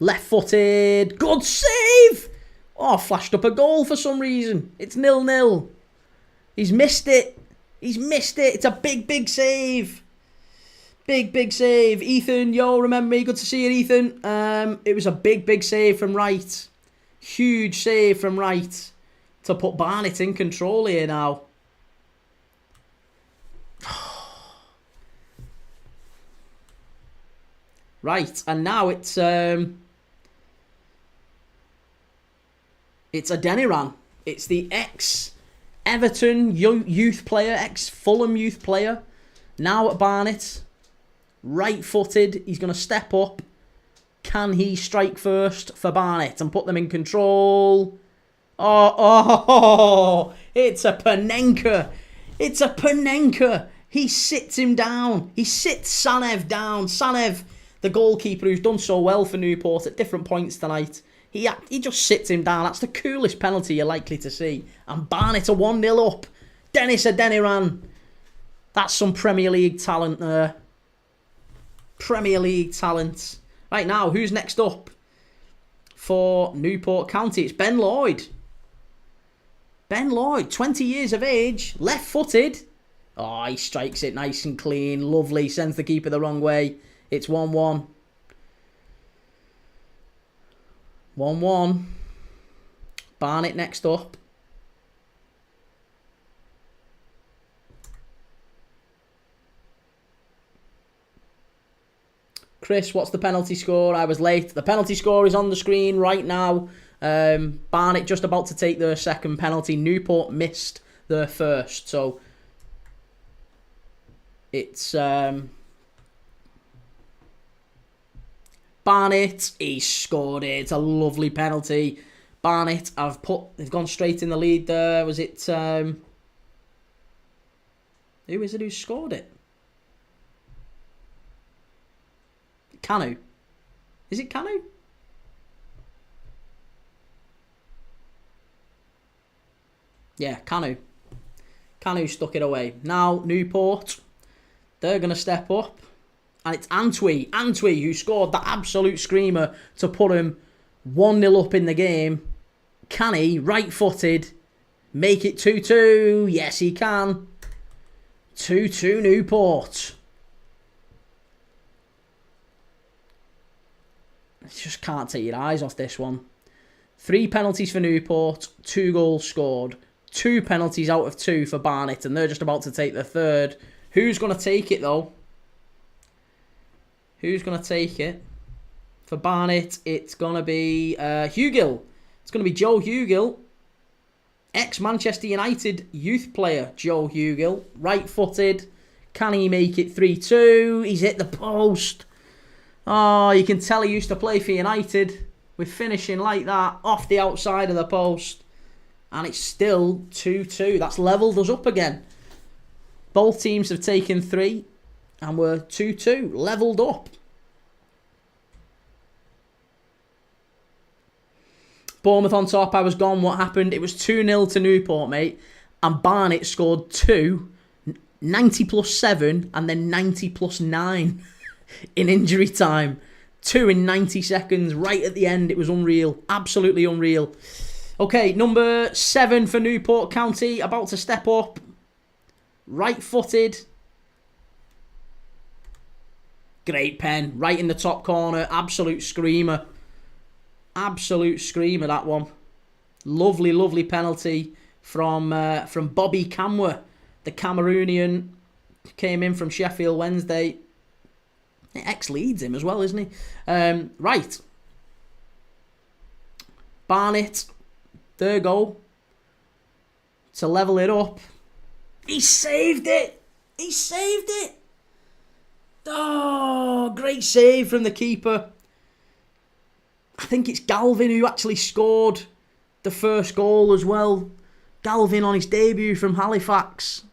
Left footed. Good save. Oh, flashed up a goal for some reason. It's 0-0. He's missed it. He's missed it. It's a big save. Big save. Ethan, yo, remember me? Good to see you, Ethan. It was a big save from right. Huge save from right to put Barnet in control here now. Right, and now it's Adeniran. It's the ex-Everton youth player, ex-Fulham youth player, now at Barnet. Right-footed. He's going to step up. Can he strike first for Barnet and put them in control? Oh, it's a Panenka. It's a Panenka. He sits him down. He sits Sanev down. Sanev, the goalkeeper who's done so well for Newport at different points tonight. He just sits him down. That's the coolest penalty you're likely to see. And Barnet are 1-0 up. Dennis Adeniran. That's some Premier League talent there. Premier League talent. Right now, who's next up for Newport County? It's Ben Lloyd. Ben Lloyd, 20 years of age, left-footed. Oh, he strikes it nice and clean. Lovely. Sends the keeper the wrong way. It's 1-1. 1-1. Barnet next up. Chris, what's the penalty score? I was late. The penalty score is on the screen right now. Barnet just about to take their second penalty. Newport missed their first. So it's Barnet. He scored it. It's a lovely penalty. Barnet they've gone straight in the lead there. Was it who is it who scored it? Kanu. Is it Kanu? Yeah, Kanu. Kanu stuck it away. Now, Newport, they're going to step up. And it's Antwi who scored that absolute screamer to put him 1-0 up in the game. Can he, right-footed, make it 2-2? Yes, he can. 2-2 Newport. You just can't take your eyes off this one. 3 penalties for Newport, 2 goals scored. 2 penalties out of 2 for Barnet, and they're just about to take the third. Who's going to take it, though? Who's going to take it? For Barnet, it's going to be Hugill. It's going to be Joe Hugill. Ex-Manchester United youth player, Joe Hugill. Right-footed. Can he make it 3-2? He's hit the post. Oh, you can tell he used to play for United with finishing like that off the outside of the post. And it's still 2-2. That's levelled us up again. Both teams have taken 3 and we're 2-2. Levelled up. Bournemouth on top. I was gone. What happened? It was 2-0 to Newport, mate. And Barnet scored 2, 90 plus 7 and then 90 plus 9. In injury time. 2 in 90 seconds. Right at the end. It was unreal. Absolutely unreal. Okay, number 7 for Newport County. About to step up. Right-footed. Great pen. Right in the top corner. Absolute screamer. Absolute screamer, that one. Lovely, lovely penalty from Bobby Kamwa. The Cameroonian came in from Sheffield Wednesday. Ex-Leeds him as well, isn't he? Right. Barnet. Third goal. To level it up. He saved it. He saved it. Oh, great save from the keeper. I think it's Galvin who actually scored the first goal as well. Galvin on his debut from Halifax.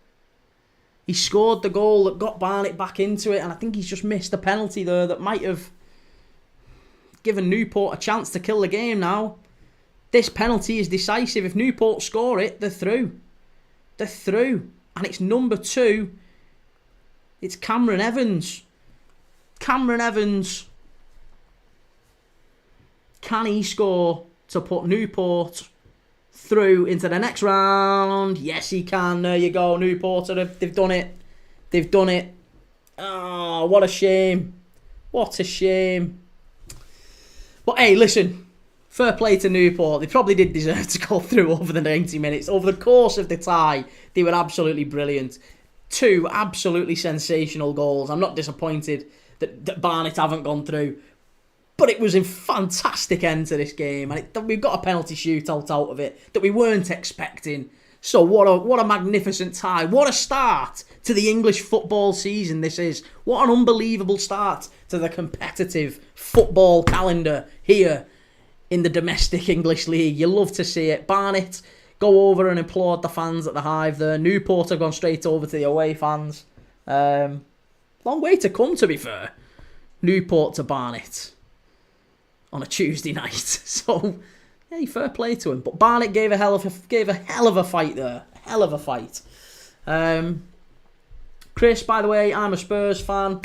He scored the goal that got Barnet back into it, and I think he's just missed a penalty there that might have given Newport a chance to kill the game now. This penalty is decisive. If Newport score it, they're through. They're through. And it's number 2. It's Cameron Evans. Cameron Evans. Can he score to put Newport through into the next round? Yes, he can. There you go. Newport, they've done it. They've done it. Oh, what a shame. What a shame. But hey, listen. Fair play to Newport. They probably did deserve to go through over the 90 minutes. Over the course of the tie, they were absolutely brilliant. 2 absolutely sensational goals. I'm not disappointed that Barnet haven't gone through. But it was a fantastic end to this game. And we've got a penalty shootout out of it that we weren't expecting. So what a magnificent tie. What a start to the English football season this is. What an unbelievable start to the competitive football calendar here in the domestic English league. You love to see it. Barnet go over and applaud the fans at the Hive there. Newport have gone straight over to the away fans. Long way to come, to be fair. Newport to Barnet on a Tuesday night. So, yeah, fair play to him. But Barnet gave a hell of a fight there. A hell of a fight. Chris, by the way, I'm a Spurs fan.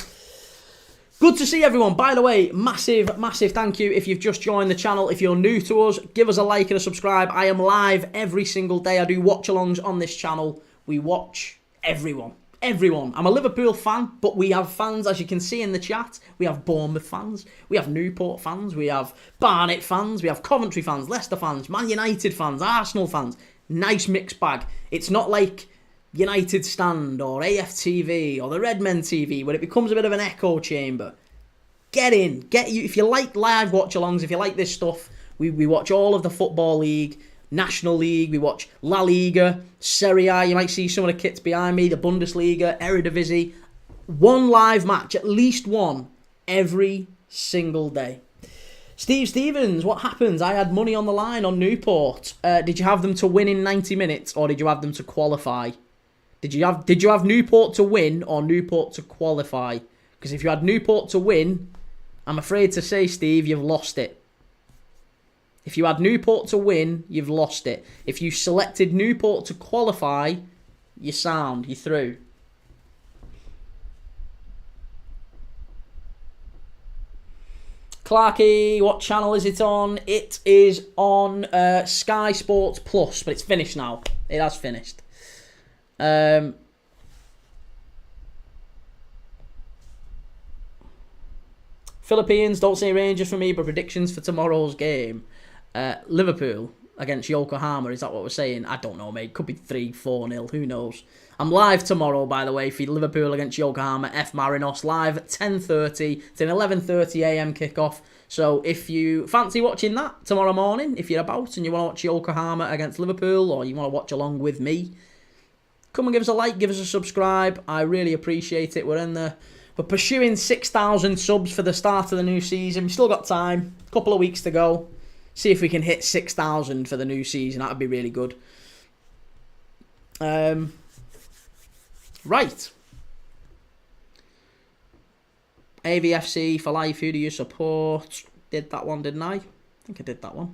Good to see everyone. By the way, massive thank you if you've just joined the channel. If you're new to us, give us a like and a subscribe. I am live every single day. I do watch-alongs on this channel. We watch everyone. Everyone. I'm a Liverpool fan, but we have fans, as you can see in the chat. We have Bournemouth fans. We have Newport fans. We have Barnet fans. We have Coventry fans, Leicester fans, Man United fans, Arsenal fans. Nice mixed bag. It's not like United Stand or AFTV or the Redmen TV where it becomes a bit of an echo chamber. Get in. If you like live watch-alongs, if you like this stuff, we watch all of the Football League, National League, we watch La Liga, Serie A, you might see some of the kits behind me, the Bundesliga, Eredivisie. One live match, at least one, every single day. Steve Stevens, what happens? I had money on the line on Newport. Did you have them to win in 90 minutes or did you have them to qualify? Did you have Newport to win or Newport to qualify? Because if you had Newport to win, I'm afraid to say, Steve, you've lost it. If you had Newport to win, you've lost it. If you selected Newport to qualify, you're sound, you're through. Clarky, what channel is it on? It is on Sky Sports Plus, but it's finished now. It has finished. Philippines, don't say Rangers for me, but predictions for tomorrow's game. Liverpool against Yokohama, is that what we're saying? I don't know, mate. Could be 3-4-0, who knows? I'm live tomorrow, by the way, for Liverpool against Yokohama F. Marinos, live at 10:30. It's an 11:30 AM kickoff. So if you fancy watching that tomorrow morning, if you're about and you want to watch Yokohama against Liverpool, or you want to watch along with me, come and give us a like, give us a subscribe. I really appreciate it. We're pursuing 6,000 subs for the start of the new season. We've still got time, a couple of weeks to go. See if we can hit 6,000 for the new season. That would be really good. Right. AVFC for life. Who do you support? Did that one, didn't I? I think I did that one.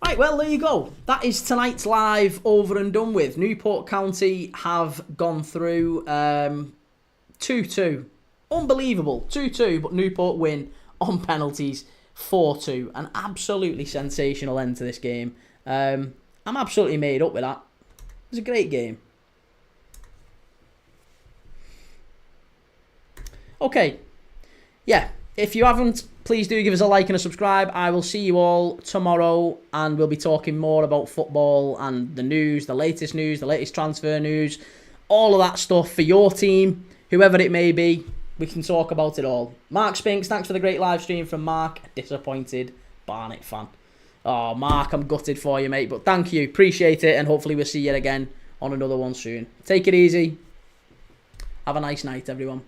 Right, well, there you go. That is tonight's live over and done with. Newport County have gone through 2-2. Unbelievable. 2-2, but Newport win on penalties. 4-2. An absolutely sensational end to this game. I'm absolutely made up with that. It was a great game. Okay. Yeah. If you haven't, please do give us a like and a subscribe. I will see you all tomorrow, and we'll be talking more about football and the news, the latest transfer news, all of that stuff for your team, whoever it may be. We can talk about it all. Mark Spinks, thanks for the great live stream from Mark, a disappointed Barnet fan. Oh, Mark, I'm gutted for you, mate, but thank you. Appreciate it, and hopefully we'll see you again on another one soon. Take it easy. Have a nice night, everyone.